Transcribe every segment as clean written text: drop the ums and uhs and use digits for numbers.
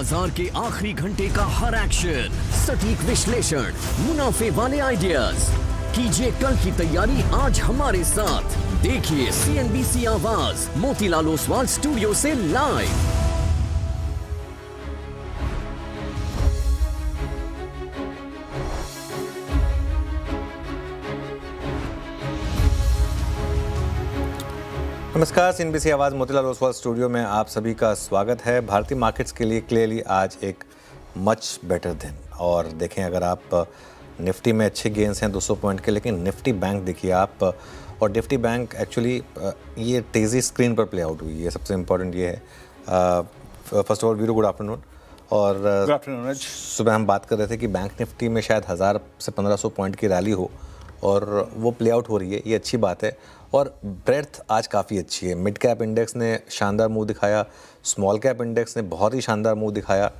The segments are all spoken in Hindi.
बाजार के आखिरी घंटे का हर एक्शन, सटीक विश्लेषण, मुनाफे वाले आइडियाज। कीजिए कल की तैयारी आज हमारे साथ। देखिए CNBC आवाज मोतीलाल ओसवाल स्टूडियो से लाइव। नमस्कार, CNBC आवाज़ मोतीलाल ओसवाल स्टूडियो में आप सभी का स्वागत है। भारतीय मार्केट्स के लिए क्लियरली आज एक मच बेटर दिन। और देखें, अगर आप निफ्टी में अच्छे गेंस हैं 200 पॉइंट के, लेकिन निफ्टी बैंक देखिए आप, और निफ्टी बैंक एक्चुअली ये तेज़ी स्क्रीन पर प्ले आउट हुई है। सबसे इम्पोर्टेंट ये है, first of all Veeru good afternoon. और सुबह हम बात कर रहे थे कि बैंक निफ्टी में शायद 1000 से 1500 पॉइंट की रैली हो, और वो प्ले आउट हो रही है, ये अच्छी बात है। और ब्रेड्थ आज काफ़ी अच्छी है। मिड कैप इंडेक्स ने शानदार मूव दिखाया, स्मॉल कैप इंडेक्स ने बहुत ही शानदार मूव दिखाया।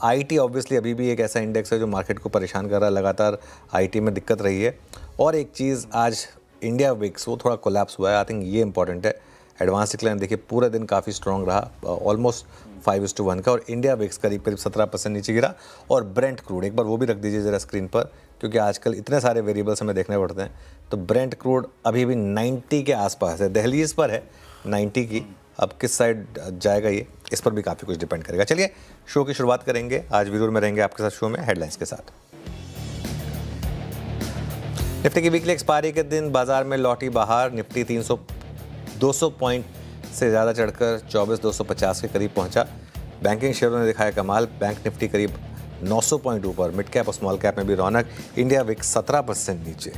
आईटी ऑब्वियसली अभी भी एक ऐसा इंडेक्स है जो मार्केट को परेशान कर रहा है, लगातार आईटी में दिक्कत रही है। और एक चीज़, आज इंडिया विक्स वो थोड़ा कोलैप्स हुआ है, आई थिंक ये इंपॉर्टेंट है। एडवांस डिक्लाइन देखिए पूरे दिन काफ़ी स्ट्रॉन्ग रहा, ऑलमोस्ट 5:1 का, और इंडिया विक्स करीब करीब 17% नीचे गिरा। और ब्रेंट क्रूड एक बार वो भी रख दीजिए ज़रा स्क्रीन पर, क्योंकि आजकल इतने सारे वेरिएबल्स हमें देखने पड़ते हैं। तो ब्रेंट क्रूड अभी भी 90 के आसपास है, दहलीज पर है 90 की। अब किस साइड जाएगा ये, इस पर भी काफ़ी कुछ डिपेंड करेगा। चलिए शो की शुरुआत करेंगे। आज वीरूर में रहेंगे आपके साथ शो में हेडलाइंस के साथ। निफ्टी की वीकली एक्सपायरी के दिन बाजार में लौटी बाहर। निफ्टी 200 पॉइंट से ज़्यादा चढ़कर 24,250 के करीब पहुंचा। बैंकिंग शेयरों ने दिखाया कमाल, बैंक निफ्टी करीब 900 पॉइंट ऊपर। मिड कैप और स्मॉल कैप में भी रौनक। इंडिया विक्स 17% नीचे।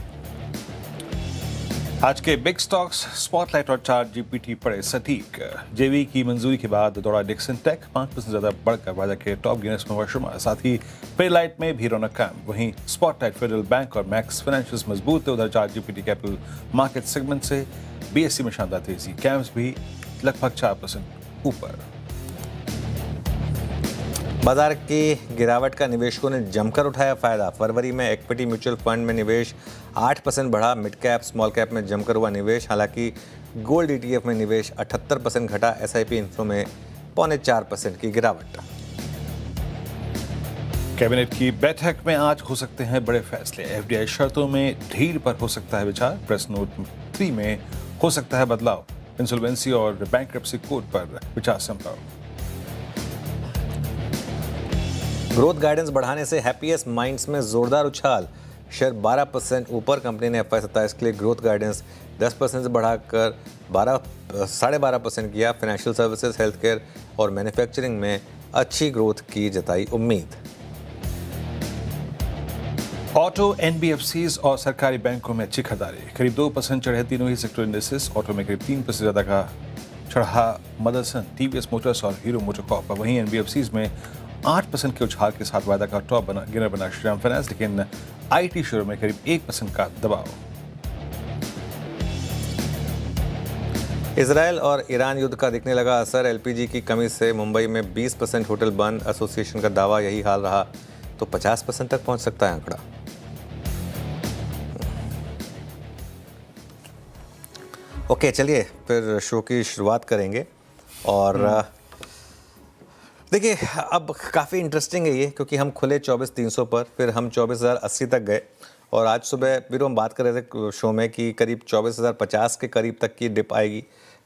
आज के बिग स्टॉक्स स्पॉटलाइट और चार्ट जीपीटी पड़े सटीक। जेवी की मंजूरी के बाद दौड़ा डिक्सन टेक 5% ज्यादा बढ़कर बाजार के टॉप गेनर्स में हुआ शुमार। साथ ही पेलाइट में भी रौनक कायम। वहीं स्पॉटलाइट, फेडरल बैंक और मैक्स फाइनेंशियल्स मजबूत थे। उधर chart GPT capital market segment से बीएससी में शानदार तेजी। कैम्स भी लगभग 4% ऊपर। बाजार की गिरावट का निवेशकों ने जमकर उठाया फायदा। फरवरी में इक्विटी म्यूचुअल फंड में निवेश 8% बढ़ा। मिड कैप स्मॉल कैप में जमकर हुआ निवेश। हालांकि गोल्ड ETF में निवेश 78% घटा। SIP इन्फ्लो में 4.25% की गिरावट। कैबिनेट की बैठक में आज हो सकते हैं बड़े फैसले। FDI शर्तों में ढील पर हो सकता है विचार। प्रेस नोट 3 में हो सकता है बदलाव। इंसॉल्वेंसी और बैंक्रप्सी कोड पर विचार संभव। ग्रोथ गाइडेंस बढ़ाने से हैप्पीएस्ट माइंड्स में जोरदार उछाल। शेयर 12% ऊपर। कंपनी ने FY 27 के लिए ग्रोथ गाइडेंस 10% से बढ़ाकर 12.5% किया। फाइनेंशियल सर्विसेज, हेल्थ केयर और मैन्युफैक्चरिंग में अच्छी ग्रोथ की जताई उम्मीद। ऑटो, NBFCs और सरकारी बैंकों में अच्छी खरीदारी। करीब 2% चढ़े तीनों ही सेक्टर इंडेक्सेस। ऑटो में करीब 3% ज्यादा का चढ़ा मदरसन, TVS मोटर्स और हीरो मोटोकॉर्प। वहीं NBFCs में 8% के उछाल के साथ वायदा का टॉप गेनर बना श्रीराम फाइनेंस, लेकिन IT शेयरों में करीब 1% का दबाव। इजरायल और ईरान युद्ध का दिखने लगा असर। LPG की कमी से मुंबई में 20% होटल बंद। एसोसिएशन का दावा यही हाल रहा तो 50% तक पहुंच सकता है आंकड़ा। ओके, चलिए फिर शो की शुरुआत करेंगे। और देखिए, अब काफ़ी इंटरेस्टिंग है ये, क्योंकि हम खुले 24,300 पर, फिर हम 24,080 तक गए। और आज सुबह फिर हम बात कर रहे थे शो में कि करीब 24,050 के करीब तक की डिप आएगी।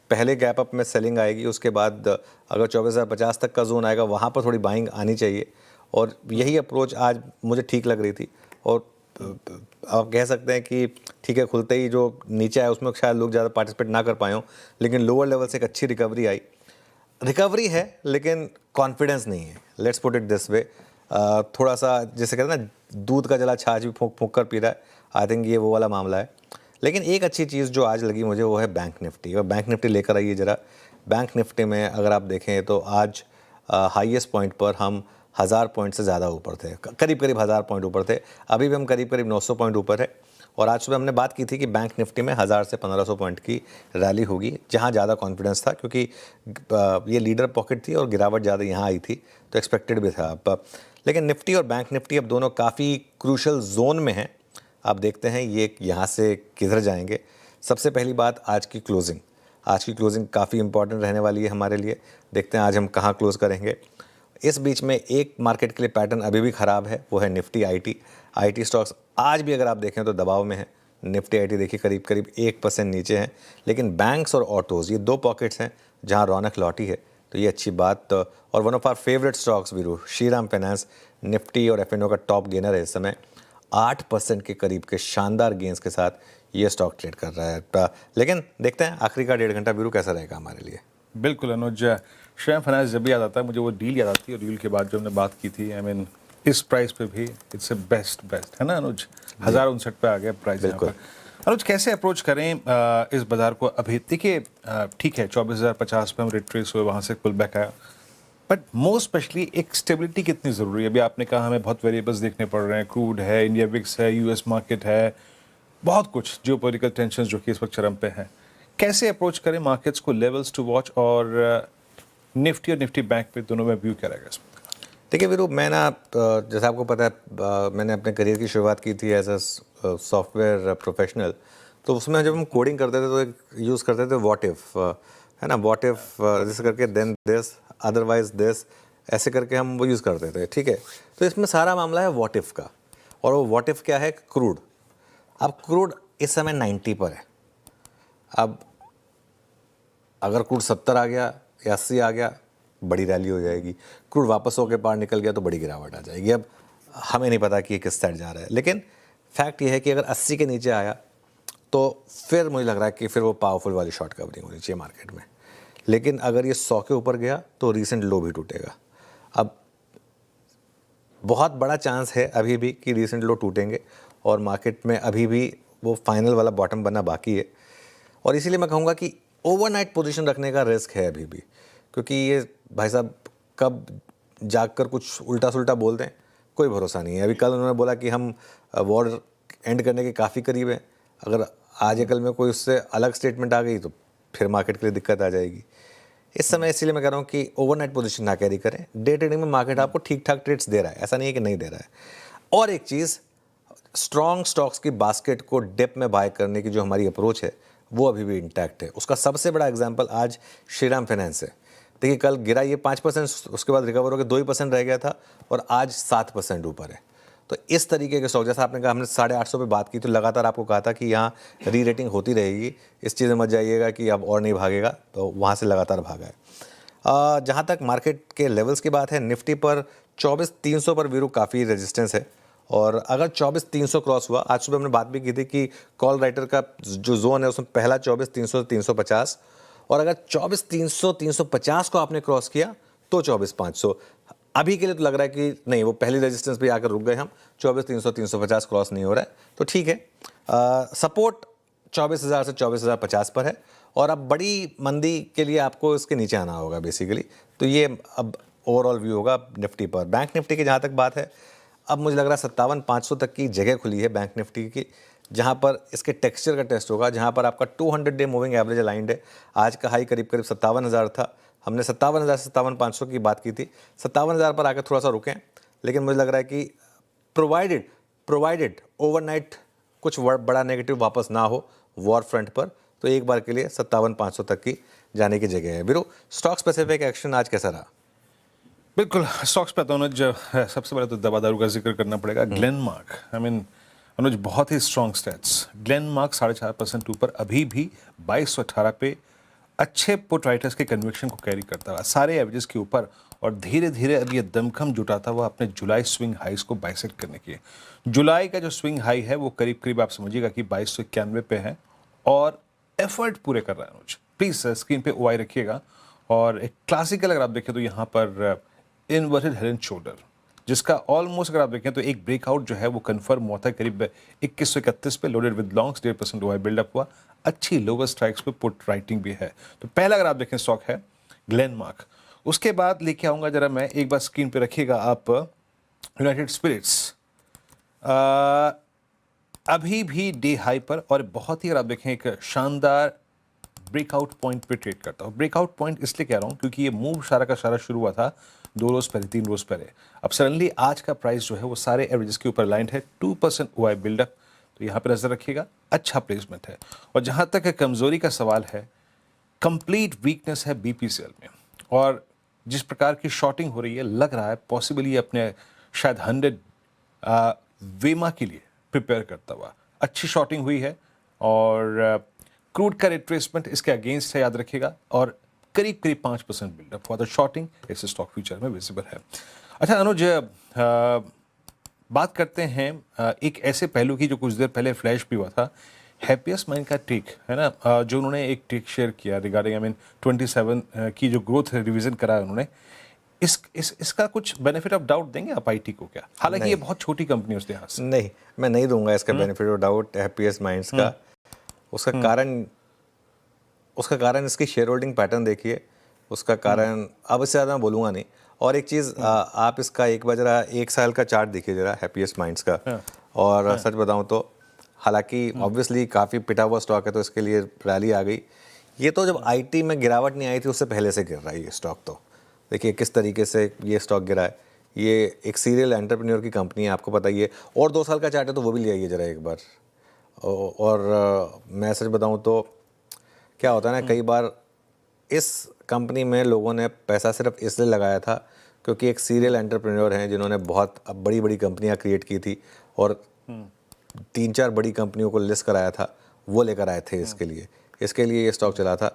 पहले गैप अप में सेलिंग आएगी, उसके बाद अगर 24,050 तक का जोन आएगा वहाँ पर थोड़ी बाइंग आनी चाहिए। और यही अप्रोच आज मुझे ठीक लग रही थी। और आप कह सकते हैं कि ठीक है, खुलते ही जो नीचे आया उसमें शायद लोग ज़्यादा पार्टिसिपेट ना कर पाए हों, लेकिन लोअर लेवल से एक अच्छी रिकवरी है, लेकिन कॉन्फिडेंस नहीं है। Let's put it this way. थोड़ा सा जैसे कहते हैं ना, दूध का जला छाछ भी फूंक फूंक कर पी रहा है। आई थिंक ये वो वाला मामला है। लेकिन एक अच्छी चीज़ जो आज लगी मुझे वो है बैंक निफ्टी। और बैंक निफ्टी लेकर आइए ज़रा। बैंक निफ्टी में अगर आप देखें तो आज हाईएस्ट पॉइंट पर हम 1000 पॉइंट से ज़्यादा ऊपर थे, करीब 1000 पॉइंट ऊपर थे। अभी भी हम करीब 900 पॉइंट ऊपर है। और आज सुबह हमने बात की थी कि बैंक निफ्टी में 1000 से 1500 पॉइंट की रैली होगी, जहां ज़्यादा कॉन्फिडेंस था, क्योंकि ये लीडर पॉकेट थी और गिरावट ज़्यादा यहां आई थी, तो एक्सपेक्टेड भी था। लेकिन निफ्टी और बैंक निफ्टी अब दोनों काफ़ी क्रूशल जोन में हैं। आप देखते हैं ये यहाँ से किधर जाएंगे। सबसे पहली बात, आज की क्लोजिंग काफ़ी इंपॉर्टेंट रहने वाली है हमारे लिए। देखते हैं आज हम कहाँ क्लोज़ करेंगे। इस बीच में एक मार्केट के लिए पैटर्न अभी भी ख़राब है, वो है निफ्टी आईटी स्टॉक्स आज भी अगर आप देखें तो दबाव में है। निफ्टी आईटी देखिए करीब करीब 1% नीचे हैं, लेकिन बैंक्स और ऑटोज़ ये दो पॉकेट्स हैं जहां रौनक लौटी है, तो ये अच्छी बात। और one of our favourite stocks Veeru Shriram Finance Nifty और एफ का टॉप गेनर है इस समय, 8% के करीब के शानदार गेंस के साथ ये स्टॉक ट्रेड कर रहा है। लेकिन देखते हैं आखिरी का 1.5 घंटा वीरू कैसा रहेगा हमारे लिए। बिल्कुल अनुज, श्रीराम फाइनेंस जब भी याद आता है मुझे वो डील याद आती है, और डील के बाद जो हमने बात की थी, आई मीन इस प्राइस पे भी इट्स ए बेस्ट है ना अनुज, 1059 पे आ गया प्राइस यहाँ पर। अनुज कैसे अप्रोच करें इस बाजार को अभी? देखिए ठीक है 24,050 पे हम रिट्रेस हुए, वहाँ से पुल बैक आया, बट मोस्ट स्पेशली एक स्टेबिलिटी कितनी ज़रूरी है? अभी आपने कहा हमें बहुत वेरिएबल्स देखने पड़ रहे हैं, क्रूड है, इंडिया विक्स है, यूएस मार्केट है, बहुत कुछ जियोपॉलिटिकल टेंशन जो कि इस वक्त चरम पे है। कैसे अप्रोच करें मार्केट्स को, लेवल्स टू वॉच, और निफ्टी और निफ्टी बैंक पे दोनों में व्यू क्या रहेगा इसमें? देखिए वीरू, मैं ना जैसा आपको पता है मैंने अपने करियर की शुरुआत की थी एज अ सॉफ्टवेयर प्रोफेशनल, तो उसमें जब हम कोडिंग करते थे तो एक यूज़ करते थे व्हाट इफ़, है ना, व्हाट इफ़ जैसे करके देन दिस अदरवाइज दिस, ऐसे करके हम वो यूज़ करते थे, ठीक है। तो इसमें सारा मामला है व्हाट इफ़ का, और वो व्हाट इफ़ क्या है? क्रूड। अब क्रूड इस समय 90 पर है। अब अगर क्रूड 70 आ गया या 80 आ गया, बड़ी रैली हो जाएगी। क्रूड वापस होकर पार निकल गया तो बड़ी गिरावट आ जाएगी। अब हमें नहीं पता कि ये किस साइड जा रहा है, लेकिन फैक्ट ये है कि अगर 80 के नीचे आया तो फिर मुझे लग रहा है कि फिर वो पावरफुल वाली शॉर्ट कवरिंग होनी चाहिए मार्केट में। लेकिन अगर ये 100 के ऊपर गया तो रीसेंट लो भी टूटेगा। अब बहुत बड़ा चांस है अभी भी कि रीसेंट लो टूटेंगे और मार्केट में अभी भी वो फाइनल वाला बॉटम बनना बाकी है। और इसीलिए मैं कहूँगा कि ओवरनाइट पोजीशन रखने का रिस्क है अभी भी, क्योंकि ये भाई साहब कब जागकर कुछ उल्टा सुल्टा बोल दें, कोई भरोसा नहीं है। अभी कल उन्होंने बोला कि हम वॉर एंड करने के काफ़ी करीब हैं, अगर आज या कल में कोई उससे अलग स्टेटमेंट आ गई तो फिर मार्केट के लिए दिक्कत आ जाएगी इस समय। इसीलिए मैं कह रहा हूँ कि ओवरनाइट पोजीशन ना कैरी करें। डे ट्रेडिंग में मार्केट आपको ठीक ठाक ट्रेड्स दे रहा है, ऐसा नहीं है कि नहीं दे रहा है। और एक चीज़, स्ट्रॉन्ग स्टॉक्स की बास्केट को डिप में बाय करने की जो हमारी अप्रोच है वो अभी भी इंटैक्ट है। उसका सबसे बड़ा एग्जांपल आज श्रीराम फाइनेंस है। देखिए कल गिरा ये 5%, उसके बाद रिकवर होकर 2% रह गया था और आज 7% ऊपर है। तो इस तरीके के स्टॉक, जैसा आपने कहा हमने 850 पे बात की, तो लगातार आपको कहा था कि यहाँ री रेटिंग होती रहेगी, इस चीज़ में मत जाइएगा कि अब और नहीं भागेगा, तो वहाँ से लगातार भागा है। जहाँ तक मार्केट के लेवल्स की बात है, निफ्टी पर 24,300 पर वीरू काफ़ी रेजिस्टेंस है, और अगर 24,300 क्रॉस हुआ, आज सुबह हमने बात भी की थी कि कॉल राइटर का जो जोन है उसमें पहला 24,300 से 350, और अगर 24,300 350 को आपने क्रॉस किया तो 24,500। अभी के लिए तो लग रहा है कि नहीं, वो पहली रेजिस्टेंस पे आकर रुक गए हम, 24,300 350 क्रॉस नहीं हो रहा है, तो ठीक है। सपोर्ट 24,000 से 24,050 पर है, और अब बड़ी मंदी के लिए आपको इसके नीचे आना होगा बेसिकली। तो ये अब ओवरऑल व्यू होगा निफ्टी पर। बैंक निफ्टी की जहाँ तक बात है, अब मुझे लग रहा है 57,500 तक की जगह खुली है बैंक निफ्टी की, जहाँ पर इसके टेक्सचर का टेस्ट होगा, जहाँ पर आपका 200 डे मूविंग एवरेज अलाइंड है। आज का हाई करीब करीब 57,000 था, हमने 57,000 से 57,500 की बात की थी, 57,000 पर आकर थोड़ा सा रुके हैं, लेकिन मुझे लग रहा है कि प्रोवाइडेड ओवरनाइट कुछ बड़ा नेगेटिव वापस ना हो वॉर फ्रंट पर, तो एक बार के लिए 57,500 तक की जाने की जगह है। बिरो स्टॉक स्पेसिफिक एक्शन आज कैसा रहा? बिल्कुल, स्टॉक्स पे तो अनुज सबसे पहले तो दवा दारू का जिक्र करना पड़ेगा। ग्लेनमार्क, आई मीन अनुज बहुत ही स्ट्रॉन्ग स्टैट्स। ग्लेनमार्क 4.5% ऊपर, अभी भी 2218 पे अच्छे पुट राइटर्स के कन्विक्शन को कैरी करता हुआ सारे एवरेजेस के ऊपर, और धीरे धीरे अब ये दमखम जुटाता हुआ अपने जुलाई स्विंग हाइस को बाइसेक्ट करने की। जुलाई का जो स्विंग हाई है वो करीब करीब आप समझिएगा कि 2291 पे है, और एफर्ट पूरे कर रहा है अनुज। प्लीज़ स्क्रीन पे ओआई रखिएगा, और एक क्लासिकल अगर आप देखें तो यहाँ पर इन्वर्टेड हेड एंड शोल्डर, जिसका ऑलमोस्ट अगर आप देखें तो एक ब्रेकआउट जो है वो कंफर्म हुआ था करीब 2131 पे, loaded with longs 1.5% OI buildup हुआ, अच्छी लोअर स्ट्राइक्स पे पुट राइटिंग भी है। तो पहला अगर आप देखें स्टॉक है ग्लेनमार्क। उसके बाद लेके आऊँगा जरा मैं, एक बार स्क्रीन पे रखिएगा आप, यूनाइटेड स्पिरिट्स अभी भी डे हाई पर, और बहुत ही अगर आप देखें एक शानदार ब्रेकआउट पॉइंट पे ट्रेड करता हूँ। ब्रेकआउट पॉइंट इसलिए कह रहा हूँ क्योंकि ये मूव सारा का सारा शुरू हुआ था 2 रोज पहले, 3 रोज पहले। अब सडनली आज का प्राइस जो है वो सारे एवरेजेस के ऊपर लाइंड है, 2% ओआई बिल्डअप, तो यहाँ पे नजर रखिएगा, अच्छा प्लेसमेंट है। और जहाँ तक कमजोरी का सवाल है, कंप्लीट वीकनेस है बीपीसीएल में, और जिस प्रकार की शॉर्टिंग हो रही है, लग रहा है पॉसिबली अपने शायद 100 वेमा के लिए प्रिपेयर करता हुआ। अच्छी शॉर्टिंग हुई है और क्रूड का रिट्रेसमेंट इसके अगेंस्ट है, याद रखिएगा, और करीब करीब 5% बिल्डअप फॉर द शॉर्टिंग इस स्टॉक फ्यूचर में विजिबल है। अच्छा अनुज, बात करते हैं एक ऐसे पहलू की जो कुछ देर पहले फ्लैश भी हुआ था, हैप्पीएस्ट माइंड का टेक है ना, जो उन्होंने एक टेक शेयर किया रिगार्डिंग 27 की जो ग्रोथ रिवीजन करा है उन्होंने, इसका कुछ बेनिफिट ऑफ डाउट देंगे आप आईटी को क्या? हालांकि ये बहुत छोटी कंपनी है उस लिहाज से। नहीं, मैं नहीं दूंगा इसका benefit of doubt happiest minds का। उसका कारण इसकी शेयर होल्डिंग पैटर्न देखिए, उसका कारण अब इससे ज़्यादा मैं बोलूँगा नहीं। और एक चीज़, आप इसका एक बार जरा 1 साल का चार्ट देखिए जरा हैप्पीएस्ट माइंड्स का, और सच बताऊँ तो हालांकि ऑब्वियसली काफ़ी पिटा हुआ स्टॉक है तो इसके लिए रैली आ गई। ये तो जब आईटी में गिरावट नहीं आई थी उससे पहले से गिर रहा है ये स्टॉक। तो देखिए किस तरीके से ये स्टॉक गिरा है। ये एक सीरियल एंटरप्रेन्योर की कंपनी है, आपको पता ही है। और 2 साल का चार्ट है तो वो भी ले आइए ज़रा एक बार। और मैं सच बताऊँ तो क्या होता है ना, कई बार इस कंपनी में लोगों ने पैसा सिर्फ इसलिए लगाया था क्योंकि एक सीरियल एंटरप्रेन्योर हैं जिन्होंने बहुत बड़ी बड़ी कंपनियां क्रिएट की थी और 3-4 बड़ी कंपनियों को लिस्ट कराया था, वो लेकर आए थे इसके लिए ये स्टॉक चला था।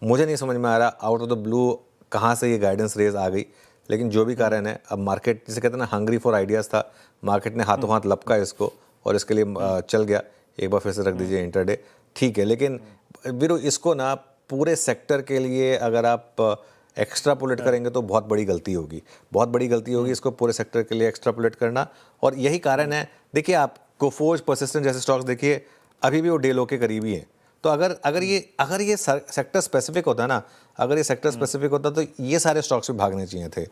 मुझे नहीं समझ में आ रहा आउट ऑफ द ब्लू कहाँ से ये गाइडेंस रेज आ गई, लेकिन जो भी कारण है, अब मार्केट जिसे कहते हैं ना हंग्री फॉर आइडियाज़ था, मार्केट ने हाथों हाथ लपका इसको और इसके लिए चल गया। एक बार फिर से रख दीजिए इंटरडे, ठीक है। लेकिन वीरो इसको ना पूरे सेक्टर के लिए अगर आप एक्स्ट्रापोलेट करेंगे तो बहुत बड़ी गलती होगी, इसको पूरे सेक्टर के लिए एक्स्ट्रापोलेट करना। और यही कारण है, देखिए आप कोफोर्ज, परसिस्टेंट जैसे स्टॉक्स देखिए, अभी भी वो डे लो के करीब ही हैं। तो अगर ये सेक्टर स्पेसिफिक होता ना, तो ये सारे स्टॉक्स भी भागने चाहिए थे।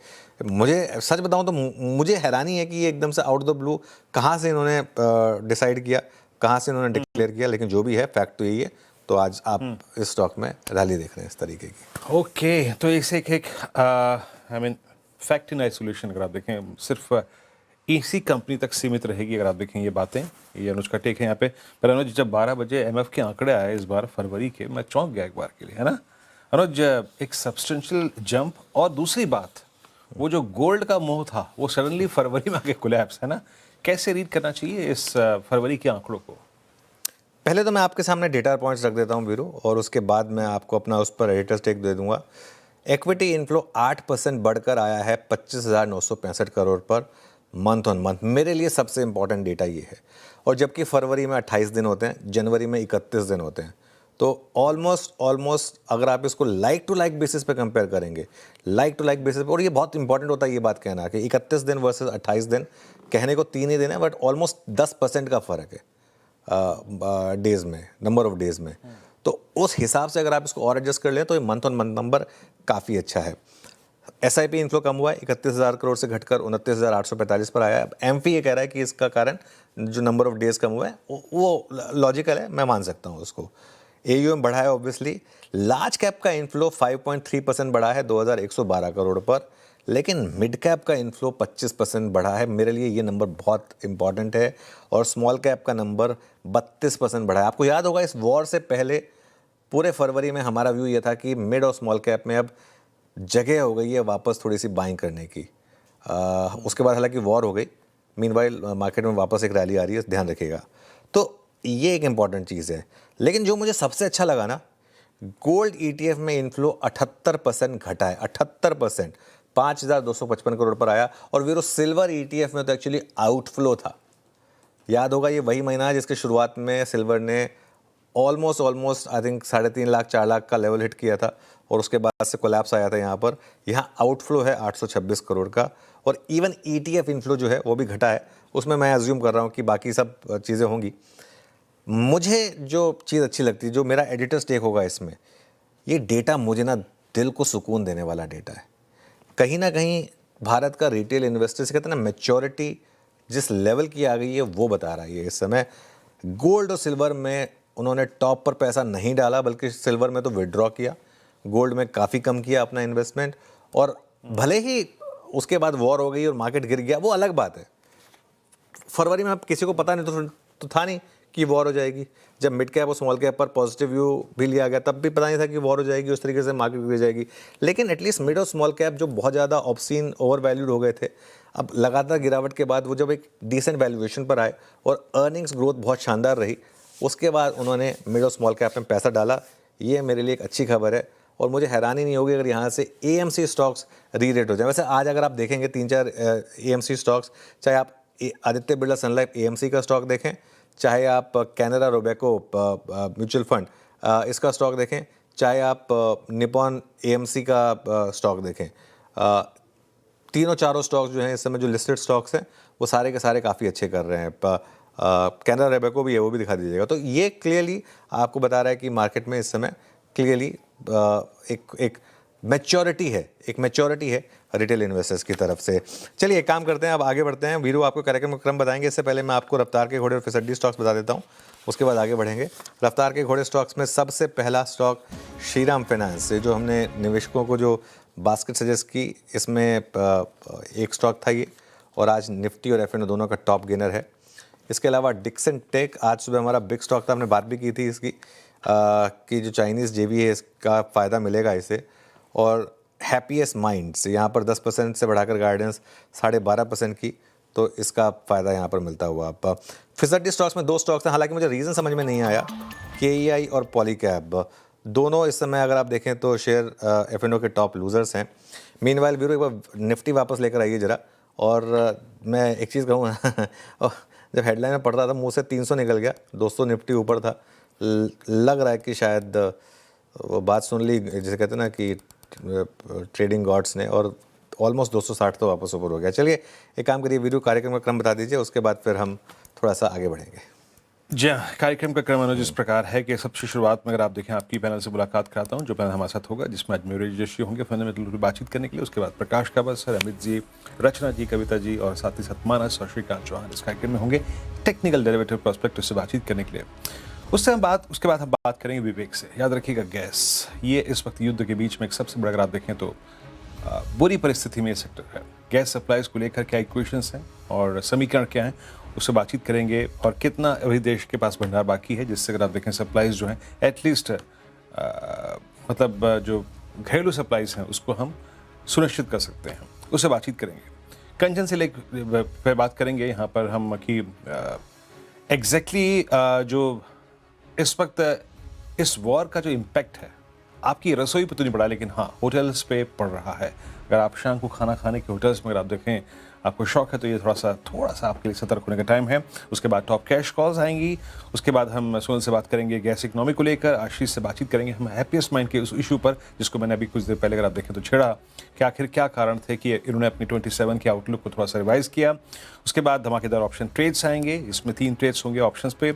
मुझे सच बताऊं तो मुझे हैरानी है कि ये एकदम से आउट द ब्लू कहाँ से इन्होंने डिसाइड किया, कहाँ से इन्होंने डिक्लेयर किया, लेकिन जो भी है फैक्ट तो यही है। तो आज आप इस स्टॉक में रैली देख रहे हैं इस तरीके की। ओके, तो इसे एक फैक्ट इन आइसोलेशन अगर आप देखें, सिर्फ इसी कंपनी तक सीमित रहेगी अगर आप देखें ये बातें। ये अनुज का टेक है यहाँ पे। पर अनुज, जब 12 बजे एमएफ के आंकड़े आए इस बार फरवरी के, मैं चौंक गया एक बार के लिए, है ना अनुज। एक सब्सटेंशियल जंप, और दूसरी बात वो जो गोल्ड का मोह था वो सडनली फरवरी में आके कोलैप्स, है ना। कैसे रीड करना चाहिए इस फरवरी के आंकड़ों को? पहले तो मैं आपके सामने डेटा पॉइंट्स रख देता हूं वीरू, और उसके बाद मैं आपको अपना उस पर एडिटर्स टेक दे दूंगा। इक्विटी इनफ्लो 8% बढ़कर आया है 25,965 crore per month on month. मेरे लिए सबसे इंपॉर्टेंट डेटा ये है। और जबकि फरवरी में 28 दिन होते हैं, जनवरी में 31 दिन होते हैं, तो ऑलमोस्ट अगर आप इसको लाइक टू लाइक बेसिस पे कंपेयर करेंगे, और ये बहुत इंपॉर्टेंट होता है ये बात कहना कि 31 दिन वर्सेस 28 दिन, कहने को 3 ही दिन है बट ऑलमोस्ट 10% का फ़र्क है डेज में, नंबर ऑफ डेज में। तो उस हिसाब से अगर आप इसको और एडजस्ट कर लें तो ये मंथ ऑन मंथ नंबर काफ़ी अच्छा है। एसआईपी इनफ्लो कम हुआ है, 31,000 करोड़ से घटकर 29,845 पर आया है। एमपी ये कह रहा है कि इसका कारण जो नंबर ऑफ डेज कम हुआ है वो लॉजिकल है, मैं मान सकता हूँ उसको। एयूएम बढ़ा है ऑब्वियसली। लार्ज कैप का इनफ्लो 5.3% बढ़ा है 2,112 करोड़ पर, लेकिन मिड कैप का इनफ्लो 25% बढ़ा है। मेरे लिए ये नंबर बहुत इंपॉर्टेंट है। और स्मॉल कैप का नंबर 32% बढ़ा है। आपको याद होगा इस वॉर से पहले पूरे फरवरी में हमारा व्यू ये था कि मिड और स्मॉल कैप में अब जगह हो गई है वापस थोड़ी सी बाइंग करने की। उसके बाद हालांकि वॉर हो गई, मीनवाइल मार्केट में वापस एक रैली आ रही है, ध्यान रखिएगा। तो ये एक इंपॉर्टेंट चीज़ है। लेकिन जो मुझे सबसे अच्छा लगा ना, गोल्ड ईटीएफ में इनफ्लो 78% घटा है, 78%, 5,255 करोड़ पर आया। और वीरो सिल्वर ईटीएफ में तो एक्चुअली आउटफ्लो था। याद होगा ये वही महीना है जिसके शुरुआत में सिल्वर ने almost I think 3.5 lakh 4 lakh का लेवल हिट किया था, और उसके बाद से कोलैप्स आया था यहाँ पर। यहाँ आउटफ्लो है 826 करोड़ का। और इवन ईटीएफ इनफ्लो जो है वो भी घटा है। उसमें मैं अज्यूम कर रहा हूँ कि बाकी सब चीज़ें होंगी। मुझे जो चीज़ अच्छी लगती है, जो मेरा एडिटर्स टेक होगा इसमें, ये डेटा मुझे ना दिल को सुकून देने वाला डेटा है। कहीं ना कहीं भारत का रिटेल इन्वेस्टर से कहते हैं ना, मैच्योरिटी जिस लेवल की आ गई है वो बता रहा है ये इस समय। गोल्ड और सिल्वर में उन्होंने टॉप पर पैसा नहीं डाला, बल्कि सिल्वर में तो विड्रॉ किया, गोल्ड में काफ़ी कम किया अपना इन्वेस्टमेंट। और भले ही उसके बाद वॉर हो गई और मार्केट गिर गया, वो अलग बात है। फरवरी में अब किसी को पता नहीं तो था नहीं कि वॉर हो जाएगी। जब मिड कैप और स्मॉल कैप पर पॉजिटिव व्यू भी लिया गया तब भी पता नहीं था कि वॉर हो जाएगी, उस तरीके से मार्केट गिर जाएगी। लेकिन एटलीस्ट मिड और स्मॉल कैप जो बहुत ज़्यादा ऑब्सीन ओवर वैल्यूड हो गए थे, अब लगातार गिरावट के बाद वो जब एक डिसेंट वैल्यूएशन पर आए और अर्निंग्स ग्रोथ बहुत शानदार रही, उसके बाद उन्होंने मिड और स्मॉल कैप में पैसा डाला। ये मेरे लिए एक अच्छी खबर है और मुझे हैरानी नहीं होगी अगर यहाँ से AMC स्टॉक्स री रेट हो जाए। वैसे आज अगर आप देखेंगे 3-4 AMC स्टॉक्स, चाहे आप आदित्य बिरला सन लाइफ AMC का स्टॉक देखें, चाहे आप कैनरा रोबेको म्यूचुअल फंड इसका स्टॉक देखें, चाहे आप निपॉन AMC का स्टॉक देखें, तीनों चारों स्टॉक्स जो हैं इस समय जो लिस्टेड स्टॉक्स हैं वो सारे के सारे काफ़ी अच्छे कर रहे हैं। कैनरा रोबेको भी है, वो भी दिखा दीजिएगा। तो ये क्लियरली आपको बता रहा है कि मार्केट में इस समय क्लियरली एक मैच्योरिटी है रिटेल इन्वेस्टर्स की तरफ से। चलिए एक काम करते हैं, अब आगे बढ़ते हैं। वीरू आपको कार्यक्रम का क्रम बताएंगे, इससे पहले मैं आपको रफ्तार के घोड़े और फिसड्डी स्टॉक्स बता देता हूं, उसके बाद आगे बढ़ेंगे। रफ्तार के घोड़े स्टॉक्स में सबसे पहला स्टॉक श्रीराम फाइनेंस, जो हमने निवेशकों को जो बास्केट सजेस्ट की, इसमें एक स्टॉक था ये, और आज निफ्टी और F&O दोनों का टॉप गेनर है। इसके अलावा डिक्सन टेक आज सुबह हमारा बिग स्टॉक था, हमने बात भी की थी इसकी कि जो चाइनीज़ JV है इसका फ़ायदा मिलेगा इसे। और हैप्पीएस्ट माइंड्स यहाँ पर 10% से बढ़ाकर गाइडेंस 12.5% की, तो इसका फ़ायदा यहाँ पर मिलता हुआ। आप फिसड्डी स्टॉक्स में 2 स्टॉक्स हैं, हालांकि मुझे रीज़न समझ में नहीं आया। KEI और पॉलीकैब दोनों इस समय अगर आप देखें तो शेयर F&O के टॉप लूजर्स हैं। मीनवाइल वीरू एक बार निफ्टी वापस लेकर आइए ज़रा। और मैं एक चीज़ कहूँ जब हेडलाइन में पढ़ रहा था मुँह से 300 निकल गया, 200 निफ्टी ऊपर था। लग रहा है कि शायद वो बात सुन ली जैसे कहते हैं ना कि ट्रेडिंग गॉड्स ने, और ऑलमोस्ट 260 तो वापस ऊपर हो गया। चलिए एक काम करिए वीडियो, कार्यक्रम का क्रम बता दीजिए, उसके बाद फिर हम थोड़ा सा आगे बढ़ेंगे। जी हाँ, कार्यक्रम का क्रम अनुज इस प्रकार है कि सबसे शुरुआत में अगर आप देखें आपकी पैनल से मुलाकात कराता हूँ। जो पैनल हमारे साथ होगा जिसमें आज मेरे जशी होंगे फंडामेंटल बातचीत करने के लिए, उसके बाद प्रकाश काबत सर, अमित जी, रचना जी, कविता जी और साथ ही साथ मानस और श्रीकांत चौहान इस कार्यक्रम में होंगे टेक्निकल डेरिवेटिव प्रोस्पेक्टिव से बातचीत करने के लिए। उसके बाद हम बात करेंगे विवेक से। याद रखिएगा गैस, ये इस वक्त युद्ध के बीच में एक सबसे बड़ा, अगर आप देखें तो बुरी परिस्थिति में ये सेक्टर है। गैस सप्लाईज को लेकर क्या इक्वेशंस हैं और समीकरण क्या हैं, उससे बातचीत करेंगे। और कितना अभी देश के पास भंडार बाकी है जिससे अगर आप देखें सप्लाईज जो हैं एटलीस्ट मतलब जो घरेलू सप्लाईज हैं उसको हम सुनिश्चित कर सकते हैं, उससे बातचीत करेंगे। कंचन से लेकर बात करेंगे यहाँ पर हम कि एग्जैक्टली जो इस वक्त इस वॉर का जो इम्पैक्ट है आपकी रसोई पे तो नहीं पड़ा, लेकिन हाँ होटल्स पे पड़ रहा है। अगर आप शाम को खाना खाने के होटल्स में अगर आप देखें आपको शौक है तो ये थोड़ा सा आपके लिए सतर्क होने का टाइम है। उसके बाद टॉप कैश कॉल्स आएंगी, उसके बाद हम सोनल से बात करेंगे गैस इकोनॉमी को लेकर, आशीष से बातचीत करेंगे हम हैप्पीएस्ट माइंड के उस इशू पर जिसको मैंने अभी कुछ देर पहले अगर आप देखें तो छेड़ा कि आखिर क्या कारण थे कि इन्होंने अपनी 27 के आउटलुक को थोड़ा सा रिवाइज किया। उसके बाद धमाकेदार ऑप्शन ट्रेड्स आएंगे, इसमें 3 ट्रेड्स होंगे ऑप्शंस पे,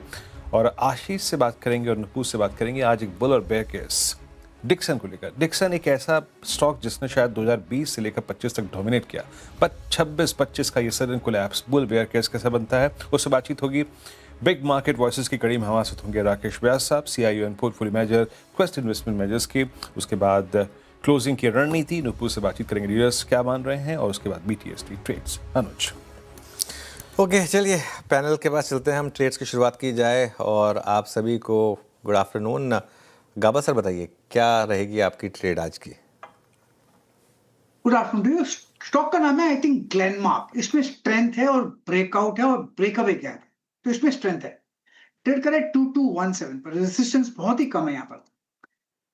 और आशीष से बात करेंगे और नपूस से बात करेंगे आज एक बुल और बेयर केस डिक्सन को लेकर। डिक्सन एक ऐसा स्टॉक जिसने शायद 2020 से लेकर 25 तक डोमिनेट किया, पर 26-25 का ये sudden collapse bull bear case कैसे बनता है उससे बातचीत होगी। बिग मार्केट वॉइसेस की कड़ी में हमारे साथ होंगे राकेश व्यास साहब, CIO and portfolio manager quest investment managers की। उसके बाद क्लोजिंग की रणनीति नूपुर से बातचीत करेंगे, लीडर्स क्या मान रहे हैं, और उसके बाद BTST ट्रेड्स। अनुज ओके, चलिए पैनल के पास चलते हैं हम। ट्रेड्स की शुरुआत की जाए और आप सभी को गुड आफ्टरनून। गाबा सर बताइए क्या रहेगी आपकी ट्रेड आज की? Good afternoon. स्टॉक का नाम है आई थिंक ग्लेनमार्क। इसमें स्ट्रेंथ है और ब्रेकआउट है और ब्रेकअवे गैप है, तो इसमें स्ट्रेंथ है। ट्रेड करें 2217 पर, रेजिस्टेंस बहुत ही कम है यहाँ पर,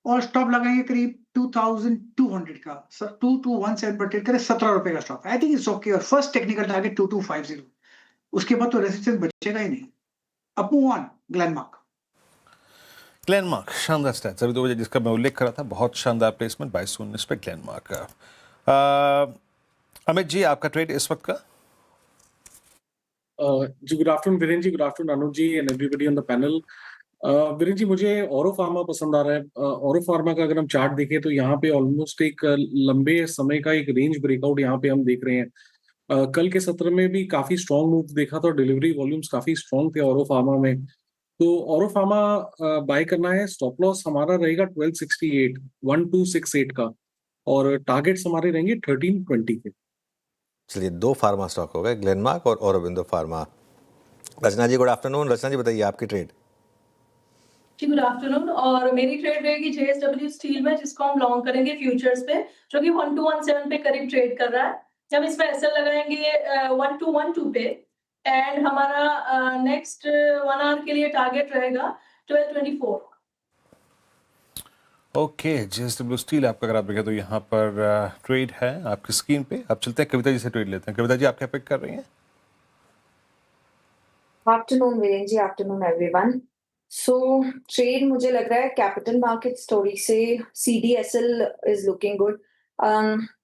और स्टॉप लगाएंगे करीब 2200 का। 2217 पर ट्रेड करें, 17 रुपए का stock. I think it's okay. और फर्स्ट टेक्निकल टारगेट 2250, उसके बाद तो रेजिस्टेंस बचेगा ही नहीं। Up move on Glenmark. Glenmark शानदार स्टैट्स अभी 2 बजे जिसका मैं उल्लेख कर रहा था, बहुत शानदार प्लेसमेंट 2219 पे ग्लेनमार्क का। अमित जी आपका ट्रेड इस वक्त का? जी good afternoon Viren ji, good afternoon Anuj ji and everybody on the panel. Viren ji मुझे ऑरो फार्मा पसंद आ रहा है। ऑरो फार्मा का अगर हम चार्ट देखें तो यहाँ पे ऑलमोस्ट एक लंबे समय का एक रेंज ब्रेकआउट यहाँ पे हम देख रहे हैं। कल के सत्र में भी काफी स्ट्रॉन्ग मूव देखा था और डिलीवरी वॉल्यूम्स काफी स्ट्रॉन्ग थे ऑरो फार्मा में। तो ऑरो फार्मा बाय करना है। स्टॉप लॉस हमारा रहेगा 1268 का, और टारगेट्स हमारे रहेंगे 1320 के। चलिए 2 फार्मा स्टॉक हो गए, ग्लेनमार्क और औरोबिंदो फार्मा। रचना जी गुड आफ्टरनून। रचना जी बताइए आपकी ट्रेड। जी गुड आफ्टरनून। और मेरी ट्रेड रहेगी जेएसडब्ल्यू स्टील में, जिसको हम लॉन्ग करेंगे फ्यूचर्स पे, जो कि 1217 पे करीब ट्रेड कर रहा है। जब इसमें एसएल लगाएंगे 1212 पे, एंड हमारा नेक्स्ट 1 आवर के लिए टारगेट रहेगा 1224। ओके, जेएसडब्ल्यू स्टील आपका अगर आप देखें तो यहाँ पर ट्रेड है आपकी स्क्रीन पे। अब चलते हैं कविता जी से ट्रेड लेते हैं। कविता जी आप क्या पिक कर रही हैं? आफ्टरनून वीरेन जी, आफ्टरनून एवरीवन। सो ट्रेड मुझे लग रहा है कैपिटल मार्केट स्टोरी से सीडीएसएल इज लुकिंग गुड।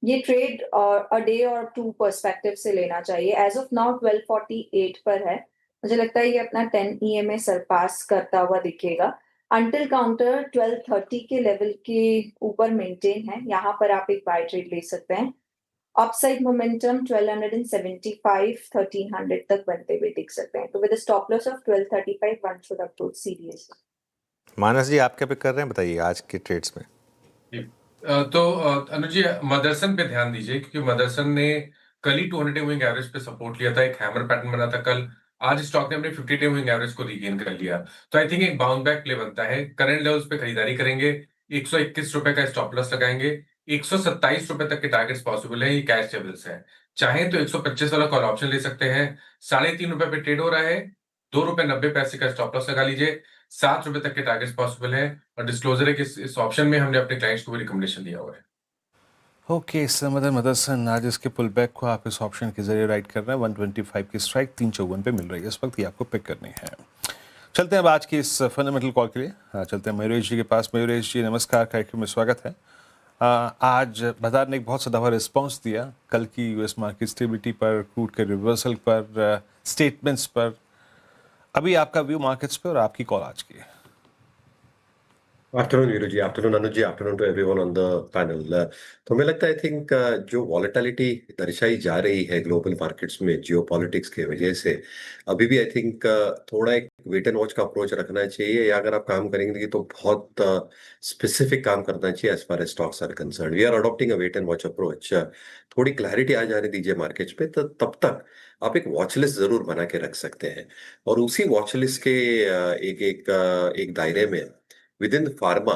ये ट्रेड अ डे और टू पर्सपेक्टिव से लेना चाहिए। एज ऑफ नाउ 1248 पर है। मुझे लगता है ये अपना 10 EMA सरपास करता हुआ दिखेगा। अंटिल काउंटर 1230 के लेवल के ऊपर मेंटेन है, यहाँ पर आप एक बाय ट्रेड ले सकते हैं। अपसाइड मोमेंटम 1275 1300 तक बनते हुए दिख सकते हैं। तो with stop loss of 1235 one should approach serious. Manas ji आप क्या पिक कर रहे हैं, बताइए आज के ट्रेड्स में। तो अनुज जी, मदरसन पे ध्यान दीजिए, क्योंकि मदरसन ने कल ही 200 डे मूविंग एवरेज पे सपोर्ट लिया था, एक हैमर पैटर्न बना था कल। आज स्टॉक ने अपने 50 डे मूविंग एवरेज को रीगेन कर लिया, तो आई थिंक एक बाउंस बैक प्ले बनता है। करंट लेवल्स पे खरीदारी करेंगे, 121 रुपए का स्टॉप लॉस लगाएंगे, 127 रुपए तक के टारगेट्स पॉसिबल है। ये कैश लेवल्स है। चाहे तो 125 वाला कॉल ऑप्शन ले सकते हैं। 3.5 रुपए पे ट्रेड हो रहा है, 2 रुपए 90 पैसे का स्टॉप लॉस लगा लीजिए। 7 रुपए तक के टारगेट्स पॉसिबल है, और डिस्क्लोजर है कि इस ऑप्शन में हमने अपने क्लाइंट्स को भी रिकमेंडेशन दिया हुआ है। ओके, मदरसन आज इसके पुल बैक को आप इस ऑप्शन के जरिए राइट कर रहे हैं। 125 की स्ट्राइक 354 पे मिल रही है इस वक्त, ये आपको पिक करनी है। चलते हैं अब आज की इस फंडामेंटल कॉल के लिए। चलते हैं मयूरेश जी के पास। मयूरेश जी नमस्कार, कार्यक्रम में स्वागत है। आज बाजार ने एक बहुत सदाबहार रिस्पॉन्स दिया कल की यूएस मार्केट स्टेबिलिटी पर, क्रूड के रिवर्सल पर, स्टेटमेंट्स पर। अभी आपका व्यू मार्केट्स पे और आपकी कॉल आज की। Afternoon Veeru ji, afternoon Anuj ji, afternoon to everyone on the panel. तो हमें लगता है आई थिंक जो वॉलेटिलिटी दर्शाई जा रही है ग्लोबल मार्केट्स में जियोपॉलिटिक्स के वजह से, अभी भी आई थिंक थोड़ा एक वेट एंड वॉच का अप्रोच रखना चाहिए, या अगर आप काम करेंगे तो बहुत स्पेसिफिक काम करना चाहिए as far as stocks are concern. We are adopting a wait and watch approach. थोड़ी क्लैरिटी आ जाने दीजिए मार्केट्स पे, तो तब तक आप एक वॉच लिस्ट जरूर बना के रख सकते हैं। और उसी वॉच लिस्ट के एक दायरे में with in pharma,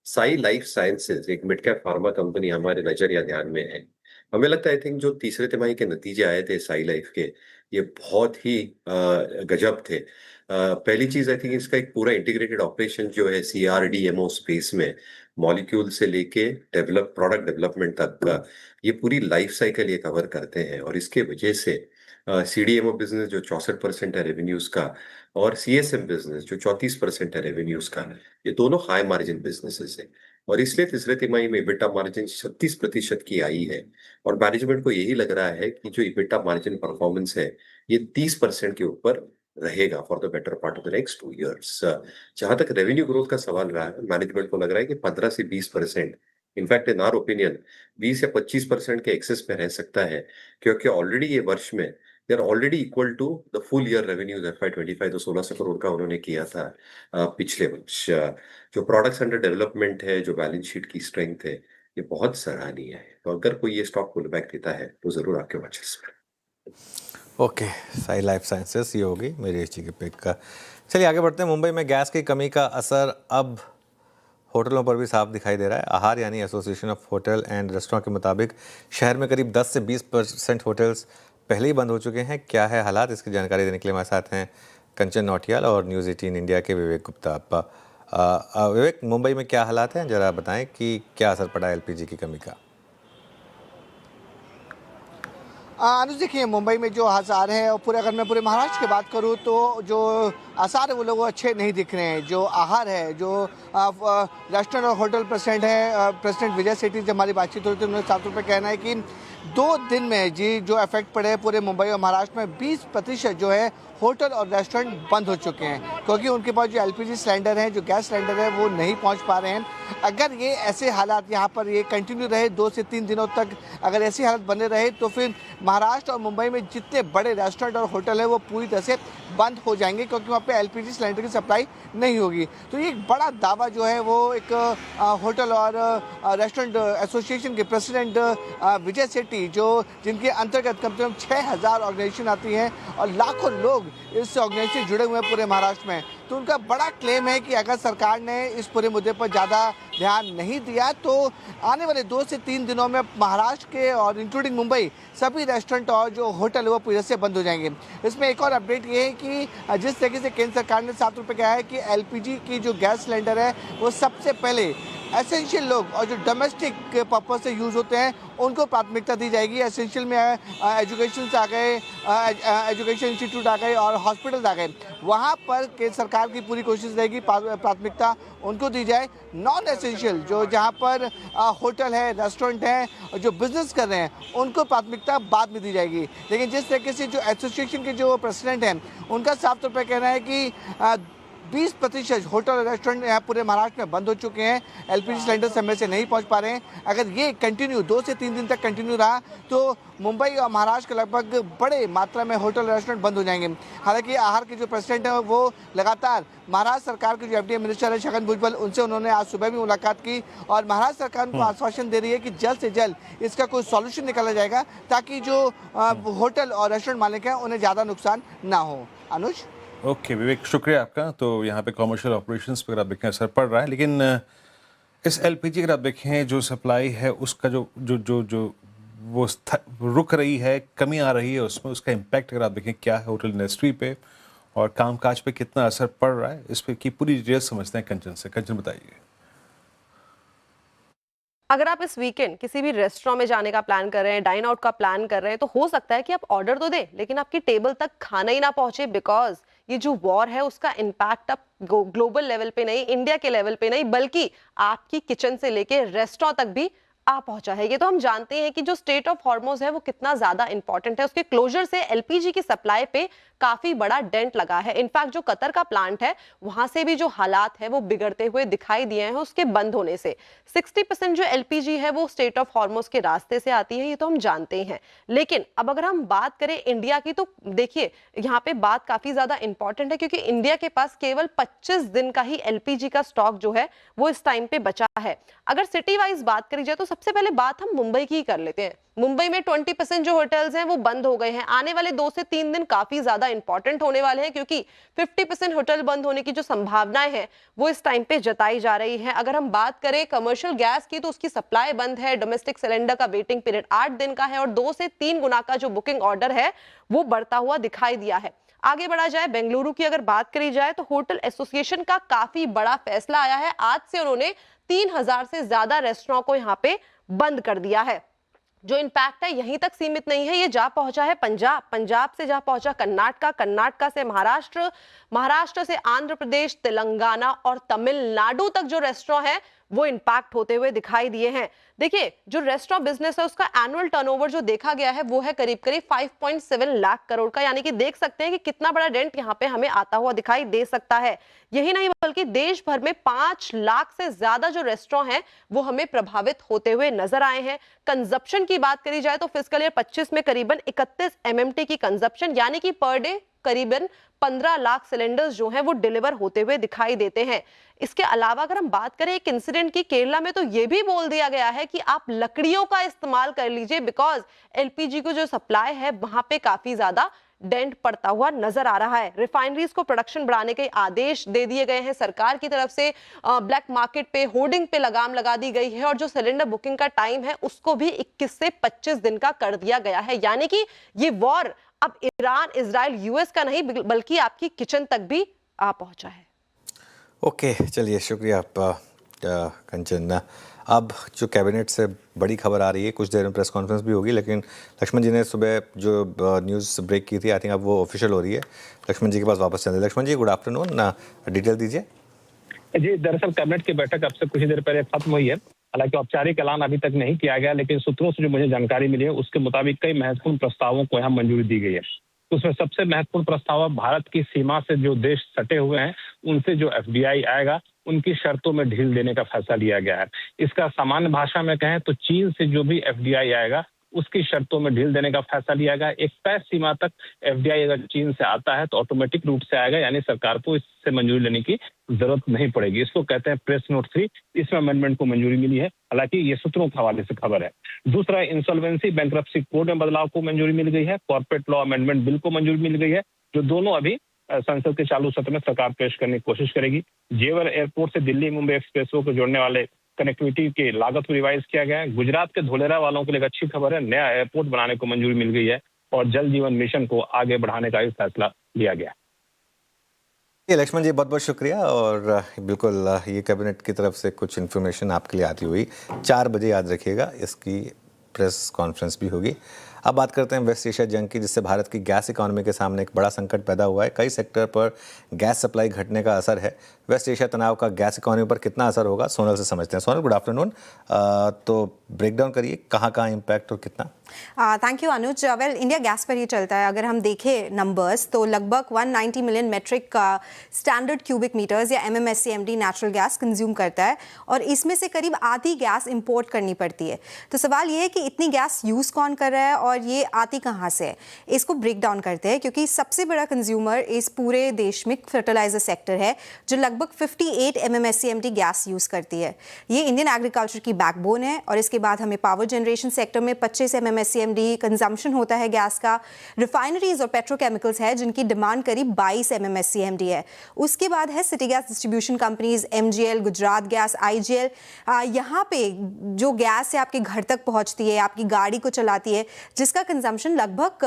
Sai life sciences एक मिड कैप फार्मा कंपनी हमारे नजर या ध्यान में है। हमें लगता है आई थिंक जो तीसरे तिमाही के नतीजे आए थे साई लाइफ के, ये बहुत ही गजब थे। पहली चीज आई थिंक इसका एक पूरा इंटीग्रेटेड ऑपरेशन जो है CRDMO स्पेस में, मॉलिक्यूल से लेके प्रोडक्ट डेवलपमेंट तक ये पूरी लाइफ साइकिल ये कवर करते हैं। और इसके वजह से CDMO बिजनेस जो 64% है रेवेन्यूज का, और CSM बिजनेस जो 34% है रेवेन्यूज का, ये दोनों हाई मार्जिन बिजनेसेस है। और इसलिए तीसरे तिमाही में इबिटा मार्जिन 36% की आई है, और मैनेजमेंट को यही लग रहा है कि जो इबिटा मार्जिन परफॉर्मेंस है ये 30% के ऊपर रहेगा for the better part of the next 2 years। जहां तक रेवेन्यू ग्रोथ का सवाल रहा है, मैनेजमेंट को लग रहा है कि 15 से 20%, इनफैक्ट इन आवर ओपिनियन 20 या 25% के एक्सेस में रह सकता है, क्योंकि ऑलरेडी ये वर्ष में they are already equal to the full year revenues FY25, तो 1600 करोड़ का उन्होंने किया था पिछले वर्ष। जो प्रोडक्ट्स अंडर डेवलपमेंट है, जो बैलेंस शीट की स्ट्रेंथ है, ये बहुत सराहनीय है। तो अगर कोई ये स्टॉक पुल बैक देता है तो जरूर आपके वॉच लिस्ट में। ओके, साई लाइफ साइंसेस ये होगी मेरी जी के पिक का। चलिए आगे बढ़ते हैं। मुंबई में गैस की कमी का असर अब होटलों पर भी साफ दिखाई दे रहा है। आहार यानी association of hotel and restaurant के मुताबिक शहर में करीब 10 से 20% होटल्स पहले ही बंद हो चुके हैं। क्या है हालात, इसकी जानकारी देने के लिए हमारे साथ हैं कंचन नौटियाल और न्यूज़ 18 इंडिया के विवेक गुप्ता। विवेक, मुंबई में क्या हालात हैं, जरा बताएं कि क्या असर पड़ा LPG की कमी का। अनुज देखिए, मुंबई में जो आसार है, और पूरे अगर मैं पूरे महाराष्ट्र की बात करूं तो जो आसार है वो लोग अच्छे नहीं दिख रहे हैं। जो आहार है, जो रेस्टोरेंट और होटल प्रेसिडेंट विजय सेठी से हमारी बातचीत हुई थी, उन्होंने साफ तौर पर कहना है कि 2 दिन में जी जो इफेक्ट पड़े पूरे मुंबई और महाराष्ट्र में 20% जो है होटल और रेस्टोरेंट बंद हो चुके हैं, क्योंकि उनके पास जो LPG सिलेंडर है, जो गैस सिलेंडर है, वो नहीं पहुंच पा रहे हैं। अगर ये ऐसे हालात यहाँ पर ये कंटिन्यू रहे 2 से 3 दिनों तक, अगर ऐसे हालात बने रहे, तो फिर महाराष्ट्र और मुंबई में जितने बड़े रेस्टोरेंट और होटल है वो पूरी तरह से बंद हो जाएंगे, क्योंकि वहाँ पे LPG सिलेंडर की सप्लाई नहीं होगी। तो ये एक बड़ा दावा जो है वो एक होटल और रेस्टोरेंट एसोसिएशन के प्रेसिडेंट विजय सेठी समिति जो जिनके अंतर्गत कम से कम 6000 ऑर्गेनाइजेशन आती हैं और लाखों लोग इस ऑर्गेनाइजेशन से जुड़े हुए हैं पूरे महाराष्ट्र में। तो उनका बड़ा क्लेम है कि अगर सरकार ने इस पूरे मुद्दे पर ज़्यादा ध्यान नहीं दिया तो आने वाले 2 से 3 दिनों में महाराष्ट्र के और इंक्लूडिंग मुंबई सभी रेस्टोरेंट और जो होटल है वो पूरी तरह से बंद हो जाएंगे। इसमें एक और अपडेट ये है कि जिस तरीके से केंद्र सरकार ने साफ तौर पर कहा है कि एलपीजी की जो गैस सिलेंडर है वो सबसे पहले एसेंशियल लोग और जो डोमेस्टिक पर्पज से यूज़ होते हैं उनको प्राथमिकता दी जाएगी। एसेंशियल में एजुकेशन आ गए, एजुकेशन इंस्टीट्यूट आ गए और हॉस्पिटल आ गए, वहाँ पर केंद्र सरकार की पूरी कोशिश रहेगी प्राथमिकता उनको दी जाए। नॉन एसेंशियल जो जहाँ पर होटल है, रेस्टोरेंट हैं, जो बिजनेस कर रहे हैं उनको प्राथमिकता बाद में दी जाएगी। लेकिन जिस तरीके से जो एसोसिएशन के जो प्रेसिडेंट हैं उनका साफ तौर पर कहना है कि 20% होटल और रेस्टोरेंट यहाँ पूरे महाराष्ट्र में बंद हो चुके हैं, एलपीजी सिलेंडर समय से नहीं पहुँच पा रहे हैं। अगर ये कंटिन्यू 2 से 3 दिन तक कंटिन्यू रहा तो मुंबई और महाराष्ट्र के लगभग बड़े मात्रा में होटल और रेस्टोरेंट बंद हो जाएंगे। हालांकि आहार के जो प्रेसिडेंट हैं वो लगातार महाराष्ट्र सरकार के जो एफडीए मिनिस्टर है छगन भुजबल, उनसे उन्होंने आज सुबह भी मुलाकात की और महाराष्ट्र सरकार को आश्वासन दे रही है कि जल्द से जल्द इसका कोई सॉल्यूशन निकाला जाएगा ताकि जो होटल और रेस्टोरेंट मालिक हैं उन्हें ज़्यादा नुकसान ना हो। अनुज। ओके विवेक, शुक्रिया आपका। तो यहाँ पे कमर्शियल ऑपरेशंस पर अगर आप देखें असर पड़ रहा है, लेकिन इस एलपीजी अगर आप देखें जो सप्लाई है उसका जो जो जो जो वो रुक रही है, कमी आ रही है उसमें, उसका इम्पैक्ट अगर आप देखें क्या है होटल इंडस्ट्री पे और कामकाज पे कितना असर पड़ रहा है, इस पर की पूरी डिटेल समझते हैं कंचन से। कंचन बताइए। अगर आप इस वीकेंड किसी भी रेस्टोरेंट में जाने का प्लान कर रहे हैं, डाइन आउट का प्लान कर रहे हैं, तो हो सकता है कि आप ऑर्डर तो दें लेकिन आपकी टेबल तक खाना ही ना पहुंचे, बिकॉज ये जो वॉर है उसका इम्पैक्ट अब ग्लोबल लेवल पे नहीं, इंडिया के लेवल पे नहीं, बल्कि आपकी किचन से लेके रेस्टोरेंट तक भी आ पहुंचा है। ये तो हम जानते हैं कि जो स्टेट ऑफ हॉर्मोज है वो कितना ज्यादा इंपॉर्टेंट है। उसके क्लोजर से एलपीजी की सप्लाई पे काफी बड़ा डेंट लगा है। इनफैक्ट जो कतर का प्लांट है वहां से भी जो हालात है वो बिगड़ते हुए दिखाई दिए हैं उसके बंद होने से। 60% जो एलपीजी है वो स्टेट ऑफ हॉर्मोज के रास्ते से आती है, ये तो हम जानते हैं। लेकिन अब अगर हम बात करें इंडिया की, तो देखिए यहाँ पे बात काफी ज्यादा इंपॉर्टेंट है क्योंकि इंडिया के पास केवल 25 दिन का ही एलपीजी का स्टॉक जो है वो इस टाइम पे बचा है। अगर सिटी वाइज बात करी जाए तो सबसे पहले बात हम मुंबई की ही कर लेते हैं। मुंबई में 20% जो होटल्स हैं वो बंद हो गए हैं। आने वाले 2 से 3 दिन काफी ज्यादा इंपॉर्टेंट होने वाले हैं क्योंकि 50% होटल बंद होने की जो संभावनाएं हैं वो इस टाइम पे जताई जा रही हैं। अगर हम बात करें कमर्शियल गैस की तो उसकी सप्लाई बंद है। डोमेस्टिक सिलेंडर का वेटिंग पीरियड 8 दिन का है और 2 से 3 गुना का जो बुकिंग ऑर्डर है वो बढ़ता हुआ दिखाई दिया है। आगे बढ़ा जाए, बेंगलुरु की अगर बात करी जाए तो होटल एसोसिएशन का काफी बड़ा फैसला आया है। आज से उन्होंने 3000 से ज्यादा रेस्टोरेंट को यहाँ पे बंद कर दिया है। जो इम्पैक्ट है यहीं तक सीमित नहीं है, ये जा पहुंचा है पंजाब, पंजाब से जा पहुंचा कर्नाटका, कर्नाटका से महाराष्ट्र, महाराष्ट्र से आंध्र प्रदेश, तेलंगाना और तमिलनाडु तक जो रेस्टोरेंट है वो इम्पैक्ट होते हुए दिखाई दिए हैं। देखिए जो रेस्टोरेंट बिजनेस है उसका एनुअल टर्नओवर जो देखा गया है वो है करीब करीब 5.7 लाख करोड़ का, यानी कि देख सकते हैं कि कितना बड़ा डेंट यहाँ पे हमें आता हुआ दिखाई दे सकता है। यही नहीं बल्कि देश भर में 5 लाख से ज्यादा जो रेस्टोरेंट हैं वो हमें प्रभावित होते हुए नजर आए हैं। कंजप्शन की बात करी जाए तो फिस्कल ईयर 25 में करीबन 31 MMT की कंजप्शन, यानी कि पर डे करीबन 15 लाख सिलेंडर्स जो हैं वो डिलीवर होते हुए दिखाई देते हैं। इसके अलावा अगर हम बात करें एक इंसिडेंट की केरला में, तो ये भी बोल दिया गया है कि आप लकड़ियों का इस्तेमाल कर लीजिए बिकॉज एलपीजी को जो सप्लाई है वहां पे काफी ज्यादा डेंट पड़ता हुआ नजर आ रहा है। रिफाइनरीज को प्रोडक्शन बढ़ाने के आदेश दे दिए गए हैं सरकार की तरफ से। ब्लैक मार्केट पे होर्डिंग पे लगाम लगा दी गई है और जो सिलेंडर बुकिंग का टाइम है उसको भी 21 से 25 दिन का कर दिया गया है। यानी कि ये वॉर अब ईरान, इजराइल, यूएस का नहीं बल्कि आपकी किचन तक भी आ पहुंचा है। ओके, चलिए शुक्रिया आपका कंचन। अब जो कैबिनेट से बड़ी खबर आ रही है, कुछ देर में प्रेस कॉन्फ्रेंस भी होगी, लेकिन लक्ष्मण जी ने सुबह जो न्यूज़ ब्रेक की थी, आई थिंक अब वो ऑफिशियल हो रही है। लक्ष्मण जी के पास वापस चलते। लक्ष्मण जी गुड आफ्टरनून, डिटेल दीजिए। जी दरअसल कैबिनेट की बैठक अब से कुछ देर पहले खत्म हुई है। हालांकि औपचारिक ऐलान अभी तक नहीं किया गया, लेकिन सूत्रों से जो मुझे जानकारी मिली है उसके मुताबिक कई महत्वपूर्ण प्रस्तावों को यहाँ मंजूरी दी गई है। उसमें सबसे महत्वपूर्ण प्रस्ताव भारत की सीमा से जो देश सटे हुए हैं उनसे जो एफडीआई आएगा उनकी शर्तों में ढील देने का फैसला लिया गया है। इसका सामान्य भाषा में कहें तो चीन से जो भी एफडीआई आएगा उसकी शर्तों में ढील देने का फैसला लिया गया। एक तय सीमा तक एफडीआई अगर चीन से आता है तो ऑटोमेटिक रूप से आएगा, यानी सरकार को इससे मंजूरी लेने की जरूरत नहीं पड़ेगी। इसको कहते हैं प्रेस नोट 3। इसमें अमेंडमेंट को मंजूरी मिली है, हालांकि ये सूत्रों के हवाले से खबर है। दूसरा, इंसॉल्वेंसी बैंक्रप्सी कोड में बदलाव को मंजूरी मिल गई है। कॉर्पोरेट लॉ अमेंडमेंट बिल को मंजूरी मिल गई है, जो दोनों अभी संसद के चालू सत्र में सरकार पेश करने की कोशिश करेगी। जेवर एयरपोर्ट से दिल्ली मुंबई एक्सप्रेसवे को जोड़ने वाले कनेक्टिविटी की लागत को रिवाइज किया गया है। गुजरात के धोलेरा वालों के लिए अच्छी खबर है, नया एयरपोर्ट बनाने को मंजूरी मिल गई है और जल जीवन मिशन को आगे बढ़ाने का भी फैसला लिया गया। लक्ष्मण जी, बहुत बहुत शुक्रिया। और बिल्कुल ये कैबिनेट की तरफ से कुछ इन्फॉर्मेशन आपके लिए आती हुई 4 बजे याद रखिएगा, इसकी प्रेस कॉन्फ्रेंस भी होगी। अब बात करते हैं वेस्ट एशिया जंग की, जिससे भारत की गैस इकोनॉमी के सामने एक बड़ा संकट पैदा हुआ है। कई सेक्टर पर गैस सप्लाई घटने का असर है। वेस्ट एशिया तनाव का गैस इकोनॉमी पर कितना असर होगा, सोनल से समझते हैं। Sonal, good afternoon. तो ब्रेकडाउन करिए, कहाँ कहाँ इम्पैक्ट और कितना। Thank you Anuj. Well, India gas पर ही चलता है। अगर हम देखें नंबर्स तो लगभग 190 million metric standard cubic metres या MMSCMD नेचुरल गैस कंज्यूम करता है और इसमें से करीब आधी गैस इंपोर्ट करनी पड़ती है। तो सवाल ये है कि इतनी गैस यूज़ कौन कर रहा है और ये आती कहाँ से है। इसको ब्रेक डाउन करते हैं, क्योंकि सबसे बड़ा कंज्यूमर इस पूरे देश में फर्टिलाइजर सेक्टर है, जो लगभग 58 MMSCMD गैस यूज़ करती है। ये इंडियन एग्रीकल्चर की बैकबोन है। और इसके बाद हमें पावर जनरेशन सेक्टर में 25 MMSCMD कंजम्पशन होता है गैस का। रिफाइनरीज और पेट्रोकेमिकल्स है जिनकी डिमांड करीब 22 MMSCMD है। उसके बाद है city gas distribution companies, MGL, Gujarat gas, IGL। यहाँ पे जो गैस है आपके घर तक पहुँचती है, आपकी गाड़ी को चलाती है, जिसका कंजम्पशन लगभग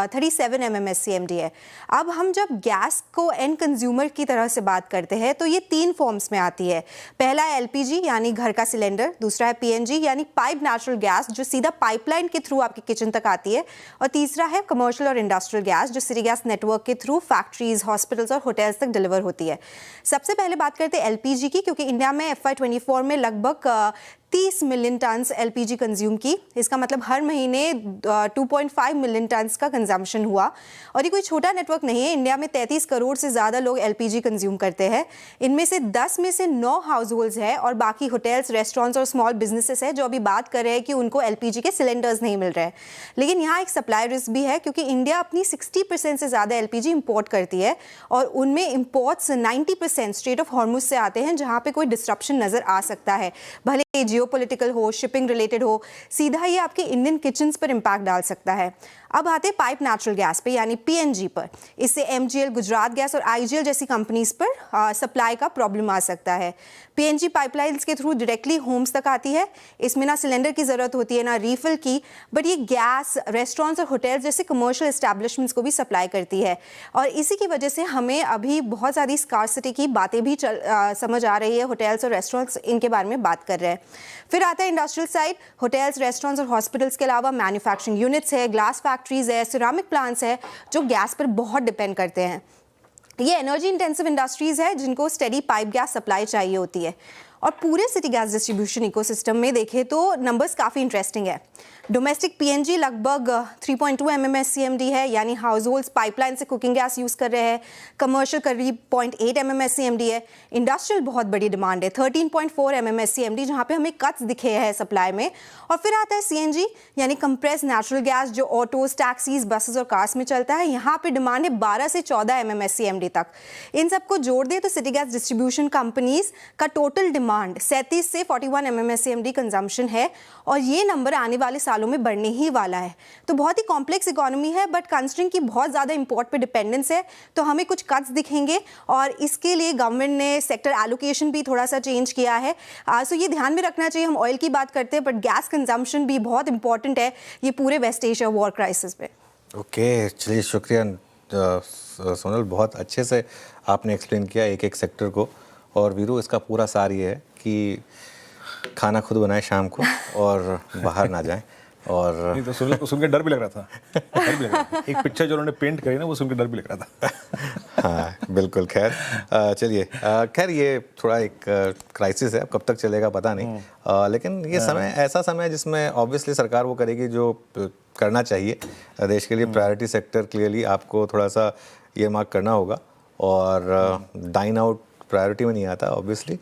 37 MMSCMD है। अब हम जब गैस को एंड कंज्यूमर की तरह से बात करते हैं तो ये 3 फॉर्म्स में आती है। पहला है LPG यानी घर का सिलेंडर, दूसरा है PNG यानी पाइप नेचुरल गैस जो सीधा पाइपलाइन के थ्रू आपके किचन तक आती है, और तीसरा है कमर्शियल और इंडस्ट्रियल गैस जो सिटी गैस नेटवर्क के थ्रू फैक्ट्रीज, हॉस्पिटल्स और होटल्स तक डिलीवर होती है। सबसे पहले बात करते हैं LPG की, क्योंकि इंडिया में FY24 में लगभग 30 मिलियन टन्स LPG कंज्यूम की। इसका मतलब हर महीने 2.5 मिलियन टन्स का कंजम्पशन हुआ। और ये कोई छोटा नेटवर्क नहीं है। इंडिया में 33 करोड़ से ज़्यादा लोग LPG कंज्यूम करते हैं। इनमें से 10 में से 9 हाउस होल्ड्स है और बाकी होटल्स, रेस्टोरेंट्स और स्मॉल बिजनेसेस है जो अभी बात कर रहे हैं कि उनको LPG के सिलेंडर्स नहीं मिल रहे हैं। लेकिन यहाँ एक सप्लाई रिस्क भी है, क्योंकि इंडिया अपनी 60% से ज़्यादा LPG इंपोर्ट करती है और उनमें इंपोर्ट्स 90% स्ट्रेट ऑफ हॉर्मुज से आते हैं, जहाँ पे कोई डिस्ट्रप्शन नज़र आ सकता है। भले जियोपॉलिटिकल हो, शिपिंग रिलेटेड हो, सीधा ये आपके इंडियन किचन्स पर इम्पैक्ट डाल सकता है। अब आते हैं पाइप नेचुरल गैस पे यानी PNG पर। इससे MGL, गुजरात गैस और IGL जैसी कंपनीज पर सप्लाई का प्रॉब्लम आ सकता है। PNG पाइपलाइंस के थ्रू डायरेक्टली होम्स तक आती है। इसमें ना सिलेंडर की ज़रूरत होती है ना रीफिल की, बट ये गैस रेस्टोरेंट्स और होटल्स जैसे कमर्शियल एस्टैब्लिशमेंट्स को भी सप्लाई करती है। और इसी की वजह से हमें अभी बहुत ज़्यादा स्कार्सिटी की बातें भी समझ आ रही है। होटल्स और रेस्टोरेंट्स इनके बारे में बात कर रहे हैं। फिर आता है इंडस्ट्रियल साइड। होटल्स, रेस्टोरेंट्स और हॉस्पिटल्स के अलावा मैन्युफैक्चरिंग यूनिट्स है, ग्लास फैक्ट्रीज है, सिरामिक प्लांट्स है जो गैस पर बहुत डिपेंड करते हैं। ये एनर्जी इंटेंसिव इंडस्ट्रीज है जिनको स्टेडी पाइप गैस सप्लाई चाहिए होती है। और पूरे सिटी गैस डिस्ट्रीब्यूशन इकोसिस्टम में देखें तो नंबर्स काफ़ी इंटरेस्टिंग है। डोमेस्टिक PNG लगभग 3.2 MMSCMD है, यानी हाउस होल्ड्स पाइपलाइन से कुकिंग गैस यूज़ कर रहे हैं। कमर्शियल करीब 0.8 MMSCMD है। इंडस्ट्रियल बहुत बड़ी डिमांड है 13.4 MMSCMD, जहाँ पे हमें कट्स दिखे हैं सप्लाई में। और फिर आता है CNG यानी कंप्रेस्ड नेचुरल गैस जो ऑटोज, टैक्सीज, बसेस और कार्स में चलता है। यहाँ पे डिमांड है 12 से 14 MMSCMD तक। इन सबको जोड़ दे तो सिटी गैस डिस्ट्रीब्यूशन कंपनीज का टोटल डिमांड 37 से 41 MMSCMD कंजम्पशन है, और ये नंबर आने वाले सालों में बढ़ने ही वाला है। तो बहुत ही कॉम्प्लेक्स इकोनॉमी है, बट कंसिडरिंग की बहुत ज़्यादा इंपोर्ट पे डिपेंडेंस है तो हमें कुछ कट्स दिखेंगे, और इसके लिए गवर्नमेंट ने सेक्टर एलोकेशन भी थोड़ा सा चेंज किया है। सो ये ध्यान में रखना चाहिए। हम ऑयल की बात करते हैं, बट गैस कंजम्पशन भी बहुत इंपॉर्टेंट है ये पूरे वेस्ट एशिया वॉर क्राइसिस पे। ओके, चलिए शुक्रिया सोनल, बहुत अच्छे से आपने एक्सप्लेन किया एक एक सेक्टर को। और वीरू, इसका पूरा सार ये है कि खाना खुद बनाए शाम को और बाहर ना जाएं। और नहीं तो सुन के डर भी लग रहा था। डर भी लग रहा था। एक पिक्चर जो उन्होंने पेंट करी ना, वो सुन के डर भी लग रहा था। हाँ बिल्कुल। खैर चलिए, खैर ये थोड़ा एक क्राइसिस है, अब कब तक चलेगा पता नहीं। लेकिन ये समय ऐसा समय है जिसमें ऑब्वियसली सरकार वो करेगी जो करना चाहिए देश के लिए। प्रायोरिटी सेक्टर क्लियरली आपको थोड़ा सा ये मार्क करना होगा, और डाइन आउट प्रायोरिटी में नहीं आता ऑब्वियसली,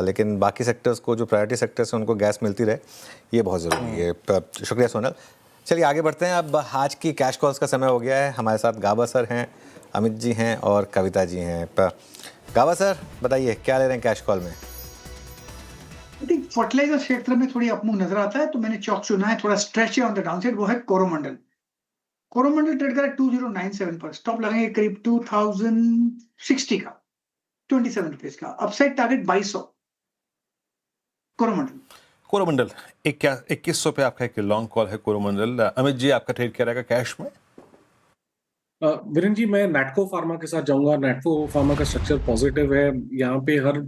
लेकिन बाकी सेक्टर्स को जो प्रायोरिटी सेक्टर्स हैं उनको गैस मिलती रहे, ये बहुत ज़रूरी है। शुक्रिया सोनल। चलिए आगे बढ़ते हैं। अब आज की कैश कॉल्स का समय हो गया है। हमारे साथ गाबा सर हैं, अमित जी हैं और कविता जी हैं। गाबा सर बताइए क्या ले रहे हैं कैश कॉल में? आई थिंक फर्टिलाइजर क्षेत्र में थोड़ी अपमूव नजर आता है, तो मैंने चौक चुना है, थोड़ा स्ट्रेच है ऑन द डाउनसाइड, वो है कोरोमंडल। कोरोमंडल ट्रेड करा 2097 पर, स्टॉप लगाएंगे करीब 2060 का, 27 रुपीज का, अपसाइड टारगेट 2200 कोरोमंडल। कोरोमंडल 2100 पे आपका एक लॉन्ग कॉल है कोरोमंडल। अमित जी आपका ट्रेड क्या रहेगा कैश में? वीरेंद्र जी, मैं नैटको फार्मा के साथ जाऊंगा। नैटको फार्मा का स्ट्रक्चर पॉजिटिव है। यहाँ पे हर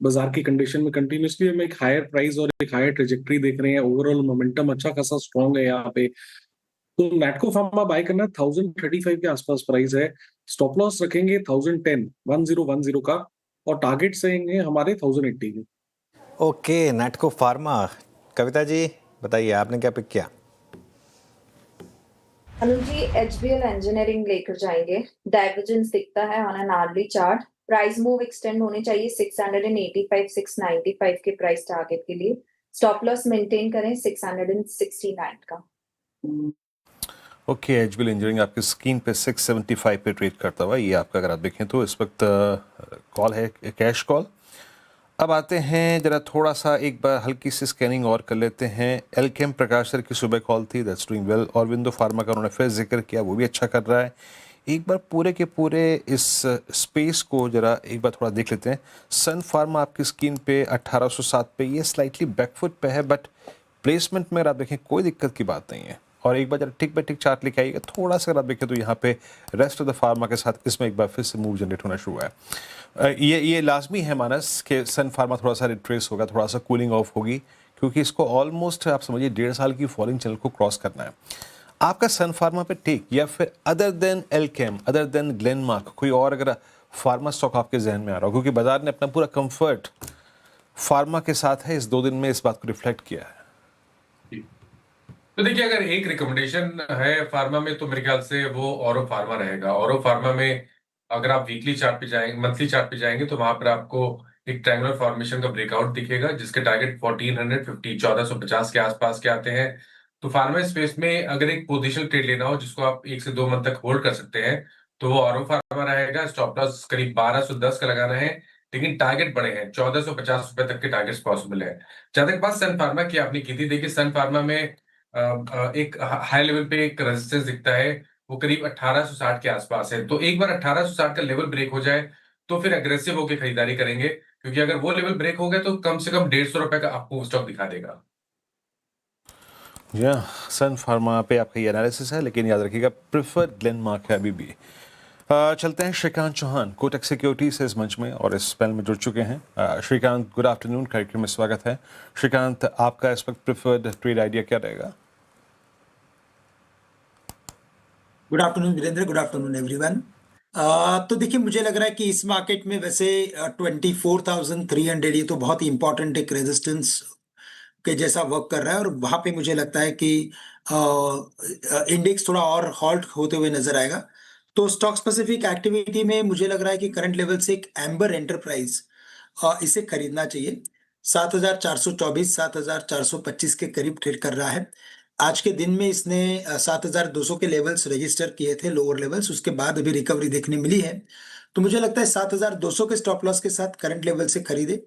बाजार की कंडीशन में कंटिन्यूसली हम एक हायर प्राइस और एक हायर ट्रेजेक्टरी देख रहे हैं। ओवरऑल मोमेंटम अच्छा खासा स्ट्रॉन्ग है यहाँ पे, तो नैटको फार्मा बाय करना 1035 के आसपास प्राइस है। स्टॉप लॉस रखेंगे 1010 का, और टारगेट रहेंगे हमारे 1080 के। Okay, Natco pharma. कविता जी बताइए आपने क्या पिक किया? अनुज जी HBL इंजीनियरिंग लेकर जाएंगे। डाइवर्जेंस दिखता है on an hourly chart. Price move extend होने चाहिए 685 695 के प्राइस टारगेट के लिए। स्टॉप लॉस मेंटेन करें 669 का। ओके, एचबीएल इंजीनियरिंग आपकी स्क्रीन पे 675 पे ट्रेड करता हुआ, ये आपका अगर आप देखें तो इस वक्त कॉल है कैश कॉल। अब आते हैं जरा थोड़ा सा एक बार हल्की सी स्कैनिंग और कर लेते हैं। एलकेम प्रकाश सर की सुबह कॉल थी, दैट्स डूइंग वेल। ऑरविंदो फार्मा का उन्होंने फिर जिक्र किया, वो भी अच्छा कर रहा है। एक बार पूरे के पूरे इस स्पेस को जरा एक बार थोड़ा देख लेते हैं। सन फार्मा आपकी स्क्रीन पे 1807 पे, ये स्लाइटली बैकफुट पे है, बट प्लेसमेंट में अगर आप देखें कोई दिक्कत की बात नहीं है। और एक बार जरा टिक बाय टिक चार्ट लिखे आइएगा, थोड़ा सा अगर आप देखें तो यहाँ पे रेस्ट ऑफ द फार्मा के साथ इसमें एक बार फिर से मूव जनरेट होना शुरू हुआ है। ये लाजमी है मानस कि सन फार्मा थोड़ा सा रिट्रेस होगा, थोड़ा सा कूलिंग ऑफ होगी, क्योंकि इसको ऑलमोस्ट आप समझिए 1.5 साल की फॉलिंग चैनल को क्रॉस करना है। आपका सन फार्मा पे टेक, या फिर other than Alkem, other than Glenmark, कोई और अगर फार्मा स्टॉक आपके जहन में आ रहा हो, क्योंकि बाजार ने अपना पूरा कंफर्ट फार्मा के साथ है, इस 2 दिन में इस बात को रिफ्लेक्ट किया है। तो देखिए, अगर एक रिकमेंडेशन है फार्मा में तो मेरे ख्याल से वो औरो फार्मा रहेगा। औरो फार्मा में अगर आप वीकली चार्ट पे जाएंगे, मंथली चार्ट पे जाएंगे, तो वहां पर आपको एक ट्रायंगुलर फॉर्मेशन का ब्रेकआउट दिखेगा, जिसके टारगेट 1450 के आसपास के आते हैं। तो फार्मा स्पेस में अगर एक पोजिशनल ट्रेड लेना हो जिसको आप 1 से 2 मंथ तक होल्ड कर सकते हैं, तो वो औरो फार्मा रहेगा। स्टॉप लॉस करीब 1210 का लगाना है, लेकिन टारगेट बड़े हैं, 1450 रुपए तक के टारगेट्स पॉसिबल है। जहां तक बात सन फार्मा की आपने की थी, देखिए सन फार्मा में एक हाई लेवल पे एक रेजिस्टेंस दिखता है, वो करीब 1860 के आसपास है। तो एक बार 1860 का लेवल ब्रेक हो जाए तो फिर अग्रेसिव होकर खरीदारी करेंगे, क्योंकि अगर वो लेवल ब्रेक हो गया तो कम से कम 150 रुपए का आपको स्टॉक दिखा देगा। या सन फार्मा पे आपका ये एनालिसिस है, लेकिन याद रखिएगा प्रिफर्ड ग्लेनमार्क है अभी भी। चलते हैं श्रीकांत चौहान कोटक सिक्योरिटी से इस मंच में और इस पैनल में जुड़ चुके हैं। श्रीकांत, गुड आफ्टरनून, कार्यक्रम में स्वागत है। श्रीकांत, आपका इस वक्त प्रिफर्ड ट्रेड आइडिया क्या रहेगा? Good afternoon Virendra, good afternoon everyone. तो देखिए, मुझे लग रहा है कि इस मार्केट में वैसे 24,300 ये तो बहुत ही इंपॉर्टेंट एक रेजिस्टेंस के जैसा वर्क कर रहा है, और वहां पे मुझे लगता है कि इंडेक्स थोड़ा और हॉल्ट होते हुए नजर आएगा। तो स्टॉक स्पेसिफिक एक्टिविटी में मुझे लग रहा है कि करंट लेवल से एक एम्बर एंटरप्राइज इसे खरीदना चाहिए। 7,424 7,425 के करीब ट्रेड कर रहा है। आज के दिन में इसने 7,200 के लेवल्स रजिस्टर किए थे, लोअर लेवल्स, उसके बाद अभी रिकवरी देखने मिली है। तो मुझे लगता है 7,200 के स्टॉप लॉस के साथ करंट लेवल से खरीदे।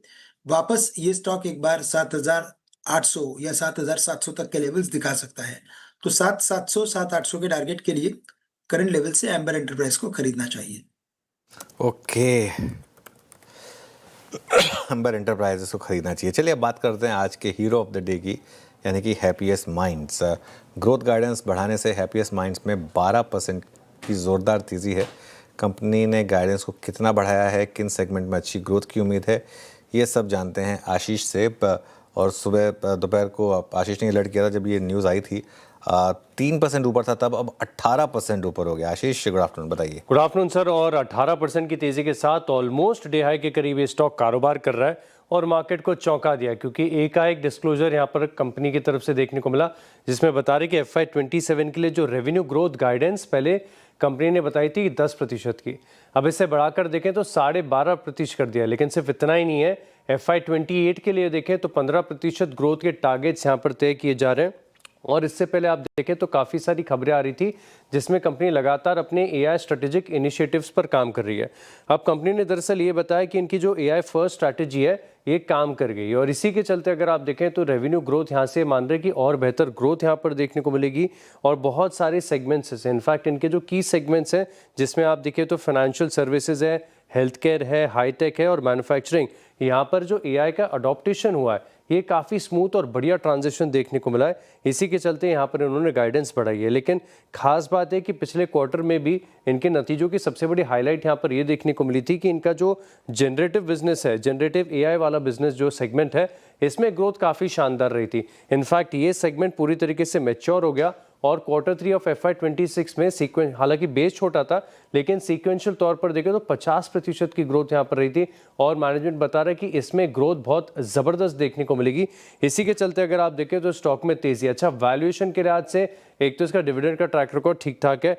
वापस ये स्टॉक एक बार 7,800 या 7,700 तक के लेवल्स दिखा सकता है। तो 7,700 7,800 के टारगेट के लिए करंट लेवल से एम्बर एंटरप्राइज को खरीदना चाहिए। ओके, एम्बर एंटरप्राइजेस को खरीदना चाहिए। चलिए अब बात करते हैं आज के हीरो ऑफ द डे की, यानी कि हैप्पीएस्ट माइंड्स। ग्रोथ गाइडेंस बढ़ाने से हैप्पीएस्ट माइंड्स में 12% की ज़ोरदार तेज़ी है। कंपनी ने गाइडेंस को कितना बढ़ाया है, किन सेगमेंट में अच्छी ग्रोथ की उम्मीद है, ये सब जानते हैं आशीष से। और सुबह दोपहर को आशीष ने अलर्ट किया था जब ये न्यूज़ आई थी, 3% ऊपर था तब, अब 18% ऊपर हो गया। आशीष, गुड आफ्टरनून, बताइए। Good afternoon sir. और 18% की तेज़ी के साथ ऑलमोस्ट डे हाई के करीब ये स्टॉक कारोबार कर रहा है और मार्केट को चौंका दिया, क्योंकि एकाएक डिस्क्लोजर यहाँ पर कंपनी की तरफ से देखने को मिला, जिसमें बता रहे कि FY27 के लिए जो रेवेन्यू ग्रोथ गाइडेंस पहले कंपनी ने बताई थी 10% की, अब इसे बढ़ाकर देखें तो 12.5% कर दिया। लेकिन सिर्फ इतना ही नहीं है, FY28 के लिए देखें तो 15% ग्रोथ के टारगेट्स यहाँ पर तय किए जा रहे हैं। और इससे पहले आप देखें तो काफ़ी सारी खबरें आ रही थी जिसमें कंपनी लगातार अपने AI स्ट्रेटेजिक इनिशिएटिव्स पर काम कर रही है। अब कंपनी ने दरअसल ये बताया कि इनकी जो AI फर्स्ट स्ट्रैटेजी है ये काम कर गई और इसी के चलते अगर आप देखें तो रेवेन्यू ग्रोथ यहाँ से मान रहे कि और बेहतर ग्रोथ यहाँ पर देखने को मिलेगी और बहुत सारे सेगमेंट्स हैं। इनफैक्ट इनके जो की सेगमेंट्स हैं जिसमें आप देखें तो फाइनेंशियल सर्विसेज है, हेल्थ केयर है, हाईटेक है और मैन्युफैक्चरिंग, यहाँ पर जो AI का अडॉप्टेशन हुआ है ये काफ़ी स्मूथ और बढ़िया ट्रांजिशन देखने को मिला है। इसी के चलते यहाँ पर इन्होंने गाइडेंस बढ़ाई है। लेकिन खास बात है कि पिछले क्वार्टर में भी इनके नतीजों की सबसे बड़ी हाईलाइट यहाँ पर ये देखने को मिली थी कि इनका जो जनरेटिव बिजनेस है, जनरेटिव AI वाला बिजनेस जो सेगमेंट है, इसमें ग्रोथ काफ़ी शानदार रही थी। इनफैक्ट ये सेगमेंट पूरी तरीके से मैच्योर हो गया और Q3 ऑफ FY26 में सीक्वेंस, हालांकि बेस छोटा था लेकिन सीक्वेंशियल तौर पर देखें तो 50% की ग्रोथ यहाँ पर रही थी और मैनेजमेंट बता रहा है कि इसमें ग्रोथ बहुत ज़बरदस्त देखने को मिलेगी। इसी के चलते अगर आप देखें तो स्टॉक में तेज़ी। अच्छा, वैल्यूएशन के लिहाज से एक तो इसका डिविडेंड का ट्रैक रिकॉर्ड ठीक ठाक है।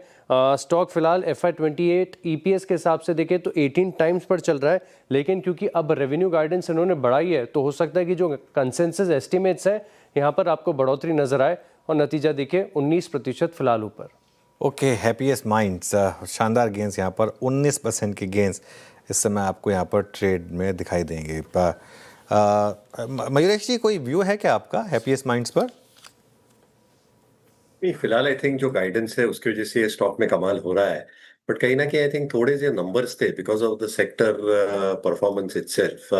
स्टॉक फिलहाल FY28 EPS के हिसाब से देखें तो 18 टाइम्स पर चल रहा है, लेकिन क्योंकि अब रेवेन्यू गाइडेंस इन्होंने बढ़ाई है तो हो सकता है कि जो कंसेंसस एस्टिमेट्स है यहाँ पर आपको बढ़ोतरी नजर आए और नतीजा देखिए 19% फिलहाल ऊपर। ओके, हैप्पीएस्ट माइंड्स, शानदार गेंस यहाँ पर 19% की गेंस इस समय आपको यहाँ पर ट्रेड में दिखाई देंगे। मयूरेश जी, कोई व्यू है क्या आपका हैप्पीएस्ट माइंड्स पर? नहीं, फिलहाल आई थिंक जो गाइडेंस है उसकी वजह से स्टॉक में कमाल हो रहा है, बट कहीं ना कहीं आई थिंक थोड़े से नंबर्स थे because of the sector performance itself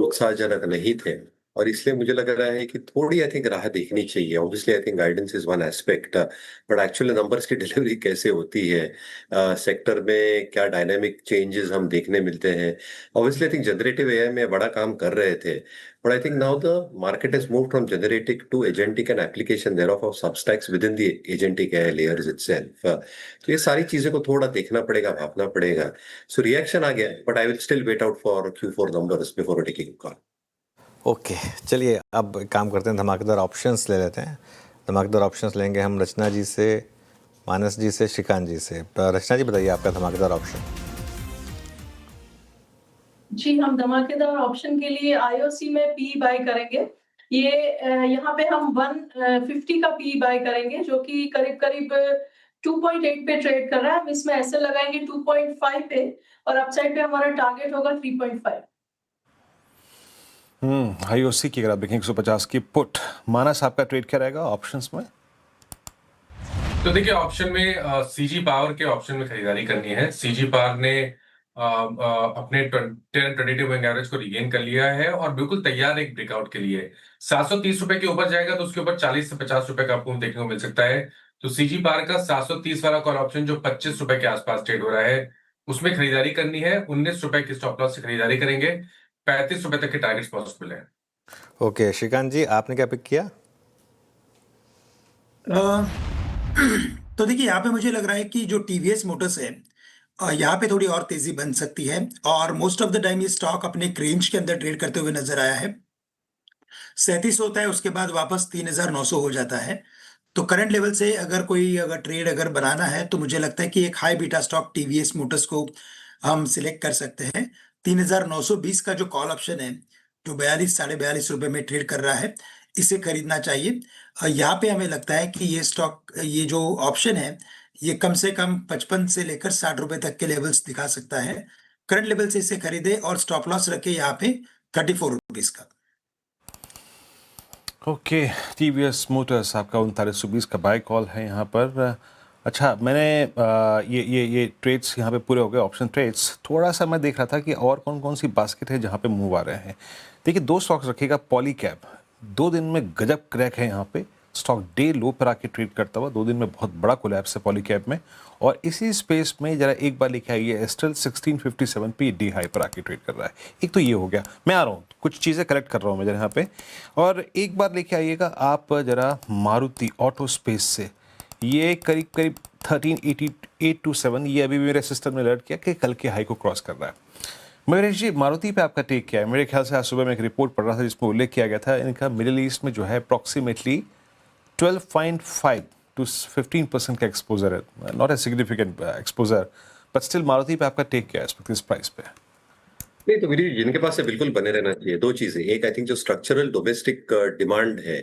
उत्साहजनक नहीं थे और इसलिए मुझे लग रहा है कि थोड़ी आई थिंक राह देखनी चाहिए। Obviously I think guidance is one aspect, but actually numbers की डिलीवरी कैसे होती है, सेक्टर में क्या डायनामिक चेंजेस हम देखने मिलते हैं। Obviously I think generative AI में बड़ा काम कर रहे थे, but I think now the market has moved from generative to agentic and application thereof of substacks within the agentic AI layers itself. तो ये सारी चीजें को थोड़ा देखना पड़ेगा, भापना पड़ेगा। सो रिएक्शन आ गया, but I will still wait out for Q4 numbers before taking call. Okay, चलिए अब एक काम करते हैं, धमाकेदार ऑप्शंस ले लेते हैं। धमाकेदार ऑप्शंस लेंगे हम रचना जी से, मानस जी से, श्रीकांत जी से। रचना जी बताइए आपका धमाकेदार ऑप्शन। जी, हम धमाकेदार ऑप्शन के लिए IOC में PE बाय करेंगे। ये यहाँ पे हम 150 का PE बाय करेंगे जो कि करीब करीब 2.8 पे ट्रेड कर रहा है। हम इसमें ऐसे लगाएंगे 2.5 पे और अपसाइड पे हमारा टारगेट होगा 3.5। IOC की अगर आप देखें 150 की पुट, मानस आपका ट्रेड क्या रहेगा ऑप्शंस में? तो देखिए, ऑप्शन में CG पावर के ऑप्शन में खरीदारी करनी है। CG पावर ने अपने 10-22 मूविंग एवरेज को रिगेन कर लिया है और बिल्कुल तैयार एक ब्रेकआउट के लिए। 730 रुपए के ऊपर जाएगा तो उसके ऊपर 40 से 50 रुपए का आपको देखने को मिल सकता है। तो CG पावर का 730 वाला कॉल ऑप्शन जो 25 रुपए के आसपास ट्रेड हो रहा है उसमें खरीदारी करनी है। 19 रुपए की स्टॉप लॉस से खरीदारी करेंगे। 35 रुपए तक के टारगेट्स पॉसिबल है। ओके, श्रीकांत जी आपने क्या पिक किया? तो देखिए यहाँ पे मुझे लग रहा है कि जो TVS मोटर्स है यहाँ पे थोड़ी और तेजी बन सकती है और मोस्ट ऑफ द टाइम ये स्टॉक अपने रेंज के अंदर ट्रेड करते हुए नजर आया है। 37 होता है, उसके बाद वापस 3900 हो जाता है। तो करंट लेवल से अगर ट्रेड बनाना है तो मुझे लगता है कि एक high beta stock TVS Motors को हम सिलेक्ट कर सकते हैं। 3920 का जो कॉल ऑप्शन है जो 42-42.5 रुपए में ट्रेड कर रहा है, इसे खरीदना चाहिए। यहाँ पे हमें लगता है कि ये जो ऑप्शन है ये कम से कम 55 से लेकर 60 रुपए तक के लेवल्स दिखा सकता है। करंट लेवल से इसे खरीदे और स्टॉप लॉस रखे यहाँ पे 34 रुपीज का। ओके, TVS मोटर्स आपका 3920 का बाय कॉल है यहाँ पर। अच्छा, मैंने ये ट्रेड्स यहाँ पे पूरे हो गए, ऑप्शन ट्रेड्स। थोड़ा सा मैं देख रहा था कि और कौन कौन सी बास्केट है जहाँ पे मूव आ रहे हैं। देखिए, 2 स्टॉक्स रखिएगा। पॉलीकैब 2 दिन में गजब क्रैक है यहाँ पे, स्टॉक डे लो पर आके ट्रेड करता हुआ। 2 दिन में बहुत बड़ा कोलैप्स है पॉलीकैब में। और इसी स्पेस में जरा एक बार लेके आइए, एस्ट्रल 1657 पे डी हाई पर आके ट्रेड कर रहा है। एक तो ये हो गया, मैं आ रहा हूँ, कुछ चीज़ें कलेक्ट कर रहा हूँ मैं जरा यहाँ पे। और एक बार लेके आइएगा आप जरा मारुति ऑटो स्पेस से। ये करीब 1388.27, ये अभी भी मेरे सिस्टम ने अलर्ट किया कि कल के हाई को क्रॉस कर रहा है। मयूरेश जी, मारुति पे आपका टेक क्या है? मेरे ख्याल से आज सुबह में एक रिपोर्ट पढ़ रहा था जिसमें उल्लेख किया गया था इनका मिडिल ईस्ट में जो है अप्रॉक्सीमेटली 12.5 to 15% का एक्सपोजर है। Not a significant exposure, but still Maruti पे आपका टेक क्या है इस प्राइस पे? नहीं तो मेरी जिनके पास से बिल्कुल बने रहना चाहिए, दो चीजें। एक आई थिंक जो स्ट्रक्चरल डोमेस्टिक डिमांड है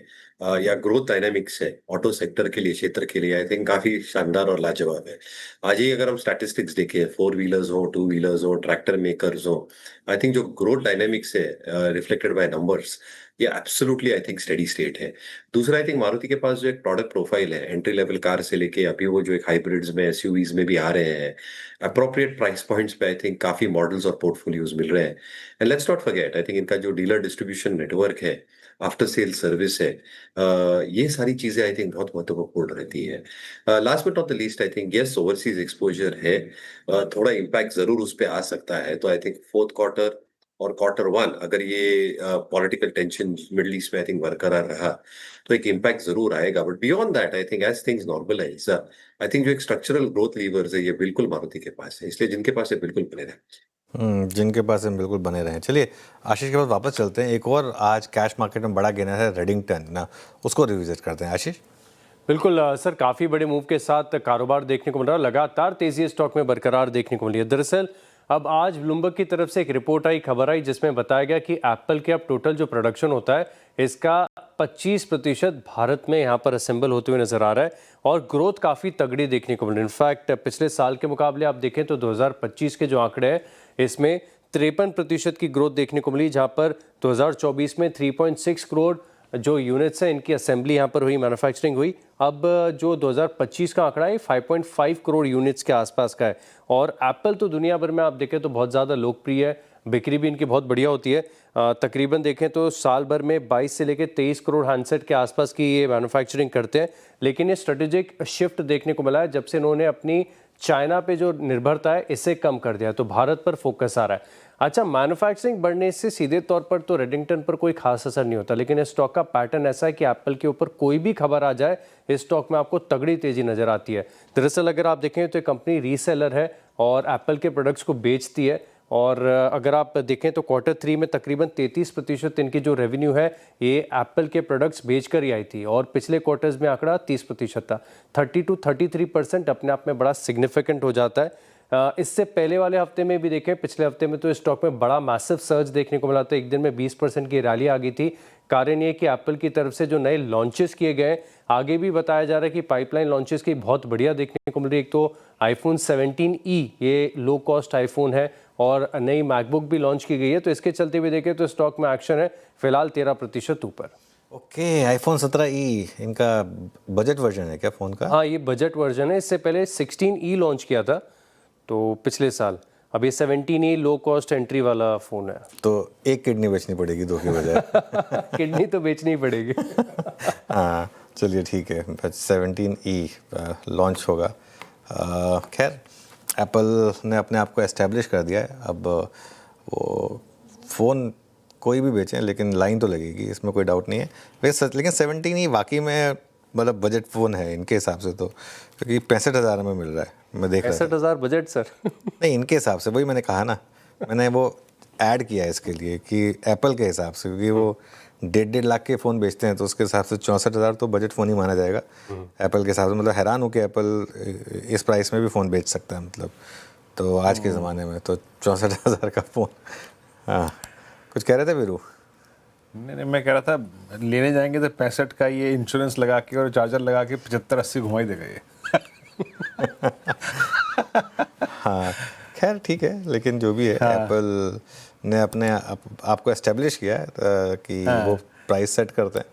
या ग्रोथ डायनामिक्स है ऑटो सेक्टर के लिए, क्षेत्र के लिए, आई थिंक काफी शानदार और लाजवाब है। आज ही अगर हम स्टैटिस्टिक्स देखें, 4 व्हीलर्स हो, 2 व्हीलर्स हो, ट्रैक्टर मेकर्स हो, आई थिंक जो ग्रोथ डायनामिक्स है रिफ्लेक्टेड बाय नंबर्स, ये absolutely I think steady state है। दूसरा, आई थिंक मारुति के पास जो एक प्रोडक्ट प्रोफाइल है, एंट्री लेवल कार से लेके अभी वो जो एक हाइब्रिड्स में, एसयूवीज में भी आ रहे हैं, अप्रोप्रिएट प्राइस पॉइंट्स पे आई थिंक काफी मॉडल्स और पोर्टफोलियोज मिल रहे हैं। And let's not forget, I think इनका जो डीलर डिस्ट्रीब्यूशन नेटवर्क है, आफ्टर सेल सर्विस है, ये सारी चीजें आई थिंक बहुत महत्वपूर्ण रहती है। Last but not the least, I think yes overseas exposure है, थोड़ा इम्पैक्ट जरूर उस पर आ सकता है। तो आई थिंक फोर्थ क्वार्टर और Q1 अगर ये पॉलिटिकल टेंशन मिडिल ईस्ट में आई थिंक बरकरार रहा तो एक इम्पैक्ट जरूर आएगा। But beyond that I think as things normalise, I think जो एक स्ट्रक्चरल ग्रोथ लीवर्स है ये बिल्कुल मारुति के पास है, इसलिए जिनके पास है बिल्कुल बने रहे। जिनके पास हम बिल्कुल बने रहें। चलिए आशीष के पास वापस चलते हैं। एक और आज कैश मार्केट में बड़ा गिना है रेडिंगटन ना, उसको रिविजिट करते हैं। आशीष। बिल्कुल सर, काफ़ी बड़े मूव के साथ कारोबार देखने को मिल रहा है, लगातार तेजी स्टॉक में बरकरार देखने को मिली है। दरअसल अब आज ब्लूमबर्ग की तरफ से एक रिपोर्ट आई, खबर आई, जिसमें बताया गया कि एप्पल के अब टोटल जो प्रोडक्शन होता है इसका 25% भारत में यहाँ पर असेंबल होते हुए नजर आ रहा है और ग्रोथ काफ़ी तगड़ी देखने को मिल रही है। इनफैक्ट पिछले साल के मुकाबले आप देखें तो 2025 के जो आंकड़े हैं इसमें 53% की ग्रोथ देखने को मिली, जहाँ पर 2024 में 3.6 करोड़ जो यूनिट्स हैं इनकी असेंबली यहाँ पर हुई, मैन्युफैक्चरिंग हुई। अब जो 2025 का आंकड़ा है 5.5 करोड़ यूनिट्स के आसपास का है। और एप्पल तो दुनिया भर में आप देखें तो बहुत ज़्यादा लोकप्रिय है, बिक्री भी इनकी बहुत बढ़िया होती है। तकरीबन देखें तो साल भर में 22 से लेकर 23 करोड़ हैंडसेट के आसपास की ये मैन्युफैक्चरिंग करते हैं। लेकिन ये स्ट्रेटेजिक शिफ्ट देखने को मिला है जब से इन्होंने अपनी चाइना पे जो निर्भरता है इसे कम कर दिया, तो भारत पर फोकस आ रहा है। अच्छा, मैन्युफैक्चरिंग बढ़ने से सीधे तौर पर तो रेडिंगटन पर कोई खास असर नहीं होता, लेकिन इस स्टॉक का पैटर्न ऐसा है कि एप्पल के ऊपर कोई भी खबर आ जाए इस स्टॉक में आपको तगड़ी तेजी नजर आती है। दरअसल अगर आप देखें तो ये कंपनी रीसेलर है और एप्पल के प्रोडक्ट्स को बेचती है। और अगर आप देखें तो Q3 में तकरीबन 33% इनकी जो रेवेन्यू है ये एप्पल के प्रोडक्ट्स बेचकर ही आई थी और पिछले क्वार्टर्स में आंकड़ा 30% था। 30 to 33% अपने आप में बड़ा सिग्निफिकेंट हो जाता है। इससे पहले वाले हफ्ते में भी देखें, पिछले हफ्ते में तो स्टॉक में बड़ा मैसिव सर्ज देखने को मिला था, एक दिन में 20% की रैली आ गई थी। कारण ये कि एप्पल की तरफ से जो नए लॉन्चेस किए गए, आगे भी बताया जा रहा है कि पाइपलाइन लॉन्चेस की बहुत बढ़िया देखने को मिल रही है। एक तो आईफोन 17e ये लो कॉस्ट आईफोन है और नई मैकबुक भी लॉन्च की गई है, तो इसके चलते हुए देखें तो स्टॉक में एक्शन है फिलहाल 13% ऊपर। ओके, आईफोन 17e इनका बजट वर्जन है क्या फ़ोन का? हाँ, ये बजट वर्जन है। इससे पहले 16e लॉन्च किया था तो पिछले साल, अब ये 17e लो कॉस्ट एंट्री वाला फ़ोन है। तो एक किडनी बेचनी पड़ेगी दो की बजाय। किडनी तो बेचनी ही पड़ेगी। हाँ चलिए ठीक है, 17e लॉन्च होगा। खैर एप्पल ने अपने आप को एस्टेब्लिश कर दिया है। अब वो फ़ोन कोई भी बेचें लेकिन लाइन तो लगेगी, इसमें कोई डाउट नहीं है। लेकिन 17e वाकई में मतलब बजट फ़ोन है इनके हिसाब से, तो क्योंकि 65,000 में मिल रहा है। मैं देख रहा 65,000 बजट सर? नहीं, इनके हिसाब से, वही मैंने कहा ना, मैंने वो ऐड किया है इसके लिए कि एप्पल के हिसाब से, क्योंकि वो 1.5 लाख के फ़ोन बेचते हैं तो उसके हिसाब से 64,000 तो बजट फ़ोन ही माना जाएगा एप्पल के हिसाब से। मतलब हैरान हूँ कि एप्पल इस प्राइस में भी फ़ोन बेच सकता है, मतलब तो आज के ज़माने में तो 64,000 का फ़ोन। हाँ, कुछ कह रहे थे वीरू? नहीं, मैं कह रहा था लेने जाएंगे तो 65 का ये इंश्योरेंस लगा के और चार्जर लगा के 75-80 घुमाई देगा ये। हाँ खैर ठीक है, लेकिन जो भी है एप्पल ने अपने आपको एस्टेब्लिश किया है कि वो प्राइस सेट करते हैं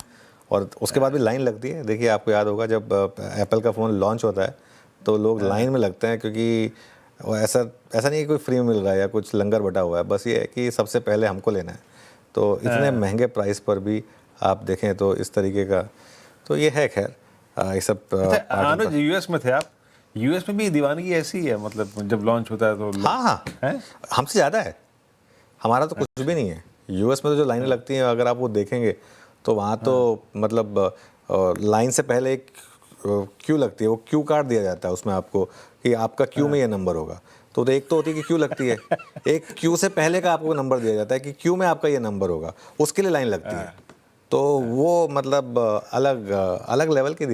और उसके बाद भी लाइन लगती है। देखिए आपको याद होगा जब एप्पल का फ़ोन लॉन्च होता है तो लोग लाइन में लगते हैं, क्योंकि वो ऐसा नहीं कि कोई फ्री मिल रहा है या कुछ लंगर बटा हुआ है, बस ये है कि सबसे पहले हमको लेना है। तो इतने महंगे प्राइस पर भी आप देखें तो इस तरीके का तो ये है। खैर ये सब अनुज यूएस में थे आप, यूएस में भी दीवानगी ऐसी है, मतलब जब लॉन्च होता है तो हाँ हमसे ज़्यादा है। हमारा तो कुछ भी नहीं है। यूएस में तो जो लाइनें लगती हैं अगर आप वो देखेंगे तो वहाँ तो मतलब लाइन से पहले एक क्यू लगती है, वो क्यू कार्ड दिया जाता है उसमें आपको कि आपका क्यू में ये नंबर होगा। तो एक तो होती है कि क्यू लगती है, एक क्यू से पहले का आपको नंबर दिया जाता है कि क्यू में आपका ये नंबर होगा, उसके लिए लाइन लगती है। तो वो मतलब अलग लेवल की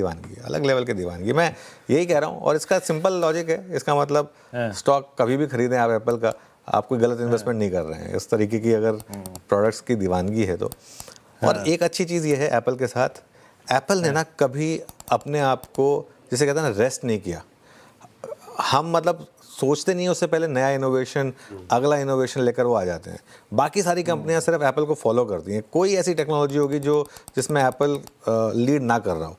दीवानगी, मैं यही कह रहा हूँ। और इसका सिंपल लॉजिक है, इसका मतलब स्टॉक कभी भी खरीदें आप एप्पल का आप कोई गलत इन्वेस्टमेंट नहीं कर रहे हैं। इस तरीके की अगर प्रोडक्ट्स की दीवानगी है तो। और एक अच्छी चीज़ ये है एप्पल के साथ, एप्पल ने ना कभी अपने आप को, जिसे कहते हैं ना, रेस्ट नहीं किया। हम मतलब सोचते नहीं, उससे पहले नया इनोवेशन, अगला इनोवेशन लेकर वो आ जाते हैं। बाकी सारी कंपनियां सिर्फ एप्पल को फॉलो करती हैं। कोई ऐसी टेक्नोलॉजी होगी जो जिसमें एप्पल लीड ना कर रहा हो,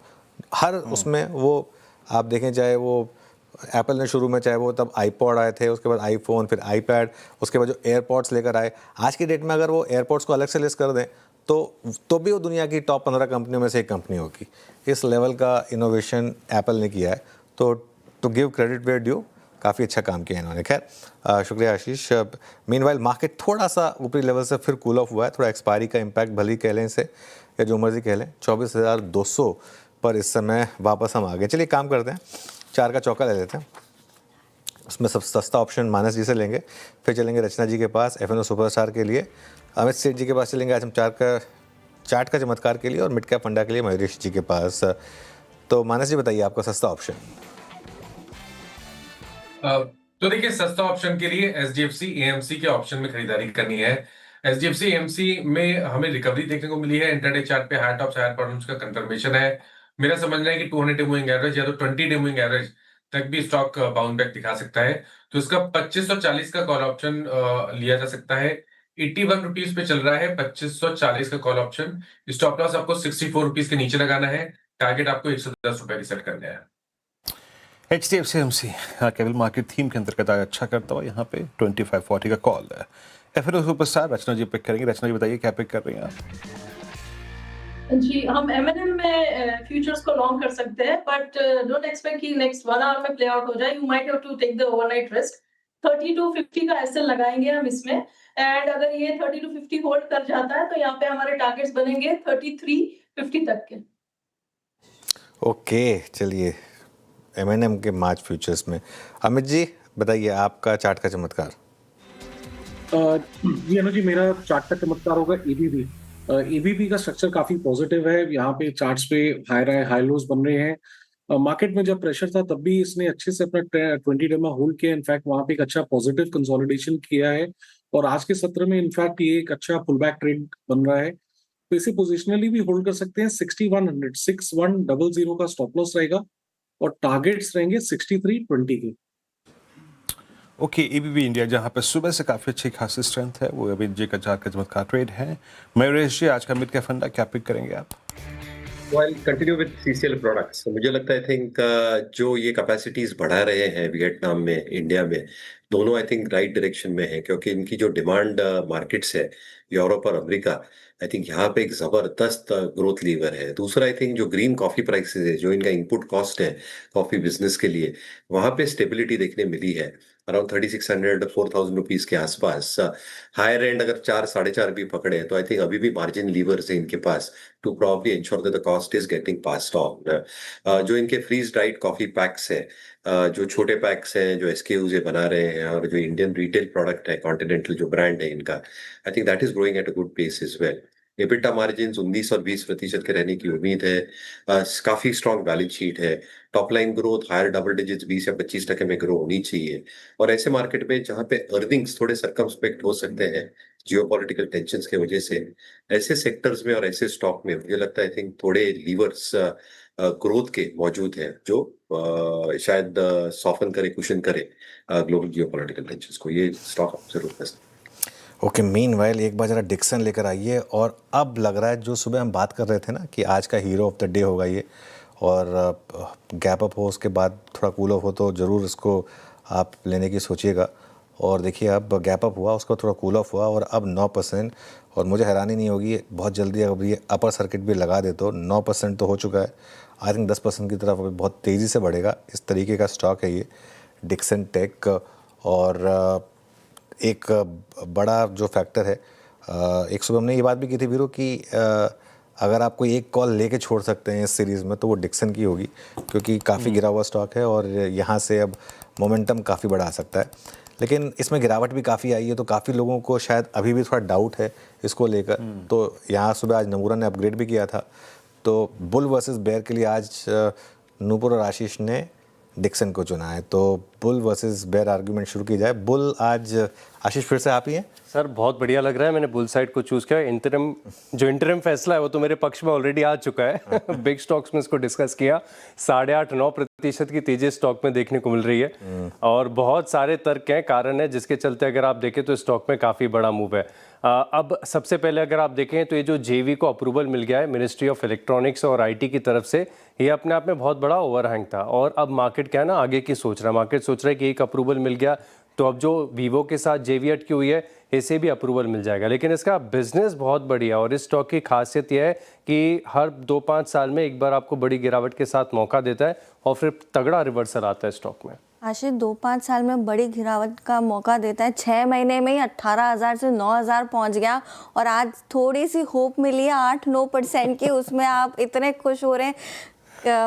हर उसमें वो आप देखें, चाहे वो एप्पल ने शुरू में, चाहे वो तब आईपॉड आए थे, उसके बाद आईफोन, फिर आईपैड, उसके बाद जो एयरपॉड्स लेकर आए, आज की डेट में अगर वो एयरपॉड्स को अलग से लिस्ट कर दें तो भी वो दुनिया की टॉप 15 कंपनियों में से एक कंपनी होगी। इस लेवल का इनोवेशन एप्पल ने किया है, तो to give credit where due, काफ़ी अच्छा काम किया इन्होंने। खैर शुक्रिया आशीष। मीनवाइल मार्केट थोड़ा सा ऊपरी लेवल से फिर कूल ऑफ हुआ है, थोड़ा एक्सपायरी का इम्पैक्ट भली कह लें इसे या जो मर्जी कह लें, 24,200 पर इस समय वापस हम आ गए। चलिए काम करते हैं, 4 का चौका ले लेते हैं। उसमें सब सस्ता ऑप्शन मानस जी से लेंगे, फिर चलेंगे रचना जी के पास एफएनओ सुपरस्टार के लिए, अमित सेठ जी के पास चलेंगे आज हम चार्ट का चमत्कार के लिए, और मिड कैप फंडा के लिए मयूरेश जी के पास। तो मानस जी बताइए आपका सस्ता ऑप्शन। तो देखिए, सस्ता ऑप्शन के लिए एचडीएफसी एएमसी के ऑप्शन में खरीदारी करनी है। एचडीएफसी एएमसी में हमें रिकवरी देखने को मिली है, इंटरडे चार्ट पे हायर टॉप्स हायर बॉटम्स का कंफर्मेशन है। मेरा समझना है कि 200 डे मूविंग एवरेज या तो 20 डे मूविंग एवरेज तक भी स्टॉक बाउंड बैक दिखा सकता है, तो इसका 2540 का कॉल ऑप्शन लिया जा सकता है। 81 रुपीज पे चल रहा है 2540 का कॉल ऑप्शन। स्टॉप लॉस आपको 64 रुपीज के नीचे लगाना है, टारगेट आपको 110 रुपए की सेट करना है। HDFC AMC केवल मार्केट थीम के अंतर्गत आज अच्छा करता हुआ यहाँ पे 2540 का कॉल है। एफएनओ सुपरस्टार रचना जी पिक करेंगे। रचना जी बताइए क्या पिक कर रही हैं आप? जी, हम M&M में फ्यूचर्स को लॉन्ग कर सकते हैं, बट डोंट एक्सपेक्ट कि नेक्स्ट 1 आवर में प्ले आउट हो जाए। You might have to take the overnight risk. 30 to 50 का एसएल लगाएंगे हम इसमें, एंड अगर ये 30 to 50 होल्ड कर जाता है तो यहाँ पे हमारे टारगेट्स बनेंगे 3350 तक के। ओके, चलिए M&M के मार्च फ्यूचर्स में अमित जी बताइए आपका चार्ट का चमत्कार। जी अनुज जी, मेरा चार्ट का चमत्कार होगा एबीबी। एबीबी का स्ट्रक्चर काफी पॉजिटिव है। यहाँ पे चार्ट्स पे हाई लोज बन रहे हैं। मार्केट में जब प्रेशर था तब भी इसने अच्छे से अपना 20 डे में होल्ड किया। इनफैक्ट वहां पे एक अच्छा पॉजिटिव कंसोलिडेशन किया है, और आज के सत्र में इनफैक्ट ये एक अच्छा पुल बैक ट्रेंड बन रहा है, तो इसे पोजिशनली भी होल्ड कर सकते हैं। 6100 6100 का स्टॉप लॉस रहेगा, और टारगेट्स रहेंगे 6320 के। ओके, एबीबी इंडिया जहाँ पे सुबह से काफी अच्छी खासी स्ट्रेंथ है, वो अभी जी का चार्ट का चमत्कार ट्रेड है। मयूरेश जी आज का मिड कैप फंडा क्या पिक करेंगे आप? Well, continue with CCL products. So, मुझे लगता है आई थिंक जो ये कैपेसिटीज बढ़ा रहे हैं वियतनाम में, इंडिया में, दोनों आई थिंक राइट डायरेक्शन में है, क्योंकि इनकी जो डिमांड मार्केट्स है यूरोप और अमेरिका, आई थिंक यहाँ पे एक जबरदस्त ग्रोथ लीवर है। दूसरा आई थिंक जो ग्रीन कॉफी प्राइसेस है, जो इनका इनपुट कॉस्ट है कॉफी बिजनेस के लिए, वहाँ पे स्टेबिलिटी देखने मिली है अराउंड 3600-4000 रुपीज के आसपास। हायर एंड अगर 4-4.5 भी पकड़े तो आई थिंक अभी भी मार्जिन लीवर्स है इनके पास to probably ensure that the cost is getting passed on. जो इनके फ्रीज ड्राइड कॉफी पैक्स है, जो छोटे पैक्स हैं जो SKUs ये बना रहे हैं, और जो इंडियन रिटेल प्रोडक्ट है कॉन्टिनेंटल जो ब्रांड है इनका, I think that is growing at a good pace as well. EBITDA margin 19 और 20% के रहने की उम्मीद है। काफी स्ट्रॉन्ग बैलेंस शीट है। Top line growth higher double digits 20 या 25% में ग्रो होनी चाहिए। और ऐसे मार्केट में जहाँ पे अर्निंग्स थोड़े सर्कमस्पेक्ट हो सकते हैं जियोपॉलिटिकल टेंशंस की वजह से, ऐसे सेक्टर्स में और ऐसे स्टॉक में मुझे लगता है आई थिंक थोड़े लीवर्स ग्रोथ के मौजूद हैं, जो शायद सॉफन करे, कुशन करे ग्लोबल जियोपॉलिटिकल टेंशंस को। ये स्टॉक जरूर पसंद। ओके, मीनवाइल एक बार जरा डिक्सन लेकर आइए। और अब लग रहा है जो सुबह हम बात कर रहे थे ना कि आज का हीरो ऑफ द डे होगा ये, और गैप अप हो उसके बाद थोड़ा कूल ऑफ हो तो ज़रूर इसको आप लेने की सोचिएगा। और देखिए अब गैप अप हुआ, उसको थोड़ा कूल ऑफ हुआ, और अब 9%, और मुझे हैरानी नहीं होगी बहुत जल्दी अगर ये अपर सर्किट भी लगा दे तो 9% तो हो चुका है, आई थिंक 10% की तरफ अभी बहुत तेज़ी से बढ़ेगा। इस तरीके का स्टॉक है ये डिक्सन टेक। और एक बड़ा जो फैक्टर है, एक सुबह हमने ये बात भी की थी वीरो कि अगर आप कोई एक कॉल लेके छोड़ सकते हैं इस सीरीज़ में तो वो डिक्सन की होगी, क्योंकि काफ़ी गिरा हुआ स्टॉक है और यहाँ से अब मोमेंटम काफ़ी बड़ा आ सकता है। लेकिन इसमें गिरावट भी काफ़ी आई है, तो काफ़ी लोगों को शायद अभी भी थोड़ा डाउट है इसको लेकर। तो यहाँ सुबह आज नमूरा ने अपग्रेड भी किया था, तो बुल वर्सेस बेयर के लिए आज नूपुर और आशीष ने डिक्सन को चुना है। तो बुल वर्सेस बेयर आर्ग्यूमेंट शुरू की जाए। बुल आज आशीष फिर से आप ही हैं सर, बहुत बढ़िया लग रहा है। मैंने बुल साइड को चूज किया। इंटरिम फैसला है वो तो मेरे पक्ष में ऑलरेडी आ चुका है। बिग स्टॉक्स में इसको डिस्कस किया। 8.5-9% की तेजी स्टॉक में देखने को मिल रही है और बहुत सारे तर्क हैं, कारण है जिसके चलते अगर आप देखें तो स्टॉक में काफी बड़ा मूव है। अब सबसे पहले अगर आप देखें तो ये जो जेवी को अप्रूवल मिल गया है मिनिस्ट्री ऑफ इलेक्ट्रॉनिक्स और आईटी की तरफ से, ये अपने आप में बहुत बड़ा ओवरहैंग था और अब मार्केट क्या है ना, आगे की सोच रहा है। मार्केट सोच रहा है कि एक अप्रूवल मिल गया तो अब जो वीवो के साथ जेवी अटकी हुई है इसे भी अप्रूवल मिल जाएगा। लेकिन इसका बिजनेस बहुत बढ़िया और इस स्टॉक की खासियत यह है कि हर 2-5 साल में एक बार आपको बड़ी गिरावट के साथ मौका देता है और फिर तगड़ा रिवर्सल आता है स्टॉक में। आशीष, 2-5 साल में बड़ी गिरावट का मौका देता है। 6 महीने में ही 18,000 से 9,000 पहुंच गया और आज थोड़ी सी होप मिली है 8-9% की, उसमें आप इतने खुश हो रहे हैं।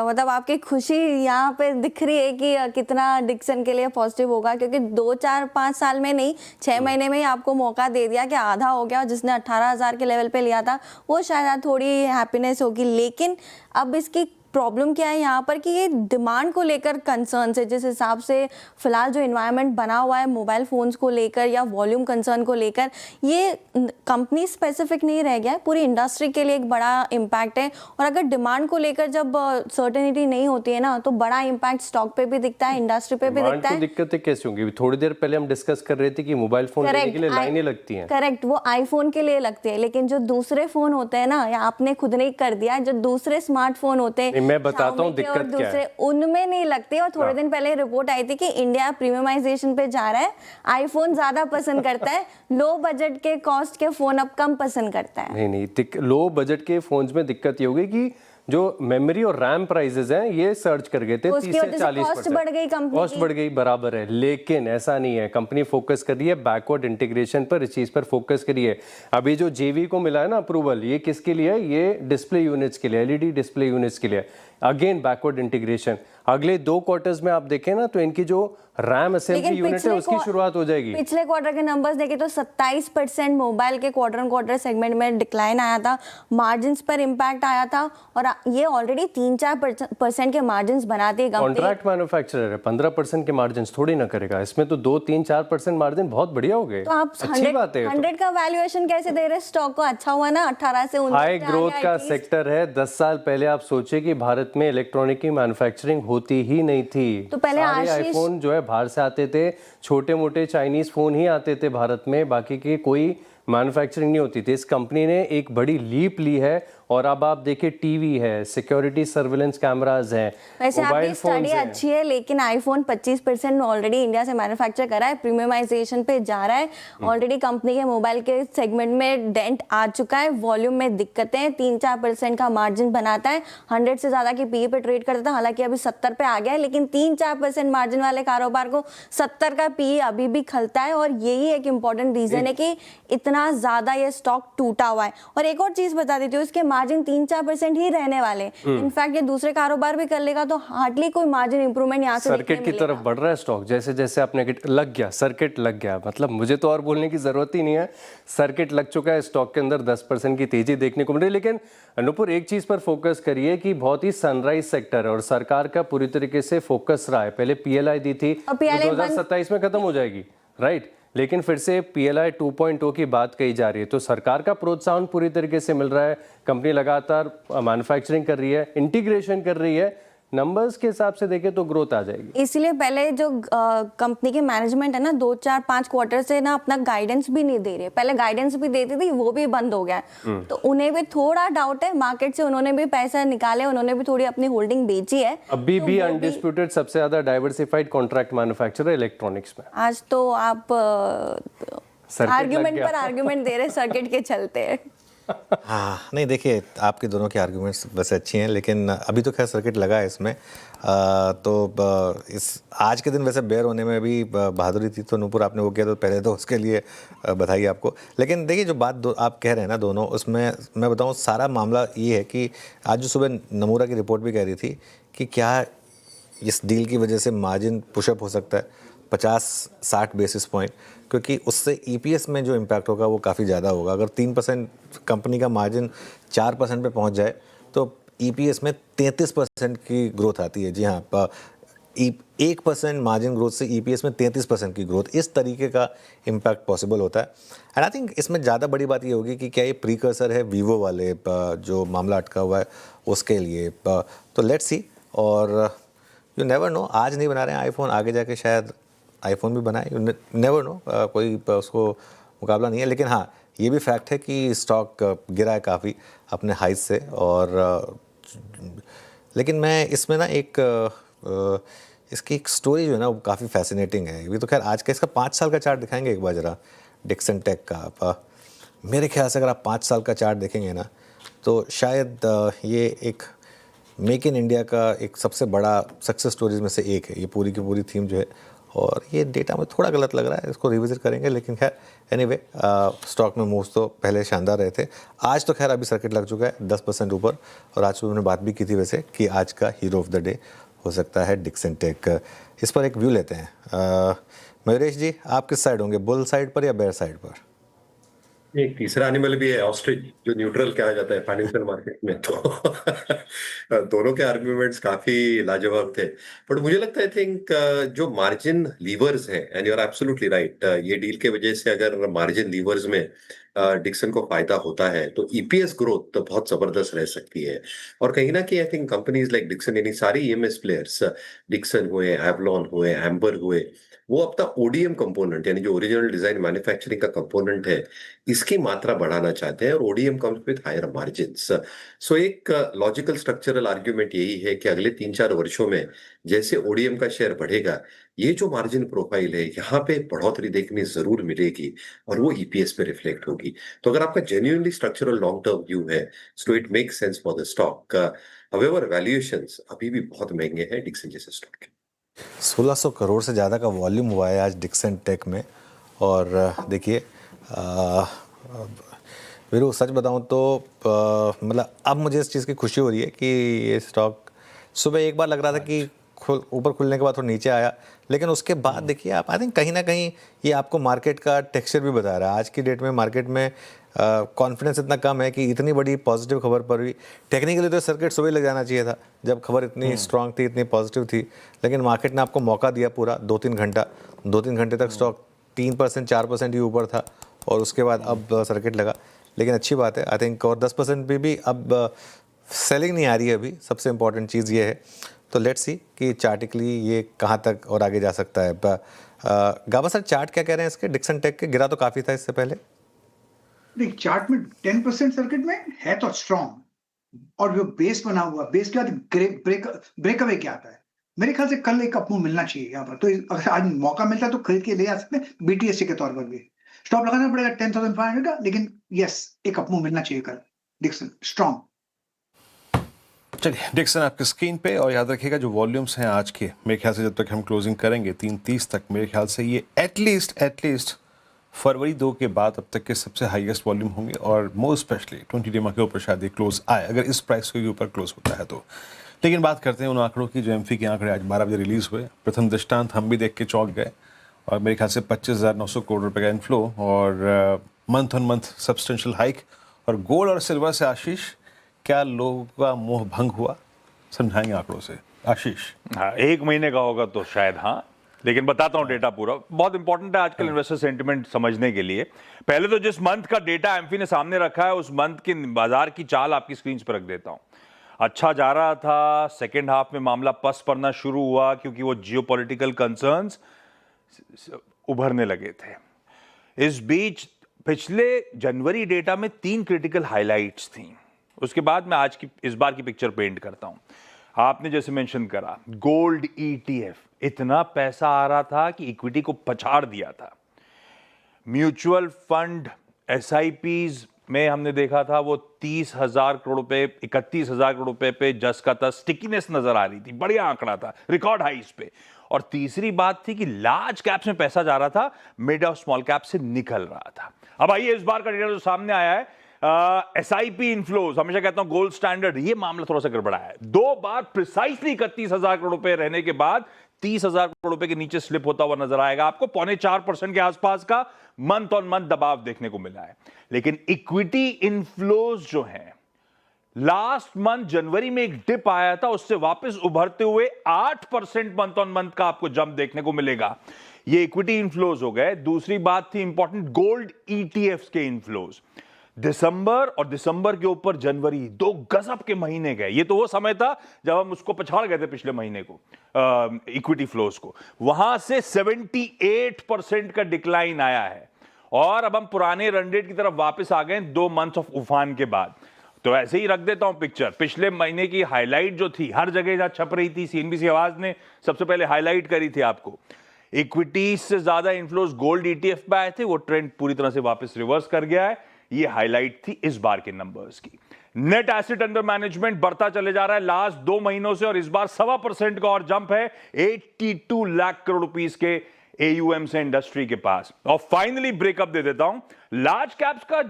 मतलब आपकी खुशी यहाँ पे दिख रही है कि कितना डिक्सन के लिए पॉजिटिव होगा, क्योंकि 2-4-5 साल में नहीं, 6 महीने में ही आपको मौका दे दिया कि आधा हो गया। जिसने 18,000 के लेवल पे लिया था वो शायद थोड़ी हैप्पीनेस होगी। लेकिन अब इसकी प्रॉब्लम क्या है यहाँ पर कि ये डिमांड को लेकर कंसर्न है। जिस हिसाब से फिलहाल जो इन्वायरमेंट बना हुआ है मोबाइल फ़ोन्स को लेकर या वॉल्यूम कंसर्न को लेकर, ये कंपनी स्पेसिफिक नहीं रह गया है, पूरी इंडस्ट्री के लिए एक बड़ा इम्पैक्ट है। और अगर डिमांड को लेकर जब सर्टेनिटी नहीं होती है ना, तो बड़ा इम्पैक्ट स्टॉक पे भी दिखता है, इंडस्ट्री पे भी दिखता है। दिक्कतें कैसे होंगी? थोड़ी देर पहले हम डिस्कस कर रहे थे कि मोबाइल फोन लेने के लिए लाइनें लगती हैं। करेक्ट, वो आईफोन के लिए लगती है, लेकिन जो दूसरे फोन होते हैं ना, या आपने खुद ने कर दिया, जो दूसरे स्मार्टफोन होते हैं, मैं बताता हूँ दिक्कत क्या है, उनमें नहीं लगते। और थोड़े दिन पहले रिपोर्ट आई थी कि इंडिया प्रीमियमाइजेशन पे जा रहा है, आईफोन ज्यादा पसंद करता है, लो बजट के कॉस्ट के फोन अब कम पसंद करता है। नहीं, लो बजट के फोन्स में दिक्कत ये होगी कि जो मेमोरी और रैम प्राइसेस हैं ये सर्च कर गए थे 30 से 40%। कॉस्ट बढ़ गई, कंपनी कॉस्ट बढ़ गई, बराबर है। लेकिन ऐसा नहीं है, कंपनी फोकस कर रही है बैकवर्ड इंटीग्रेशन पर, इस चीज पर फोकस करी है। अभी जो जेवी को मिला है ना अप्रूवल, ये किसके लिए है? ये डिस्प्ले यूनिट्स के लिए, एलईडी डिस्प्ले यूनिट्स के लिए। Again backward integration. अगले 2 क्वार्टर्स में आप देखें ना तो इनकी जो रैम असेंबली यूनिट है उसकी शुरुआत हो जाएगी। पिछले क्वार्टर के नंबर्स देखें तो 27% मोबाइल के क्वार्टर ऑन क्वार्टर सेगमेंट में डिक्लाइन आया था, मार्जिन्स पर इम्पैक्ट आया था और ये ऑलरेडी 3-4% के मार्जिन्स बनाती है कंपनी। कॉन्ट्रैक्ट मैन्युफैक्चरर है, 15% के मार्जिन्स थोड़ी ना करेगा, इसमें तो 2-3-4% मार्जिन बहुत बढ़िया हो गए। तो आप 100 का वैल्यूएशन कैसे दे रहे स्टॉक को? अच्छा हुआ ना 18 से 19 हाई ग्रोथ का सेक्टर है। 10 साल पहले आप सोचे कि भारत में इलेक्ट्रॉनिक की मैन्युफैक्चरिंग होती ही नहीं थी। तो पहले आईफोन जो है बाहर से आते थे, छोटे मोटे चाइनीज फोन ही आते थे भारत में, बाकी की कोई मैन्युफैक्चरिंग नहीं होती थी। इस कंपनी ने एक बड़ी लीप ली है और अब आप देखिए टीवी है, सिक्योरिटी सर्विलेंस कैमरास हैं, वैसे आपकी स्टडी अच्छी है, लेकिन आईफोन 25% ऑलरेडी इंडिया से मैन्युफैक्चर करा है, प्रीमियमाइजेशन पे जा रहा है। ऑलरेडी कंपनी के मोबाइल के सेगमेंट में डेंट आ चुका है, वॉल्यूम में दिक्कतें, 3-4% का मार्जिन बनाता है, 100 से ज्यादा की पीई पे ट्रेड करता था, हालांकि अभी 70 पे आ गया है, लेकिन 3-4% मार्जिन वाले कारोबार को 70 का पीई अभी भी खलता है और यही एक इंपॉर्टेंट रीजन है कि इतना ज्यादा ये स्टॉक टूटा हुआ है। और एक और चीज बता देती हूँ, इसके मार्जिन 3-4% ही रहने वाले। इनफैक्ट ये दूसरे कारोबार भी कर लेगा तो हार्डली कोई मार्जिन इंप्रूवमेंट यहाँ से सर्किट की तरफ बढ़ रहा है स्टॉक। जैसे जैसे आपने लग गया, सर्किट लग गया, मतलब मुझे तो और बोलने की जरूरत ही नहीं है, सर्किट लग चुका है स्टॉक के अंदर। 10% की तेजी देखने को मिल रही है। लेकिन अनुपुर एक चीज पर फोकस करिए कि बहुत ही सनराइज सेक्टर है और सरकार का पूरी तरीके से फोकस रहा है। पहले पीएलआई दी थी, 2027 में खत्म हो जाएगी, राइट, लेकिन फिर से पीएलआई 2.0 की बात कही जा रही है। तो सरकार का प्रोत्साहन पूरी तरीके से मिल रहा है, कंपनी लगातार मैन्युफैक्चरिंग कर रही है, इंटीग्रेशन कर रही है, नंबर्स के हिसाब से देखें तो ग्रोथ आ जाएगी। इसलिए पहले जो कंपनी के मैनेजमेंट है ना 2-4-5 क्वार्टर से ना अपना गाइडेंस भी नहीं दे रही है। पहले गाइडेंस भी देती थी, वो भी बंद हो गया। तो उन्हें भी थोड़ा डाउट है, मार्केट से उन्होंने भी पैसा निकाले, उन्होंने भी थोड़ी अपनी होल्डिंग बेची है। अभी भी अनडिस्प्यूटेड सबसे ज्यादा डाइवर्सिफाइड कॉन्ट्रैक्ट मैन्युफैक्चरर इलेक्ट्रॉनिक्स में। आज तो आप आर्ग्यूमेंट पर आर्ग्यूमेंट दे रहे सर्किट के चलते। हाँ, नहीं देखिए, आपके दोनों के आर्गुमेंट्स वैसे अच्छी हैं, लेकिन अभी तो खैर सर्किट लगा है इसमें। इस आज के दिन वैसे बेयर होने में भी बहादुरी थी, तो नूपुर आपने वो किया, तो पहले तो उसके लिए बधाई आपको। लेकिन देखिए जो बात आप कह रहे हैं ना दोनों, उसमें मैं बताऊँ सारा मामला ये है कि आज जो सुबह नमूरा की रिपोर्ट भी कह रही थी कि क्या इस डील की वजह से मार्जिन पुशअप हो सकता है 50-60 बेसिस पॉइंट, क्योंकि उससे ईपीएस में जो इम्पैक्ट होगा वो काफ़ी ज़्यादा होगा। अगर 3% कंपनी का मार्जिन 4% पे पहुंच जाए तो ईपीएस में 33% की ग्रोथ आती है। जी हाँ, 1% मार्जिन ग्रोथ से EPS में 33% की ग्रोथ, इस तरीके का इम्पैक्ट पॉसिबल होता है। एंड आई थिंक इसमें ज़्यादा बड़ी बात ये होगी कि क्या ये प्रीकर्सर है वीवो वाले जो मामला अटका हुआ है उसके लिए, तो लेट्स सी। और यू नेवर नो, आज नहीं बना रहे हैं आईफोन, आगे जाके शायद आईफोन भी बनाए, यू नेवर नो, कोई उसको मुकाबला नहीं है। लेकिन हाँ, ये भी फैक्ट है कि स्टॉक गिरा है काफ़ी अपने हाई से। और लेकिन मैं इसमें ना इसकी एक स्टोरी जो है ना वो काफ़ी फैसिनेटिंग है। ये तो खैर आज का इसका 5 साल का चार्ट दिखाएंगे एक बार ज़रा डिक्सन टेक का। मेरे ख्याल से अगर आप 5 साल का चार्ट देखेंगे ना तो शायद ये एक मेक इन इंडिया का एक सबसे बड़ा सक्सेस स्टोरीज में से एक है, ये पूरी की पूरी थीम जो है। और ये डेटा में थोड़ा गलत लग रहा है, इसको रिविजिट करेंगे। लेकिन खैर एनीवे, स्टॉक में मूव्स तो पहले शानदार रहे थे। आज तो खैर अभी सर्किट लग चुका है 10% ऊपर। और आज सुबह हमने बात भी की थी वैसे कि आज का हीरो ऑफ द डे हो सकता है डिक्सन टेक। इस पर एक व्यू लेते हैं। मयूरेश जी, आप किस साइड होंगे, बुल साइड पर या बेयर साइड पर? एक तीसरा एनिमल भी है, ऑस्ट्रिच, जो न्यूट्रल कहा जाता है फाइनेंशियल मार्केट में। तो दोनों के आर्ग्यूमेंट्स काफी लाजवाब थे। बट मुझे लगता है आई थिंक जो मार्जिन लीवर्स हैं, and you are absolutely right, ये डील के वजह से अगर मार्जिन लीवर्स में डिक्सन को फायदा होता है तो ईपीएस ग्रोथ तो बहुत जबरदस्त रह सकती है। और कहीं ना कहीं I think companies like Dixon, यानी सारी ईएमएस प्लेयर्स, डिक्सन हुए, एवलॉन हुए, एम्बर हुए, वो अपना ओडीएम कंपोनेंट यानी जो ओरिजिनल डिजाइन मैन्युफैक्चरिंग का कंपोनेंट है इसकी मात्रा बढ़ाना चाहते हैं। और ODM comes with higher margins. So एक लॉजिकल स्ट्रक्चरल आर्ग्यूमेंट यही है कि अगले 3-4 वर्षों में जैसे ओडीएम का शेयर बढ़ेगा, ये जो मार्जिन प्रोफाइल है यहाँ पे बढ़ोतरी देखने जरूर मिलेगी और वो ईपीएस पे रिफ्लेक्ट होगी। तो अगर आपका genuinely structural long term view है, so it make sense for the stock. However valuations अभी भी बहुत महंगे हैं डिक्सन जैसे स्टॉक के। 1600 करोड़ से ज़्यादा का वॉल्यूम हुआ है आज डिक्सन टेक में। और देखिए वीरू, सच बताऊं तो मतलब अब मुझे इस चीज़ की खुशी हो रही है कि ये स्टॉक सुबह एक बार लग रहा था कि ऊपर खुलने के बाद थोड़ा नीचे आया, लेकिन उसके बाद देखिए आप, आई थिंक कहीं ना कहीं ये आपको मार्केट का टेक्सचर भी बता रहा है। आज की डेट में मार्केट में कॉन्फिडेंस इतना कम है कि इतनी बड़ी पॉजिटिव खबर पर भी टेक्निकली तो सर्किट सुबह लग जाना चाहिए था जब खबर इतनी स्ट्रांग थी, इतनी पॉजिटिव थी। लेकिन मार्केट ने आपको मौका दिया पूरा 2-3 घंटा, 2-3 घंटे तक स्टॉक 3% 4% ही ऊपर था और उसके बाद अब सर्किट लगा। लेकिन अच्छी बात है आई थिंक, और 10% भी अब सेलिंग नहीं आ रही है अभी, सबसे इंपॉर्टेंट चीज़ ये है। तो लेट्स सी कि चार्टिकली ये कहाँ तक और आगे जा सकता है। गाबा सर, चार्ट क्या कह रहे हैं इसके डिक्सन टेक के? गिरा तो काफ़ी था इससे पहले। देख, चार्ट में 10% सर्किट में है तो स्ट्रॉन्ग, और जो बेस बना हुआ, बेस के बाद ब्रेकअवे क्या आता है, मेरे ख्याल से कल एक अपमूव मिलना चाहिए यहाँ पर। तो अगर आज मौका मिलता है तो खरीद के ले आ सकते हैं बीटीएससी के तौर पर भी। स्टॉप लगाना पड़ेगा 10,500 का, लेकिन यस, एक अपमूव मिलना चाहिए कल डिक्सन स्ट्रॉन्ग। चलिए, डिक्सन आपके स्क्रीन पे, और याद रखिएगा जो वॉल्यूम्स हैं आज के, मेरे ख्याल से जब तक हम क्लोजिंग करेंगे 3:30 तक, मेरे ख्याल से ये एटलीस्ट फरवरी 2 के बाद अब तक के सबसे हाईएस्ट वॉल्यूम होंगे। और मोस्ट स्पेशली 20 डे के ऊपर शायद ये क्लोज आए, अगर इस प्राइस के ऊपर क्लोज होता है तो। लेकिन बात करते हैं उन आंकड़ों की जो एमफी के आंकड़े आज 12 बजे रिलीज हुए। प्रथम दृष्टांत हम भी देख के चौंक गए, और मेरे ख्याल से 25,900 करोड़ रुपए का इनफ्लो, और month on month substantial hike. और गोल्ड और सिल्वर से आशीष, क्या लोगों का मोह भंग हुआ? समझाएंगे आंकड़ों से आशीष। हाँ, 1 महीने का होगा तो शायद हाँ, लेकिन बताता हूं डेटा पूरा बहुत इंपॉर्टेंट है आजकल इन्वेस्टर सेंटिमेंट समझने के लिए। पहले तो जिस मंथ का डेटा एमफी ने सामने रखा है उस मंथ की बाजार की चाल आपकी स्क्रीन पर रख देता हूं। अच्छा जा रहा था, सेकेंड हाफ में मामला पस पड़ना शुरू हुआ क्योंकि वो जियोपॉलिटिकल कंसर्न्स उभरने लगे थे। इस बीच पिछले जनवरी डेटा में 3 क्रिटिकल हाइलाइट्स थी। उसके बाद मैं आज की इस बार की पिक्चर पेंट करता हूं। आपने जैसे मेंशन करा, गोल्ड ईटीएफ, इतना पैसा आ रहा था कि इक्विटी को पछाड़ दिया था। म्यूचुअल फंड एसआईपीज में हमने देखा था वो 30,000 करोड़ रुपए, 31,000 करोड़ रुपए पे जस का तस स्टिकीनेस नजर आ रही थी, बढ़िया आंकड़ा था, रिकॉर्ड हाइस पे। और तीसरी बात थी कि लार्ज कैप्स में पैसा जा रहा था, मिड और स्मॉल कैप से निकल रहा था। अब आइए इस बार का डेटा जो सामने आया है, एसआईपी इनफ्लोज, हमेशा कहता हूं गोल्ड स्टैंडर्ड, ये मामला थोड़ा सा गड़बड़ा है। 2 बार प्रिसाइसली 31,000 करोड़ रुपए रहने के बाद 30,000 करोड़ रुपए के नीचे स्लिप होता हुआ नजर आएगा आपको। 0.25% के आसपास का मंथ ऑन मंथ दबाव देखने को मिला है। लेकिन इक्विटी इनफ्लोज जो हैं लास्ट मंथ जनवरी में एक डिप आया था, उससे वापस उभरते हुए 8% मंथ ऑन मंथ का आपको जंप देखने को मिलेगा। ये इक्विटी इनफ्लोज हो गए। दूसरी बात थी इंपॉर्टेंट, गोल्ड ईटीएफ्स के इनफ्लोज। दिसंबर और दिसंबर के ऊपर जनवरी 2 गजब के महीने गए। ये तो वो समय था जब हम उसको पछाड़ गए थे पिछले महीने को, इक्विटी फ्लोज को। वहां से 78% का डिक्लाइन आया है और अब हम पुराने रन रेट की तरफ वापस आ गए 2 मंथ्स ऑफ उफान के बाद। तो ऐसे ही रख देता हूं पिक्चर। पिछले महीने की हाईलाइट जो थी, हर जगह जहां छप रही थी, सीएनबीसी आवाज ने सबसे पहले हाईलाइट करी थी आपको, इक्विटीज से ज्यादा इन्फ्लोज गोल्ड ईटीएफ पे आए थे। वो ट्रेंड पूरी तरह से वापस रिवर्स कर गया है। ये हाईलाइट थी इस बार के नंबर्स की। नेट एसेट अंडर मैनेजमेंट बढ़ता चले जा रहा है लास्ट 2 महीनों से, और इस बार 1.25% का और जंप है 82 लाख करोड़ रुपीस के एयूएम से इंडस्ट्री के पास। और फाइनली ब्रेकअप दे देता हूं, लार्ज कैप्स का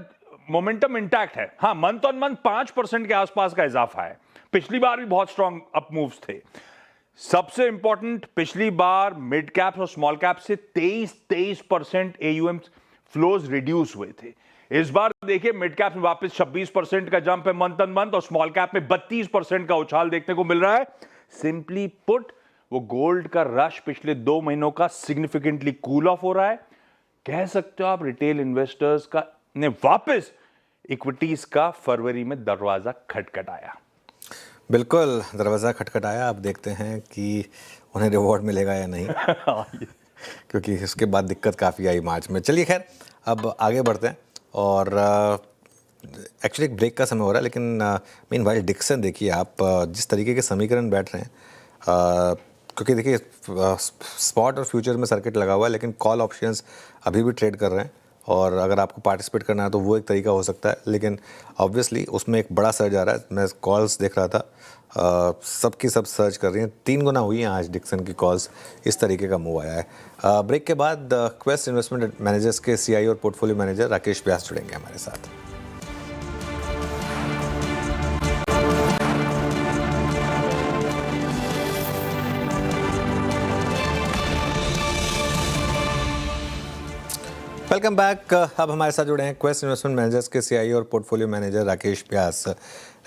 मोमेंटम इंटैक्ट है। हां, मंथ ऑन मंथ 5% के आसपास का इजाफा है। पिछली बार भी बहुत स्ट्रॉन्ग अप मूव्स थे। सबसे इंपॉर्टेंट, पिछली बार मिड कैप्स और स्मॉल कैप्स से 23% एयूएम फ्लोज रिड्यूस हुए थे। इस बार देखिए मिड कैप में वापस 26% का जंप है मंथ ऑन मंथ, और स्मॉल कैप में 32% का उछाल देखने को मिल रहा है। सिंपली पुट, वो गोल्ड का रश पिछले 2 महीनों का सिग्निफिकेंटली कूल ऑफ हो रहा है। कह सकते हो आप रिटेल इन्वेस्टर्स का ने वापस इक्विटीज का फरवरी में दरवाजा खटखटाया। बिल्कुल दरवाज़ा खटखटाया। अब देखते हैं कि उन्हें रिवॉर्ड मिलेगा या नहीं क्योंकि इसके बाद दिक्कत काफ़ी आई मार्च में। चलिए खैर, अब आगे बढ़ते हैं। और एक्चुअली एक ब्रेक का समय हो रहा है, लेकिन मीन वाइल डिक्सन देखिए आप, जिस तरीके के समीकरण बैठ रहे हैं, क्योंकि देखिए स्पॉट और फ्यूचर में सर्किट लगा हुआ है, लेकिन कॉल ऑप्शंस अभी भी ट्रेड कर रहे हैं। और अगर आपको पार्टिसिपेट करना है तो वो एक तरीका हो सकता है, लेकिन ऑब्वियसली उसमें एक बड़ा सर्ज आ रहा है। मैं कॉल्स देख रहा था, सबकी सब सर्च कर रही हैं। 3 गुना हुई हैं आज डिक्सन की कॉल्स। इस तरीके का मूव आया है। ब्रेक के बाद क्वेस्ट इन्वेस्टमेंट मैनेजर्स के सीआई और पोर्टफोलियो मैनेजर राकेश व्यास जुड़ेंगे हमारे साथ। Welcome back. अब हमारे साथ जुड़े हैं क्वेस्ट इन्वेस्टमेंट मैनेजर्स के सीआई और पोर्टफोलियो मैनेजर राकेश व्यास।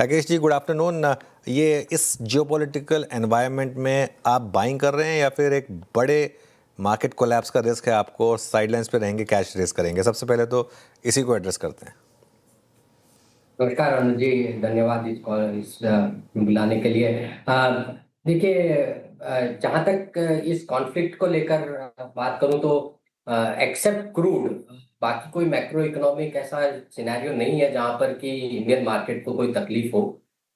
Rakesh ji, good afternoon. ये इस जियोपॉलिटिकल एनवायरनमेंट में आप बाइंग कर रहे हैं या फिर एक बड़े मार्केट कोलैप्स का रिस्क है आपको और साइडलाइंस पे रहेंगे, कैश रेस करेंगे? सबसे पहले तो इसी को एड्रेस करते हैं। नमस्कार अनुज जी, धन्यवाद इस बुलाने के लिए। देखिए, जहाँ तक इस कॉन्फ्लिक्ट को लेकर बात करूँ तो एक्सेप्ट क्रूड बाकी कोई मैक्रो इकोनॉमिक ऐसा सिनेरियो नहीं है जहाँ पर कि इंडियन मार्केट को कोई तकलीफ हो।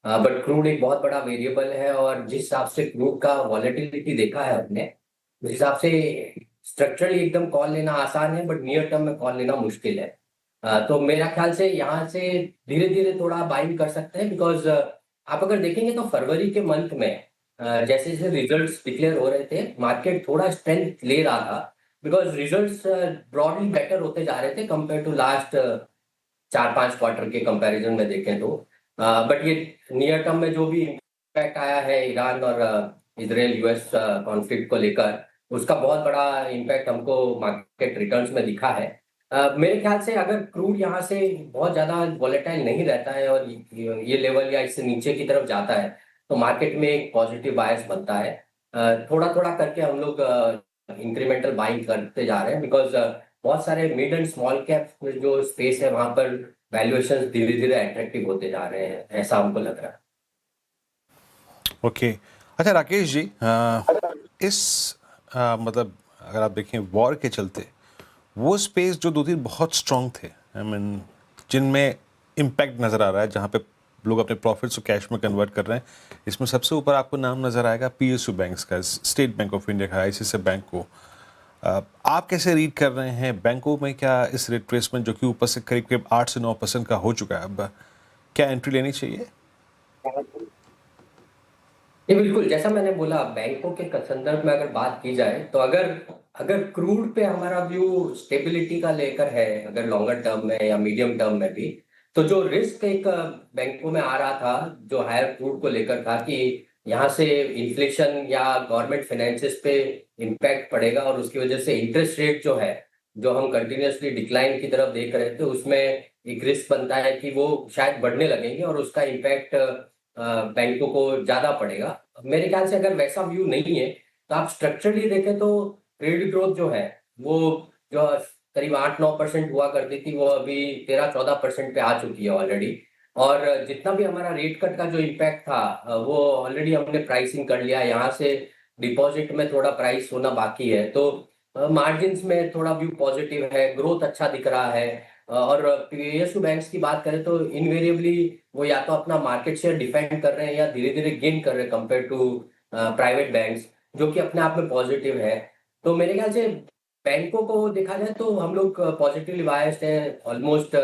बट क्रूड एक बहुत बड़ा वेरिएबल है, और जिस हिसाब से क्रूड का वॉलेटिलिटी देखा है अपने, उस हिसाब से स्ट्रक्चरली एकदम कॉल लेना आसान है, बट नियर टर्म में कॉल लेना मुश्किल है। तो मेरा ख्याल से यहाँ से धीरे धीरे थोड़ा बाइंग कर सकते हैं, बिकॉज आप अगर देखेंगे तो फरवरी के मंथ में जैसे जैसे रिजल्ट्स डिक्लेयर हो रहे थे, मार्केट थोड़ा स्ट्रेंथ ले रहा था, बिकॉज रिजल्ट्स ब्रॉडली बेटर होते जा रहे थे कंपेयर टू लास्ट 4-5 क्वार्टर के कंपैरिजन में देखें तो। बट ये नियर टर्म में जो भी इम्पैक्ट आया है ईरान और इजराइल यूएस कॉन्फ्लिक्ट को लेकर, उसका बहुत बड़ा इम्पैक्ट हमको मार्केट रिटर्न्स में दिखा है। मेरे ख्याल से अगर क्रूड यहाँ से बहुत ज्यादा वॉलेटाइल नहीं रहता है और ये लेवल या इससे नीचे की तरफ जाता है, तो मार्केट में एक पॉजिटिव बायस बनता है। थोड़ा थोड़ा करके हम लोग इंक्रीमेंटल बाइंग करते जा रहे हैं, बिकॉज बहुत सारे मिड एंड स्मॉल कैप में जो स्पेस है वहां पर वैल्यूएशन धीरे धीरे अट्रैक्टिव होते जा रहे हैं, ऐसा हमको लग रहा है। ओके, अच्छा राकेश जी, मतलब अगर आप देखें वॉर के चलते वो स्पेस जो 2-3 बहुत स्ट्रांग थे, आई मीन जिनमें इम्पैक्ट नज़र आ रहा है, जहाँ पे लोग अपने प्रॉफिट्स को कैश में कन्वर्ट कर रहे हैं, इसमें सबसे ऊपर आपको नाम नज़र आएगा पीएसयू बैंक्स का, स्टेट बैंक ऑफ इंडिया का, आईसीआईसीआई बैंक को। आप कैसे रीड कर रहे हैं बैंकों में? क्या इस रिट्रेसमेंट जो कि ऊपर से करीब करीब 8 से 9% का हो चुका है, अब क्या एंट्री लेनी चाहिए? ये बिल्कुल जैसा मैंने बोला, बैंकों के संदर्भ में अगर बात की जाए तो अगर क्रूड पे हमारा व्यू स्टेबिलिटी का लेकर है, अगर लॉन्गर टर्म में या मीडियम टर्म में भी, तो जो रिस्क एक बैंकों में आ रहा था जो हायर क्रूड को लेकर था कि यहाँ से इन्फ्लेशन या गवर्नमेंट फाइनेंसेस पे इम्पैक्ट पड़ेगा और उसकी वजह से इंटरेस्ट रेट जो है जो हम कंटिन्यूसली डिक्लाइन की तरफ देख रहे थे उसमें एक रिस्क बनता है कि वो शायद बढ़ने लगेंगे और उसका इम्पैक्ट बैंकों को ज्यादा पड़ेगा। मेरे ख्याल से अगर वैसा व्यू नहीं है तो आप स्ट्रक्चरली देखें तो क्रेडिट ग्रोथ जो है वो जो करीब 8-9% हुआ करती थी वो अभी 13-14% पे आ चुकी है ऑलरेडी। और जितना भी हमारा रेट कट का जो इम्पैक्ट था वो ऑलरेडी हमने प्राइसिंग कर लिया। यहाँ से डिपॉजिट में थोड़ा प्राइस होना बाकी है, तो मार्जिन्स में थोड़ा व्यू पॉजिटिव है, ग्रोथ अच्छा दिख रहा है। और पीएसयू बैंक्स की बात करें तो इनवेरिएबली वो या तो अपना मार्केट शेयर डिफेंड कर रहे हैं या धीरे धीरे गेन कर रहे हैं कंपेयर टू प्राइवेट बैंक्स, जो कि अपने आप में पॉजिटिव है। तो मेरे ख्याल से बैंकों को देखा जाए तो हम लोग पॉजिटिवली बायस्ड हैं। ऑलमोस्ट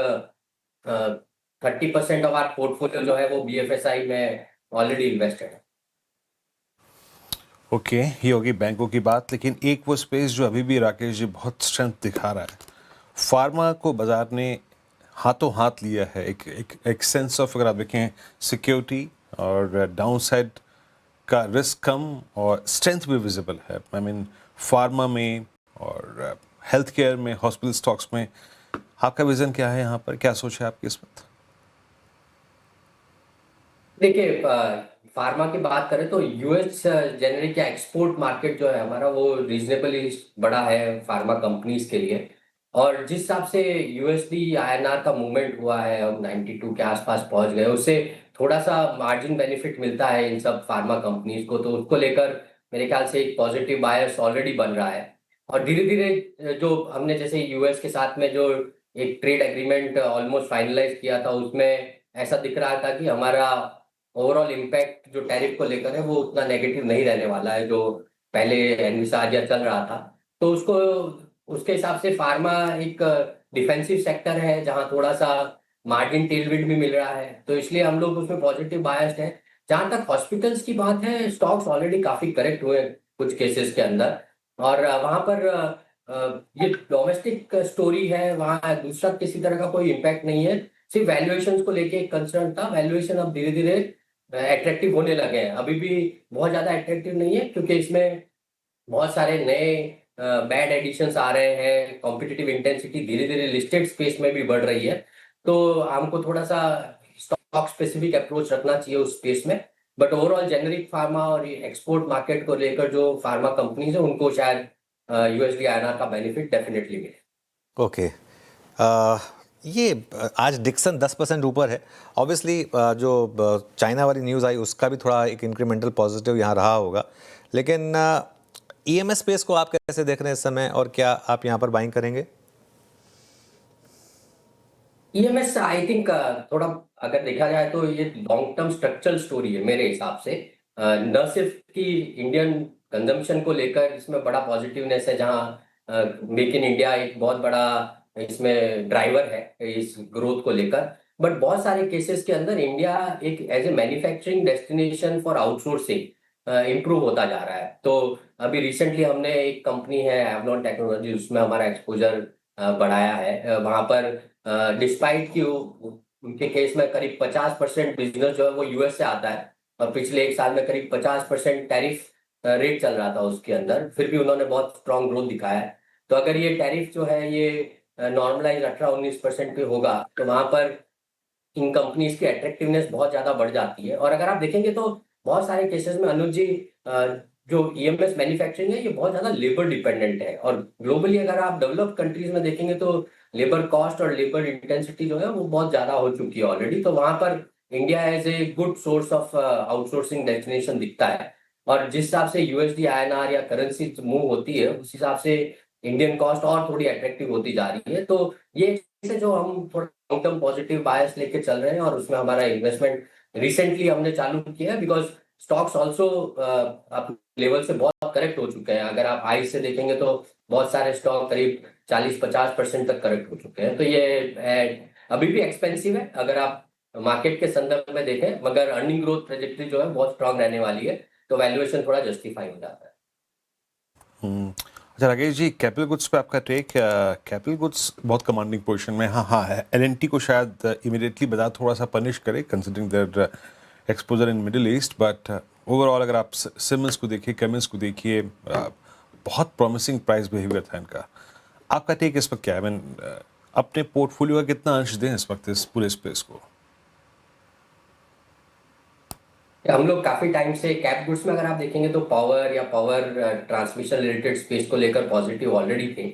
30% ऑफ आवर पोर्टफोलियो जो है वो बीएफएसआई में ऑलरेडी इन्वेस्टेड है। ओके, ये होगी बैंकों की बात, लेकिन एक वो स्पेस जो अभी भी राकेश जी बहुत स्ट्रेंथ दिखा रहा है, फार्मा को बाजार ने हाथों हाथ लिया है। एक सेंस ऑफ, अगर आप देखें, सिक्योरिटी और डाउनसाइड का रिस्क कम और स्ट्रेंथ भी विजिबल है। आई मीन फार्मा में और हेल्थ केयर में, हॉस्पिटल स्टॉक्स में आपका विजन क्या है यहाँ पर, क्या सोच है आपकी इस वक्त? देखिए, फार्मा की बात करें तो यूएस जेनेरिक या एक्सपोर्ट मार्केट जो है हमारा वो रीजनेबली बड़ा है फार्मा कंपनीज के लिए। और जिस हिसाब से यूएसडी आईएनआर का मूवमेंट हुआ है, अब 92 के आसपास पहुंच गए, उससे थोड़ा सा मार्जिन बेनिफिट मिलता है इन सब फार्मा कंपनीज को। तो उसको लेकर मेरे ख्याल से एक पॉजिटिव बायस ऑलरेडी बन रहा है। और धीरे धीरे जो हमने जैसे यूएस के साथ में जो एक ट्रेड एग्रीमेंट ऑलमोस्ट फाइनलाइज किया था, उसमें ऐसा दिख रहा था कि हमारा ओवरऑल इम्पैक्ट जो टैरिफ को लेकर है वो उतना नेगेटिव नहीं रहने वाला है जो पहले एनविसाज या चल रहा था। तो उसको उसके हिसाब से फार्मा एक डिफेंसिव सेक्टर है जहां थोड़ा सा मार्जिन टेलविंड भी मिल रहा है, तो इसलिए हम लोग उसमें पॉजिटिव बायस्ड है। जहां तक हॉस्पिटल्स की बात है, स्टॉक्स ऑलरेडी काफी करेक्ट हुए कुछ केसेस के अंदर, और वहां पर ये डोमेस्टिक स्टोरी है, वहां दूसरा किसी तरह का कोई इम्पैक्ट नहीं है। सिर्फ वैल्यूएशन को लेके एक कंसर्न था। वैल्यूएशन अब धीरे धीरे अट्रैक्टिव होने लगे हैं, अभी भी बहुत ज्यादा अट्रैक्टिव नहीं है क्योंकि इसमें बहुत सारे नए बैड एडिशंस आ रहे हैं, कॉम्पिटिटिव इंटेंसिटी धीरे धीरे लिस्टेड स्पेस में भी बढ़ रही है। तो हमको थोड़ा सा स्टॉक स्पेसिफिक अप्रोच रखना चाहिए उस स्पेस में। बट ओवरऑल जेनरिक फार्मा और एक्सपोर्ट मार्केट को लेकर जो फार्मा कंपनीज है उनको शायद यूएसडी आईएनआर का बेनिफिट डेफिनेटली मिले। ओके, ये आज डिक्सन 10% ऊपर है। ऑब्वियसली जो चाइना वाली न्यूज़ आई उसका भी थोड़ा एक इंक्रीमेंटल पॉजिटिव यहाँ रहा होगा, लेकिन ईएमएस स्पेस को आप कैसे देख रहे हैं इस समय, और क्या आप यहाँ पर बाइंग करेंगे? ईएमएस आई थिंक थोड़ा अगर देखा जाए तो ये लॉन्ग टर्म स्ट्रक्चरल स्टोरी है मेरे हिसाब से। न सिर्फ कि इंडियन कंजम्पशन को लेकर इसमें बड़ा पॉजिटिवनेस है, जहाँ मेक इन इंडिया एक बहुत बड़ा इसमें ड्राइवर है इस ग्रोथ को लेकर, बट बहुत सारे केसेस के अंदर इंडिया एक as a manufacturing destination for outsourcing improve होता जा रहा है। तो अभी रिसेंटली हमने एक कंपनी है एवलॉन टेक्नोलॉजी, उसमें हमारा एक्सपोजर बढ़ाया है। वहां पर डिस्पाइट कि उनके केस में करीब 50% बिजनेस जो है वो यूएस से आता है, और पिछले एक साल में करीब 50% टैरिफ रेट चल रहा था उसके अंदर, फिर भी उन्होंने बहुत स्ट्रॉन्ग ग्रोथ दिखाया है। तो अगर ये टैरिफ जो है ये नॉर्मलाइज 18-19% पे होगा तो वहां पर इन कंपनीज की अट्रैक्टिवनेस बहुत ज्यादा बढ़ जाती है। और अगर आप देखेंगे तो बहुत सारे केसेस में अनुज जी जो ईएमएस मैन्युफैक्चरिंग है ये बहुत ज्यादा लेबर डिपेंडेंट है, और ग्लोबली अगर आप डेवलप्ड कंट्रीज में देखेंगे तो लेबर कॉस्ट और लेबर इंटेंसिटी जो है वो बहुत ज्यादा हो चुकी है ऑलरेडी। तो वहां पर India as a good source of outsourcing destination दिखता है। और जिस हिसाब से यूएसडी आईएनआर या करेंसी मूव होती है उस हिसाब से इंडियन कॉस्ट और थोड़ी अट्रैक्टिव होती जा रही है। तो ये जो हम थोड़ा लॉन्ग टर्म पॉजिटिव बायस लेके चल रहे हैं, और उसमें हमारा इन्वेस्टमेंट रिसेंटली हमने चालू किया है, बिकॉज स्टॉक्स ऑल्सो लेवल से बहुत करेक्ट हो चुके हैं। अगर आप हाई से देखेंगे तो बहुत सारे स्टॉक करीब 40-50% तक करेक्ट हो चुके हैं। तो ये अभी भी एक्सपेंसिव है अगर आप मार्केट के संदर्भ में देखें, मगर अर्निंग ग्रोथ ट्रेजेक्टरी जो है बहुत स्ट्रांग रहने वाली है, तो वैल्यूएशन थोड़ा जस्टिफाई हो जाता है। अच्छा राकेश जी, कैपिटल गुड्स पे आपका टेक? कैपिटल गुड्स बहुत कमांडिंग पोजीशन में हाँ है। एलएनटी को शायद इमीडिएटली बाजार थोड़ा सा पनिश करे considering there exposure in middle east, but overall अगर आप सिमंस को देखिए, कमिंस को देखिए, बहुत प्रॉमिसिंग प्राइस बिहेवियर था इनका। आपका टेक इस पर क्या है? अपने पोर्टफोलियो का कितना अंश दें इस वक्त इस पूरे स्पेस को? हम लोग काफी टाइम से कैप गुड्स में अगर आप देखेंगे तो पावर या पावर ट्रांसमिशन रिलेटेड स्पेस को लेकर पॉजिटिव ऑलरेडी थे,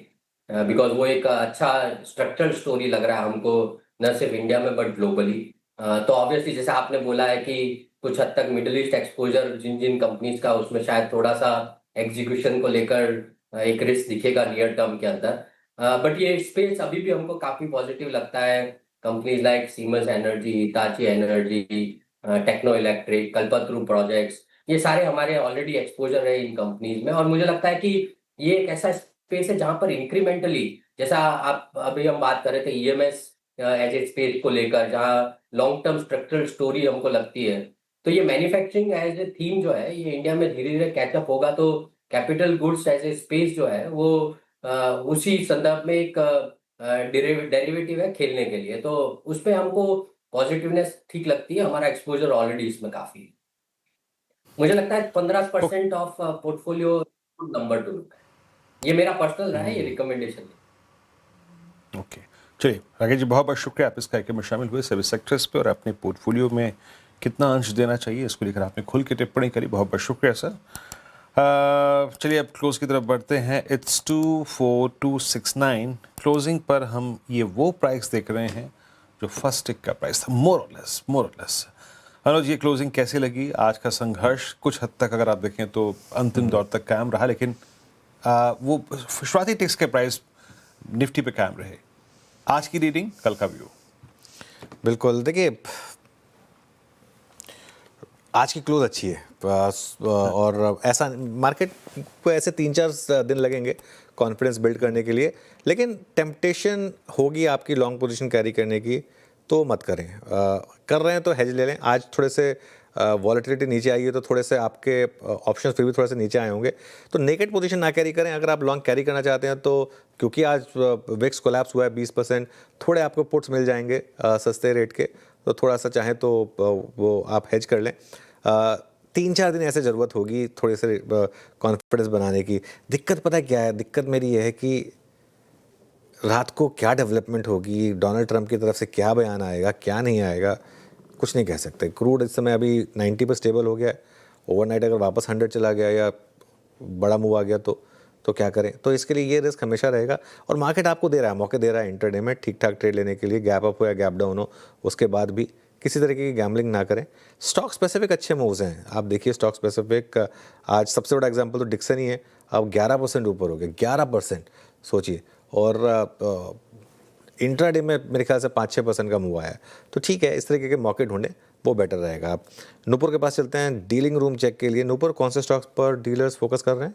बिकॉज वो एक अच्छा स्ट्रक्चरल स्टोरी लग रहा है हमको, न सिर्फ इंडिया में बट ग्लोबली। तो ऑब्वियसली जैसे आपने बोला है कि कुछ हद तक मिडिल ईस्ट एक्सपोजर जिन जिन कंपनीज का, उसमें शायद थोड़ा सा एग्जीक्यूशन को लेकर एक रिस्क दिखेगा नियर टर्म के अंदर, बट ये स्पेस अभी भी हमको काफी पॉजिटिव लगता है। Companies like Siemens energy, Hitachi energy, Techno Electric, Kalpataru projects, ये सारे हमारे ऑलरेडी एक्सपोजर है इन कंपनीज में। और मुझे लगता है कि ये एक ऐसा स्पेस है जहां पर इंक्रीमेंटली, जैसा आप अभी हम बात कर रहे थे ईएमएस एज ए स्पेस को लेकर, जहां लॉन्ग टर्म स्ट्रक्चरल स्टोरी हमको लगती है, तो ये मैन्युफैक्चरिंग एज ए थीम जो है ये इंडिया में धीरे धीरे कैचअप होगा। तो capital goods as a space जो है वो उसी संदर्भ में एक डेरिवेटिव है खेलने के लिए, तो उस पर हमको पॉजिटिवनेस ठीक लगती है। हमारा एक्सपोजर ऑलरेडी इसमें काफी है। मुझे लगता है 15% of portfolio number two look है। ये मेरा पर्सनल रहा है, ये रिकमेंडेशन है। ओके, चलिए राकेश जी, बहुत बहुत शुक्रिया आप इस कार्यक्रम में शामिल हुए। सभी सेक्टर्स पे और अपने पोर्टफोलियो में कितना अंश देना चाहिए इसको लेकर आपने खुल के टिप्पणी करी, बहुत बहुत शुक्रिया सर। चलिए अब क्लोज की तरफ बढ़ते हैं। इट्स 24269 क्लोजिंग पर हम ये वो प्राइस देख रहे हैं जो फर्स्ट टिक का प्राइस था, मोर और लेस। अनुज, ये क्लोजिंग कैसी लगी? आज का संघर्ष कुछ हद तक अगर आप देखें तो अंतिम दौर तक कायम रहा, लेकिन वो शुरुआती टिक्स के प्राइस निफ्टी पे कायम रहे। आज की रीडिंग, कल का व्यू। बिल्कुल, देखिए आज की क्लोज अच्छी है और ऐसा मार्केट को ऐसे 3-4 दिन लगेंगे कॉन्फिडेंस बिल्ड करने के लिए, लेकिन टेम्पटेशन होगी आपकी लॉन्ग पोजीशन कैरी करने की, तो मत करें। कर रहे हैं तो हेज ले लें। आज थोड़े से वॉलेटिलिटी नीचे आई है तो थोड़े से आपके ऑप्शंस फिर भी थोड़े से नीचे आए होंगे, तो नेकेड पोजीशन ना कैरी करें। अगर आप लॉन्ग कैरी करना चाहते हैं तो, क्योंकि आज विक्स कोलैप्स हुआ है 20%, थोड़े आपको पुट्स मिल जाएंगे सस्ते रेट के, तो थोड़ा सा चाहें तो वो आप हेज कर लें। 3-4 दिन ऐसे ज़रूरत होगी थोड़े से कॉन्फिडेंस बनाने की। दिक्कत पता है क्या है? दिक्कत मेरी ये है कि रात को क्या डेवलपमेंट होगी, डोनाल्ड ट्रंप की तरफ से क्या बयान आएगा, क्या नहीं आएगा, कुछ नहीं कह सकते। क्रूड इस समय अभी 90 पर स्टेबल हो गया है। ओवरनाइट अगर वापस 100 चला गया या बड़ा मूव आ गया तो क्या करें? तो इसके लिए ये रिस्क हमेशा रहेगा। और मार्केट आपको दे रहा है, मौके दे रहा है इंटरडे में ठीक ठाक ट्रेड लेने के लिए, गैप अप हो या गैप डाउन हो, उसके बाद भी किसी तरीके की गैम्बलिंग ना करें। स्टॉक स्पेसिफिक अच्छे मूव्स हैं। आप देखिए स्टॉक स्पेसिफिक, आज सबसे बड़ा एग्जांपल तो डिक्सन ही है। अब 11% ऊपर हो गया, 11% सोचिए। और इंट्राडे में मेरे ख्याल से 5-6% का मूव आया है। तो ठीक है, इस तरीके के मौके ढूंढें, वो बेटर रहेगा। आप नूपुर के पास चलते हैं डीलिंग रूम चेक के लिए। नूपुर, कौन से स्टॉक्स पर डीलर्स फोकस कर रहे हैं?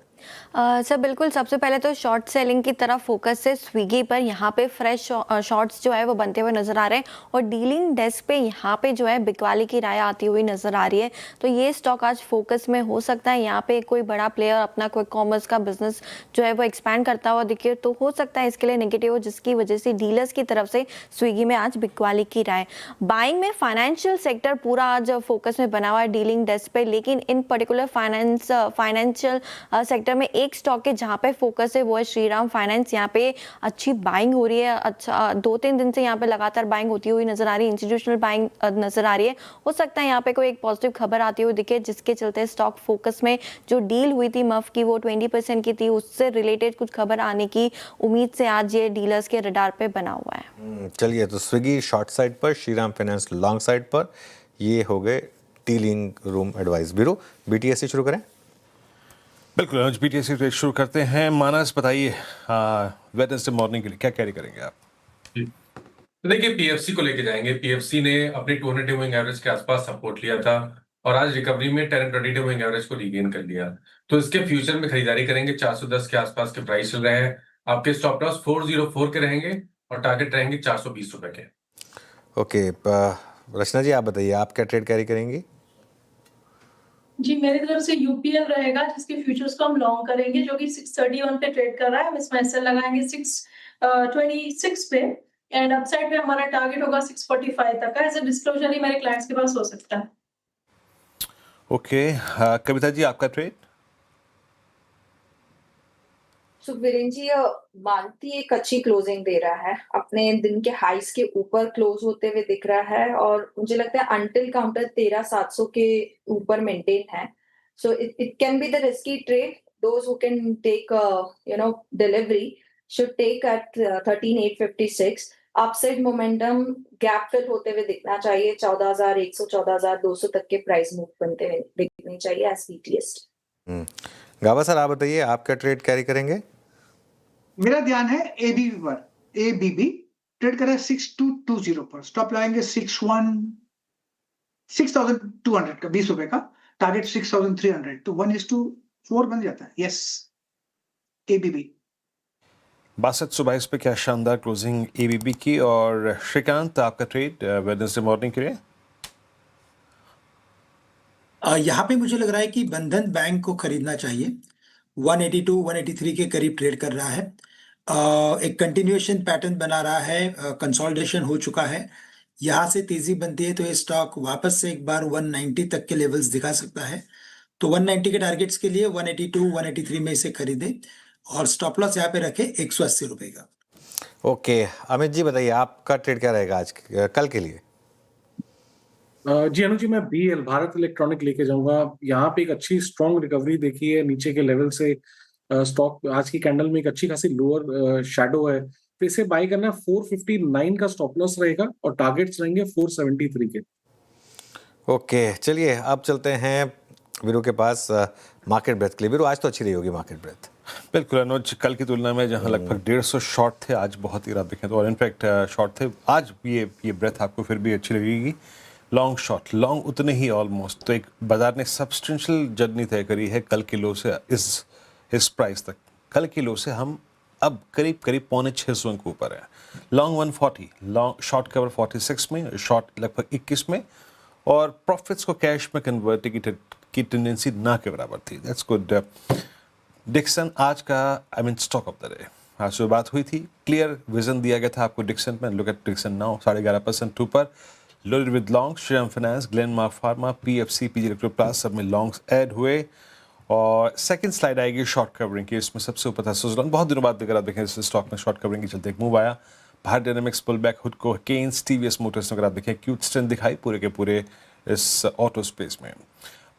सर बिल्कुल, सबसे पहले तो शॉर्ट सेलिंग की तरफ फोकस है। स्विगी पर यहाँ पे फ्रेश शॉर्ट्स जो है वो बनते हुए नजर आ रहे हैं, और डीलिंग डेस्क पे यहाँ पे जो है बिकवाली की राय आती हुई नजर आ रही है। तो ये स्टॉक आज फोकस में हो सकता है। यहाँ पे कोई बड़ा प्लेयर अपना क्विक कॉमर्स का बिजनेस जो है वो एक्सपैंड करता हुआ दिखे तो हो सकता है इसके लिए नेगेटिव हो, जिसकी वजह से डीलर्स की तरफ से स्विगी में आज बिकवाली की राय। बाइंग में फाइनेंशियल सेक्टर पूरा आज फोकस में बना हुआ है डीलिंग डेस्क पे, लेकिन इन पर्टिकुलर फाइनेंशियल सेक्टर में एक स्टॉक है जहां पे फोकस है, वो है श्रीराम फाइनेंस। यहाँ पे अच्छी बाइंग हो रही है, अच्छा 2-3 दिन से यहाँ पे लगातार बाइंग होती हुई नजर आ रही है, इंस्टीट्यूशनल बाइंग नजर आ रही है। हो सकता है यहाँ पे कोई एक पॉजिटिव खबर आती हुई दिखे, जिसके चलते स्टॉक फोकस में जो डील हुई थी मफ की वो 20% की थी, उससे रिलेटेड कुछ खबर आने की उम्मीद से आज ये डीलर्स के रडार पे बना हुआ है। चलिए, तो स्विगी शॉर्ट साइड पर, श्रीराम फाइनेंस लॉन्ग साइड पर, ये हो गए dealing room advice bureau. BTSC शुरू करें? बिल्कुल, आज बीटीएससी ट्रेड शुरू करते हैं। मानस, बताइए वेडनेसडे मॉर्निंग के लिए क्या कैरी करेंगे आप? तो देखिए, पीएफसी को लेके जाएंगे। पीएफसी ने अपने 200 मूविंग एवरेज के आसपास सपोर्ट लिया था और आज रिकवरी में 10 and 20 मूविंग एवरेज को रीगेन कर लिया। तो इसके फ्यूचर में खरीदारी करेंगे। 410 के आसपास के प्राइस चल रहे हैं। आपके स्टॉप लॉस 404 के रहेंगे और टारगेट रहेंगे 420 रुपए के। ओके, रचना जी आप बताइए, आप क्या ट्रेड कैरी करेंगी? जी, मेरी तरफ से यूपीएल रहेगा, जिसके फ्यूचर्स को हम लॉन्ग करेंगे, जो कि 631 पे ट्रेड कर रहा है। हम इसमें एसएल लगाएंगे 626 पे, एंड अपसाइड पे हमारा टारगेट होगा 645 तक का। एज अ डिस्क्लोजर ही मेरे क्लाइंट्स के पास हो सकता है। ओके, कविता जी आपका ट्रेड? सो वीरेन जी, मानती एक अच्छी क्लोजिंग दे रहा है, अपने दिन के हाइस के ऊपर क्लोज होते हुए दिख रहा है और मुझे लगता है अंटिल काउंटर 13,700 के ऊपर मेंटेन है. So it can be the risky trade. Those who can take delivery should take at 13,856. Upside momentum gap fill होते हुए दिखना चाहिए. 14,100 14,200 तक के प्राइस मूव बनते हुए दिखने चाहिए एज वीटीएस. गावा सर, आप बताइए, आप क्या ट्रेड कैरी करेंगे? मेरा ध्यान है एबीबी पर. एबीबी ट्रेड करें 6220 पर. स्टॉप लगाएंगे 6,200 का, 20 रुपए का. टारगेट 6,300. तो 1:4 बन जाता है. Yes, ABB. बासठ सुबह पे क्या शानदार क्लोजिंग एबीबी की. और श्रीकांत, आपका ट्रेड वेडनेसडे मॉर्निंग के लिए? यहाँ पे मुझे लग रहा है कि बंधन बैंक को खरीदना चाहिए. 182 183 के करीब ट्रेड कर रहा है. एक कंटिन्यूएशन पैटर्न बना रहा है. कंसोलिडेशन हो चुका है. यहाँ से तेजी बनती है तो ये स्टॉक वापस से एक बार 190 तक के लेवल्स दिखा सकता है. तो 190 के टारगेट्स के लिए 182 183 में इसे खरीदे और स्टॉप लॉस यहाँ पे रखे 180 रुपए का. ओके, अमित जी बताइए, आपका ट्रेड क्या रहेगा आज कल के लिए? जी अनु जी, मैं बीएल भारत इलेक्ट्रॉनिक लेके जाऊंगा. यहाँ पे एक अच्छी स्ट्रॉन्ग रिकवरी देखी है नीचे के लेवल से. स्टॉक आज की कैंडल में एक अच्छी खासी लोअर शैडो है, तो इसे बाय करना 459 का स्टॉप लॉस रहेगा और टारगेट्स रहेंगे 473 के. ओके, चलिए अब चलते हैं वीरू के पास मार्केट ब्रेथ के लिए. वीरू, आज तो अच्छी रही होगी मार्केट ब्रेथ. बिल्कुल अनुज, कल की तुलना में जहां लगभग 150 शॉर्ट थे, आज बहुत ही देखें तो, और इनफैक्ट शॉर्ट थे आज. ये ब्रेथ आपको फिर भी अच्छी लगेगी. लॉन्ग शॉर्ट लॉन्ग उतने ही ऑलमोस्ट. तो एक बाजार ने सब्सटेंशियल जर्नी तय करी है कल के लो से इस प्राइस तक. कल के लो से हम अब करीब 600 अंक ऊपर है. लॉन्ग 140, लॉन्ग शॉर्ट कवर 46 में, शॉर्ट लगभग 21 में, और प्रॉफिट्स को कैश में कन्वर्ट की टेंडेंसी ना के बराबर थी. That's good. डिक्सन आज का स्टॉक ऑफ द डे. आज सुबह बात हुई थी, क्लियर विजन दिया गया था आपको डिक्सन में. लुक एट डिक्सन नाउ, 11.5% ऊपर, loaded with long. Shriram finance, Glenmark pharma, PFC, PG Electroplast, सब में लॉन्ग्स ऐड हुए. और सेकंड स्लाइड आएगी शॉर्ट कवरिंग की. इसमें सबसे ऊपर था सुज़लॉन. बहुत दिनों बाद अगर आप देखें इस स्टॉक में शॉर्ट कवरिंग के चलते एक मूव आया. भारत डायनामिक्स पुल बैक, हुडको, केन्स, टीवीएस मोटर्स ने अगर आप देखें क्यूट स्ट्रेंथ दिखाई पूरे के पूरे इस ऑटो स्पेस में.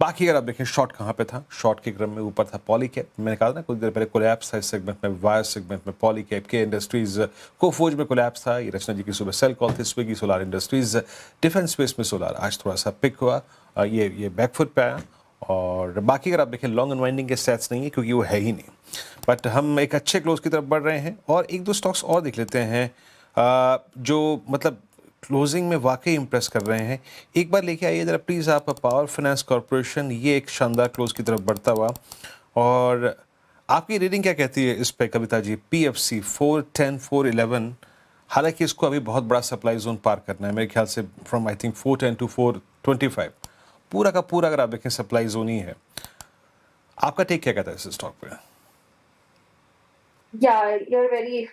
बाकी अगर आप देखें शॉर्ट कहाँ पे था, शॉर्ट के क्रम में ऊपर था पॉलीकैप. मैंने कहा था ना कुछ देर पहले, कोलैप्स था इस सेगमेंट में, वायर सेगमेंट में पॉलीकैप के. इंडस्ट्रीज कोफोज में कोलैप्स था. ये रचना जी की सुबह सेल कॉल थी. Swiggy solar industries, defence space में सोलार आज थोड़ा सा पिक हुआ. ये बैकफुट पे आया. और बाकी अगर आप देखें लॉन्ग अनवाइंडिंग के स्टैट्स नहीं है क्योंकि वो है ही नहीं. बट हम एक अच्छे क्लोज की तरफ बढ़ रहे हैं. और एक दो स्टॉक्स और देख लेते हैं जो मतलब क्लोजिंग में वाकई इंप्रेस कर रहे हैं. एक बार लेके आइए जरा प्लीज़ आप पावर फाइनेंस कॉर्पोरेशन. ये एक शानदार क्लोज की तरफ बढ़ता हुआ. और आपकी रेटिंग क्या कहती है इस पे कविता जी? पीएफसी 410 411. हालांकि इसको अभी बहुत बड़ा सप्लाई जोन पार करना है मेरे ख्याल से, फ्रॉम आई थिंक 410 टू 425. पूरा का पूरा अगर आप देखें सप्लाई जोन ही है. आपका टेक क्या कहता है इस स्टॉक पे? you're very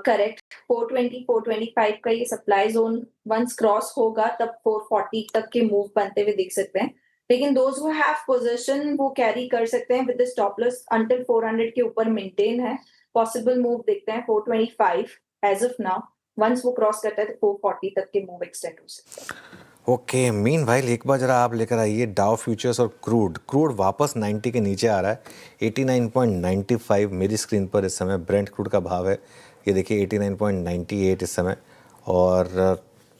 correct. 420 425 का ये सप्लाई जोन वंस क्रॉस होगा तब 440 तक के मूव बनते हुए दिख सकते हैं. लेकिन दोज हु हैव पोजीशन वो कैरी कर सकते हैं with the stop loss until 400 के ऊपर मेंटेन है. पॉसिबल मूव देखते हैं 425 एज ऑफ नाउ. वंस वो क्रॉस करता है तो 440 तक के मूव एक्सटेंड हो सकते हैं. ओके, मीनवाइल एक बार जरा आप लेकर आइए डाउ फ्यूचर्स और क्रूड वापस 90 के नीचे आ रहा है. 89.95 मेरी स्क्रीन पर इस समय ब्रेंट क्रूड का भाव है. ये देखिए 89.98 इस समय, और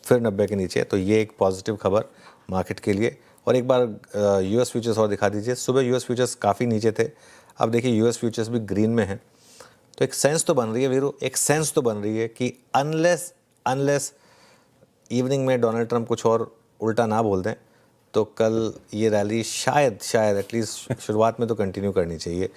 फिर 90 के नीचे. तो ये एक पॉजिटिव खबर मार्केट के लिए. और एक बार यूएस फ्यूचर्स और दिखा दीजिए. सुबह यूएस फ्यूचर्स काफ़ी नीचे थे, अब देखिए यूएस फ्यूचर्स भी ग्रीन में हैं. तो एक सेंस तो बन रही है वीरू, एक सेंस तो बन रही है कि अनलेस इवनिंग में डोनाल्ड ट्रंप कुछ और उल्टा ना बोल दें तो कल ये रैली शायद एटलीस्ट शुरुआत में तो कंटिन्यू करनी चाहिए.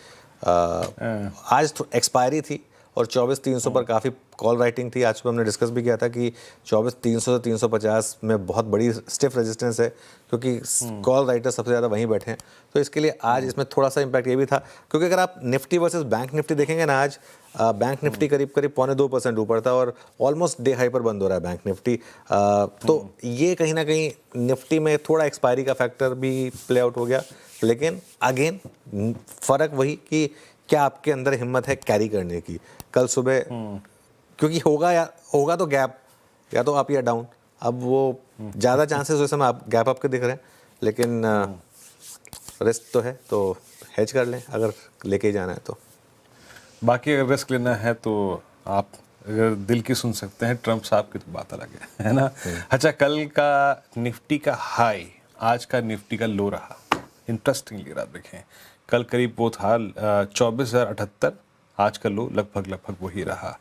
आज तो एक्सपायरी थी और 24,300 पर काफ़ी कॉल राइटिंग थी. आज सुबह हमने डिस्कस भी किया था कि 24,300 से 350 में बहुत बड़ी स्टिफ रेजिस्टेंस है क्योंकि कॉल राइटर सबसे ज़्यादा वहीं बैठे हैं. तो इसके लिए आज इसमें थोड़ा सा इम्पैक्ट ये भी था क्योंकि अगर आप निफ्टी वर्सेस बैंक निफ्टी देखेंगे ना, आज बैंक निफ्टी करीब 2.25% ऊपर था और ऑलमोस्ट डे हाई पर बंद हो रहा है बैंक निफ्टी. तो ये कहीं ना कहीं निफ्टी में थोड़ा एक्सपायरी का फैक्टर भी प्ले आउट हो गया. लेकिन अगेन फ़र्क वही कि क्या आपके अंदर हिम्मत है कैरी करने की कल सुबह, क्योंकि होगा तो गैप या तो अप या डाउन। अब वो ज़्यादा चांसेस उस समय आप गैप अप के दिख रहे हैं, लेकिन रिस्क तो है, तो हेज कर लें अगर लेके जाना है तो। बाकी अगर रिस्क लेना है तो आप अगर दिल की सुन सकते हैं, ट्रम्प साहब की तो बात अलग है ना। अच्छा, कल का निफ्टी का हाई आज का निफ्टी का लो रहा। इंटरेस्टिंगली आप देखें, कल करीब वो था 24,078, आज का लो लगभग वही रहा।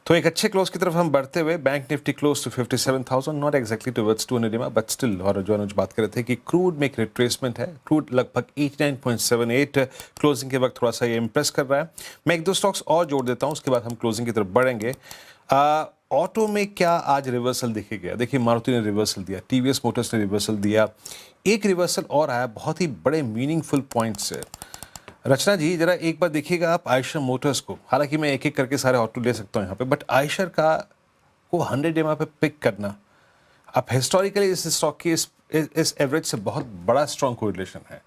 तो एक अच्छे क्लोज की तरफ हम बढ़ते हुए, bank Nifty close to 57,000, not exactly towards 200 EMA but still. और जो अनुज बात कर रहे थे कि क्रूड में एक रिट्रेसमेंट है, क्रूड लगभग 89.78 क्लोजिंग के वक्त थोड़ा सा ये इंप्रेस कर रहा है। मैं एक दो स्टॉक्स और जोड़ देता हूँ, उसके बाद हम क्लोजिंग की तरफ बढ़ेंगे। ऑटो में क्या आज रिवर्सल देखे गया? देखिए, मारुति ने रिवर्सल दिया, टीवीएस मोटर्स ने रिवर्सल दिया, एक रिवर्सल और आया बहुत ही बड़े मीनिंगफुल पॉइंट से। रचना जी, जरा एक बार देखिएगा आप आयशर मोटर्स को। हालांकि मैं एक एक करके सारे ऑटो ले सकता हूँ यहाँ पे, बट आयशर का को 100 EMA पे पिक करना, अब हिस्टोरिकली इस स्टॉक की इस एवरेज से बहुत बड़ा स्ट्रॉन्ग कोरिलेशन है।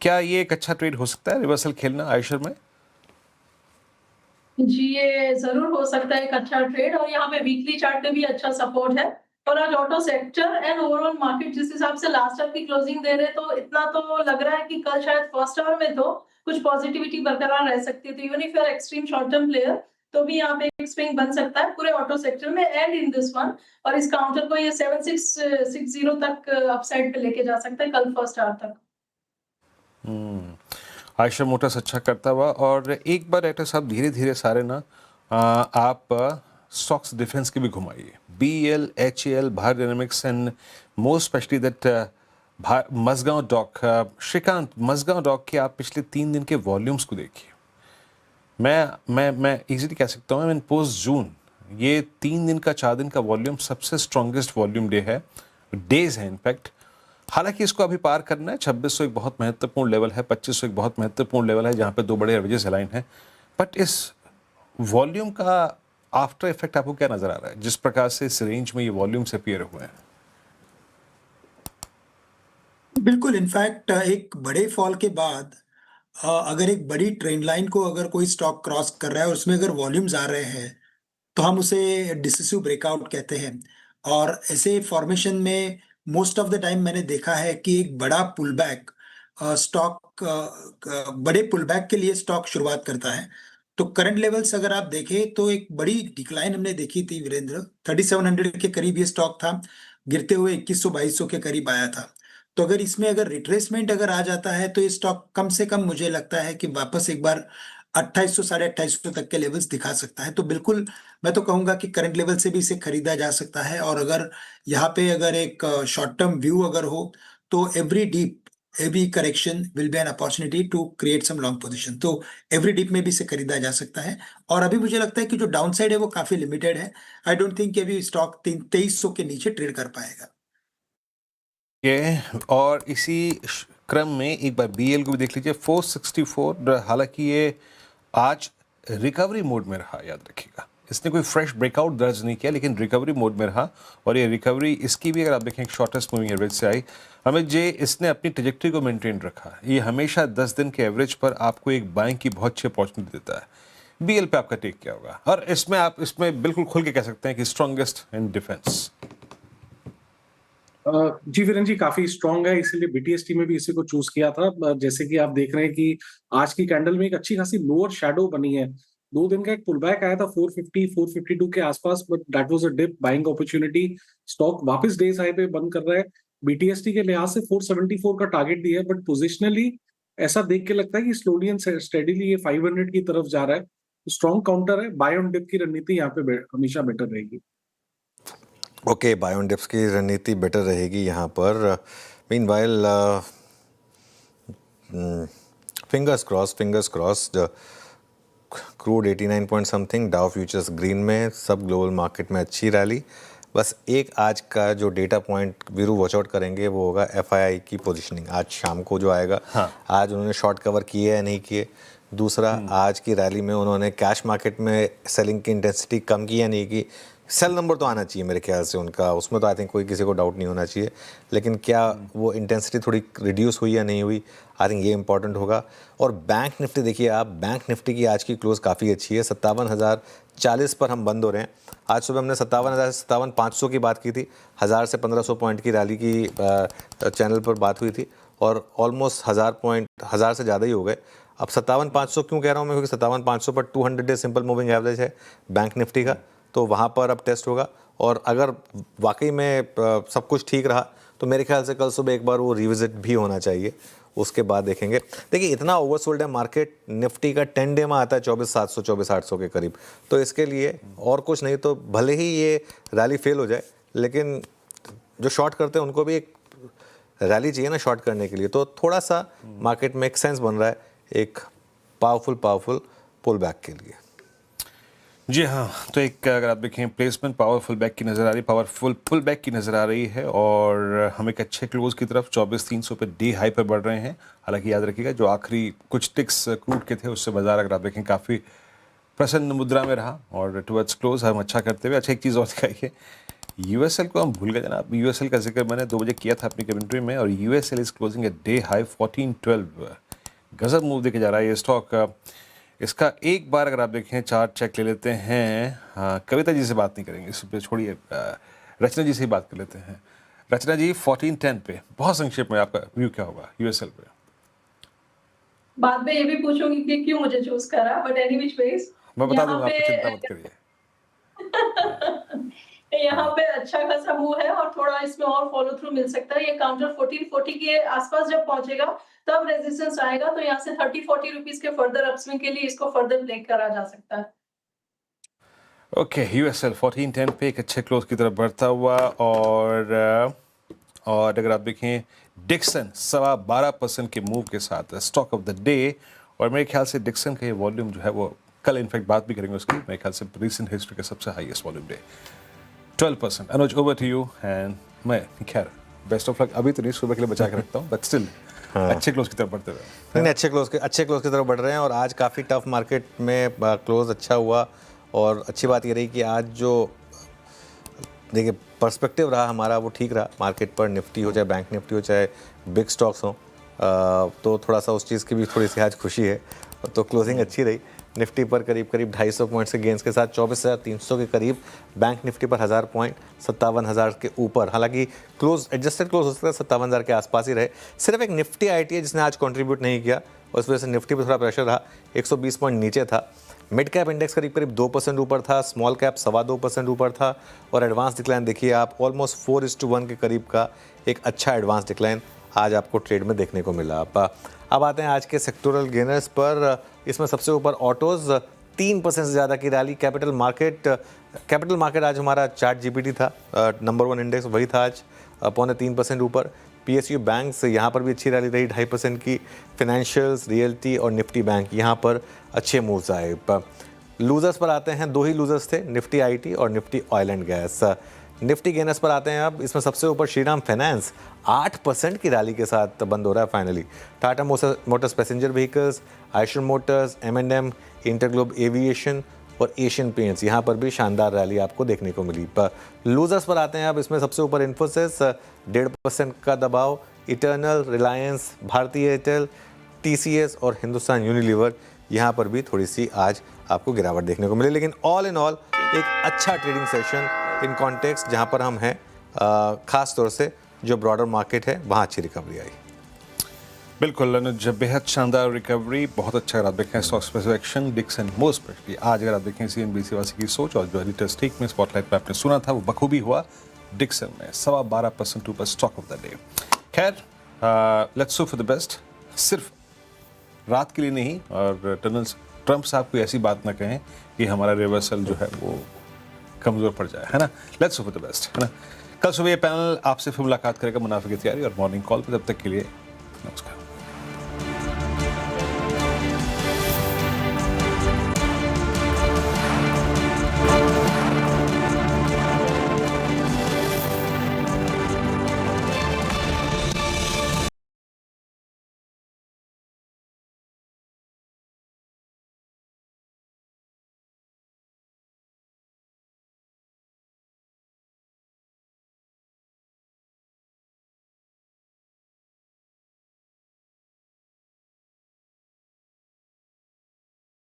क्या ये एक अच्छा ट्रेड हो सकता है, रिवर्सल खेलना आयशर में? जी, ये जरूर हो सकता है एक अच्छा ट्रेड, और यहाँ पे वीकली चार्ट पे भी अच्छा सपोर्ट है। और आज auto sector and overall market जिस हिसाब से लास्ट आवर की क्लोजिंग दे रहे, तो इतना तो लग रहा है कि कल शायद फर्स्ट आवर में तो कुछ पॉजिटिविटी बरकरार रह सकती है। तो even if you are extreme short term player, तो भी यहाँ पे एक स्विंग बन सकता है पूरे ऑटो सेक्टर में एंड इन दिस वन। और इस काउंटर को ये 7660 तक अपसाइड पे लेके जा सकता है कल फर्स्ट आवर तक। आयशर मोटर्स अच्छा करता हुआ। और एक बार एक्टर साहब धीरे धीरे सारे ना आप स्टॉक्स डिफेंस की भी घुमाइए, BEL, HAL, Bharat Dynamics and more specially that Mazagon dock. Shrikant, Mazagon dock के आप पिछले 3 दिन के वॉल्यूम्स को देखिए। मैं इजीली कह सकता हूँ, पोस्ट जून ये 3 दिन का 4 दिन का वॉल्यूम सबसे स्ट्रॉन्गेस्ट वॉल्यूम डे है, डेज है इनफैक्ट। हालांकि इसको अभी पार करना है। 2600 एक बहुत महत्वपूर्ण लेवल है, 2500 एक बहुत महत्वपूर्ण लेवल है जहाँ पे 2 बड़े एवरेजेस अलाइन हैं। बट इस वॉल्यूम का आफ्टर इफेक्ट आपको क्या नजर आ रहा है, जिस प्रकार से इस रेंज में ये वॉल्यूम्स अपीयर हुए हैं? बिल्कुल, इनफैक्ट एक बड़े फॉल के बाद अगर एक बड़ी ट्रेंड लाइन को अगर कोई स्टॉक क्रॉस कर रहा है और उसमें अगर वॉल्यूम्स आ रहे हैं, तो हम उसे डिसिसिव ब्रेकआउट कहते हैं। और ऐसे फॉर्मेशन में मोस्ट ऑफ द टाइम मैंने देखा है कि एक बड़ा पुल बैक स्टॉक बड़े पुल बैक के लिए स्टॉक शुरुआत करता है। तो करंट लेवल्स अगर आप देखें तो एक बड़ी डिक्लाइन हमने देखी थी वीरेंद्र, 3700 के करीब ये स्टॉक था, गिरते हुए 2100-2200 के करीब आया था। तो अगर इसमें अगर रिट्रेसमेंट अगर आ जाता है तो ये स्टॉक कम से कम मुझे लगता है कि वापस एक बार 2800 2850 तक के लेवल्स दिखा सकता है। तो बिल्कुल मैं तो कहूंगा कि करंट लेवल से भी इसे खरीदा जा सकता है। और अगर यहाँ पे अगर एक शॉर्ट टर्म व्यू अगर हो तो every correction will be an opportunity to create some long position. तो एवरी डिप में भी इसे खरीदा जा सकता है। और अभी मुझे लगता है कि जो डाउन साइड है वो काफी लिमिटेड है। आई डोंट थिंक कि अभी स्टॉक 2300 के नीचे ट्रेड कर पाएगा। और इसी क्रम में एक बार BEL को भी देख लीजिए, 464। हालांकि ये आज रिकवरी मोड में रहा, याद रखिएगा। इसने कोई फ्रेश ब्रेकआउट दर्ज नहीं किया, लेकिन रिकवरी मोड में रहा। और ये रिकवरी इसकी भी अगर आप देखें शॉर्टेस्ट मूविंग एवरेज से आई। अमित जी, इसने अपनी ट्रेजेक्टरी को मेंटेन रखा। ये हमेशा 10 दिन के एवरेज पर आपको एक बाइंग की बहुत अच्छी अपॉर्चुनिटी देता है। BEL पे आपका टेक क्या होगा? और इसमें आप इसमें बिल्कुल खुल के कह सकते हैं कि स्ट्रॉन्गेस्ट इन डिफेंस। जी वीरेंद्र जी, काफी स्ट्रांग है, इसीलिए BTST में भी इसी को चूज किया था। जैसे कि आप देख रहे हैं कि आज की कैंडल में एक अच्छी खासी लोअर शैडो बनी है। 2 दिन का एक पुलबैक आया था 450 452 के आसपास, but that was a dip buying opportunity. Stock वापस डेज हाई पे बंद कर रहा है। BTST के लिहाज से 474 का टारगेट दिया है, बट पोजिशनली ऐसा देख के लगता है कि स्लोली एंड स्टेडीली ये 500 की तरफ जा रहा है। स्ट्रॉन्ग काउंटर है, बाय ऑन डिप की रणनीति यहाँ पे हमेशा बेटर रहेगी। ओके, बाय ऑन डिप्स की रणनीति बेटर रहेगी यहाँ पर। Meanwhile fingers crossed. Crude 89 point something, Dow futures green में, सब ग्लोबल मार्केट में अच्छी रैली। बस एक आज का जो data point Veeru watch out करेंगे वो होगा FII की पोजीशनिंग आज शाम को जो आएगा। आज उन्होंने शॉर्ट कवर किए या नहीं किए। दूसरा, आज की रैली में उन्होंने कैश मार्केट में सेलिंग की इंटेंसिटी कम की या नहीं की। सेल नंबर तो आना चाहिए मेरे ख्याल से उनका, उसमें तो आई थिंक कोई किसी को डाउट नहीं होना चाहिए, लेकिन क्या वो इंटेंसिटी थोड़ी रिड्यूस हुई या नहीं हुई, आई थिंक ये इंपॉर्टेंट होगा। और बैंक निफ्टी देखिए आप, बैंक निफ्टी की आज की क्लोज काफ़ी अच्छी है, 57,040 पर हम बंद हो रहे हैं। आज सुबह हमने 57,000 से 57,500 की बात की थी, 1000 से 1500 पॉइंट की रैली की चैनल पर बात हुई थी और ऑलमोस्ट 1000 से ज़्यादा ही हो गए। अब 57,500 क्यों कह रहा हूँ मैं, क्योंकि 57,500 पर 200 डे सिंपल मूविंग एवरेज है बैंक निफ्टी का, तो वहाँ पर अब टेस्ट होगा। और अगर वाकई में सब कुछ ठीक रहा तो मेरे ख्याल से कल सुबह एक बार वो रिविजिट भी होना चाहिए, उसके बाद देखेंगे। देखिए इतना ओवरसोल्ड है मार्केट, निफ्टी का 10 डे में आता है 24,700 24,800 के करीब, तो इसके लिए और कुछ नहीं तो भले ही ये रैली फेल हो जाए, लेकिन जो शॉर्ट करते हैं उनको भी एक रैली चाहिए ना शॉर्ट करने के लिए, तो थोड़ा सा मार्केट में एक सेंस बन रहा है एक पावरफुल पुल बैक के लिए। जी हाँ, तो एक अगर आप देखें प्लेसमेंट पावरफुल बैक की नज़र आ रही, पावरफुल पुल बैक की नज़र आ रही है और हम एक अच्छे क्लोज की तरफ 24,300 पे डे हाई पर बढ़ रहे हैं। हालांकि याद रखिएगा जो आखिरी कुछ टिक्स क्रूड के थे उससे बाजार अगर आप देखें काफ़ी प्रसन्न मुद्रा में रहा और टुवर्ड्स क्लोज हम अच्छा करते हुए। अच्छा एक चीज़ और दिखाई है, यूएसएल को हम भूल गए जनाब, यूएसएल का जिक्र मैंने 2 बजे किया था अपनी कमेंट्री में और USL is closing a day high 1412, गजब मूव देके जा रहा है ये स्टॉक। इसका एक बार अगर आप देखें चार्ट चेक ले लेते हैं। हाँ, कविता जी से बात नहीं करेंगे, इस पर छोड़िए, रचना जी से ही बात कर लेते हैं। रचना जी 1410 पे बहुत संक्षेप में आपका व्यू क्या होगा यूएसएल पे? बाद में ये भी पूछूंगी कि क्यों मुझे चूज करा, बट एनी व्हिच वेज मैं बता दूंगा, आपको चिंता मत करिए। यहाँ पे अच्छा खासा मूव है और थोड़ा इसमें और फॉलो थ्रू मिल सकता है। ये काउंटर 1440 के आसपास जब पहुंचेगा तब रेजिस्टेंस आएगा, तो यहाँ से 30-40 रुपीस के फर्दर अपस्विंग के लिए इसको फर्दर प्ले करा जा सकता है। ओके, यूएसएल 1410 पे एक अच्छे क्लोज की तरफ बढ़ता हुआ और अगर आप देखें डिक्सन 12.25% के मूव के साथ स्टॉक ऑफ द डे, और मेरे ख्याल से डिक्सन का ये वॉल्यूम जो है वो कल इनफैक्ट बात भी करेंगे उसकी, मेरे ख्याल से रिसेंट हिस्ट्री का सबसे highest volume day 12%। Anuj over to you and मैं खैर बेस्ट ऑफ लक, अभी तो नहीं, सुबह के लिए बचा के रखता हूँ, बट स्टिल अच्छे क्लोज की तरफ बढ़ते हुए। नहीं, अच्छे क्लोज की तरफ बढ़ रहे हैं और आज काफ़ी टफ मार्केट में क्लोज अच्छा हुआ। और अच्छी बात ये रही कि आज जो देखिए पर्सपेक्टिव रहा हमारा वो ठीक रहा मार्केट पर, निफ्टी हो चाहे बैंक निफ्टी हो चाहे बिग स्टॉक्स हों, तो थोड़ा सा उस चीज़ की भी थोड़ी सी आज खुशी है। तो क्लोजिंग अच्छी रही, निफ्टी पर करीब 250 पॉइंट्स के गेंस के साथ 24,300 के करीब, बैंक निफ्टी पर 1000 पॉइंट 57,000 के ऊपर। हालांकि क्लोज एडजस्टेड क्लोज हो सकता है 57,000 के आसपास ही रहे। सिर्फ एक निफ्टी आईटी है जिसने आज कंट्रीब्यूट नहीं किया और उस वजह से निफ्टी पर थोड़ा प्रेशर रहा, 120 पॉइंट नीचे था। मिड कैप इंडेक्स करीब 2% ऊपर था, स्मॉल कैप 2.25% ऊपर था और एडवांस डिक्लाइन देखिए आप ऑलमोस्ट 4:1 के करीब का एक अच्छा एडवांस डिक्लाइन आज आपको ट्रेड में देखने को मिला। अब आते हैं आज के सेक्टोरल गेनर्स पर। इसमें सबसे ऊपर ऑटोज़ 3% से ज़्यादा की रैली। कैपिटल मार्केट आज हमारा चार्ट जीपीटी था, नंबर 1 इंडेक्स वही था आज 3.25% ऊपर। पीएसयू बैंक्स यहाँ पर भी अच्छी रैली रही 2.5% की। फाइनेंशियल्स, रियल्टी और निफ्टी बैंक यहाँ पर अच्छे मूव्स आए। लूजर्स पर आते हैं, 2 ही लूजर्स थे, निफ्टी आईटी और Nifty oil and gas. Nifty gainers पर आते हैं अब, इसमें सबसे ऊपर श्रीराम फाइनेंस 8% की रैली के साथ बंद हो रहा है finally. Tata Motors passenger vehicles, Eicher Motors, M&M, InterGlobe aviation और एशियन पेंट्स यहाँ पर भी शानदार रैली आपको देखने को मिली। लूजर्स पर आते हैं अब, इसमें सबसे ऊपर इन्फोसिस 1.5% का दबाव, इटर्नल, रिलायंस, भारतीय एयरटेल, TCS और हिंदुस्तान यूनिलीवर यहाँ पर भी थोड़ी सी आज आपको गिरावट देखने को मिली। लेकिन ऑल इन ऑल एक अच्छा ट्रेडिंग सेशन इन कॉन्टेक्स्ट जहाँ पर हम हैं, खास तौर से जो ब्रॉडर मार्केट है वहाँ अच्छी रिकवरी आई। बिल्कुल अनुज, बेहद शानदार रिकवरी, बहुत अच्छा। अगर आप देखें stock specific action Dixon most specially आज अगर आप देखें CNBC वासी की सोच और जो एडिटर्स ठीक में स्पॉटलाइट पे आपने सुना था वो बखूबी हुआ डिक्सन में 12.25% ऊपर स्टॉक ऑफ द डे। खैर let's hope for the best, सिर्फ रात के लिए नहीं, और ट्रंप साहब कोई ऐसी बात ना कहें कि हमारा रिवर्सल जो है वो कमज़ोर पड़ जाए, है ना। Let's hope for the best, है ना। कल सुबह ये पैनल आपसे फिर मुलाकात करेगा मुनाफे की तैयारी और मॉर्निंग कॉल पर। तब तक के लिए नमस्कार।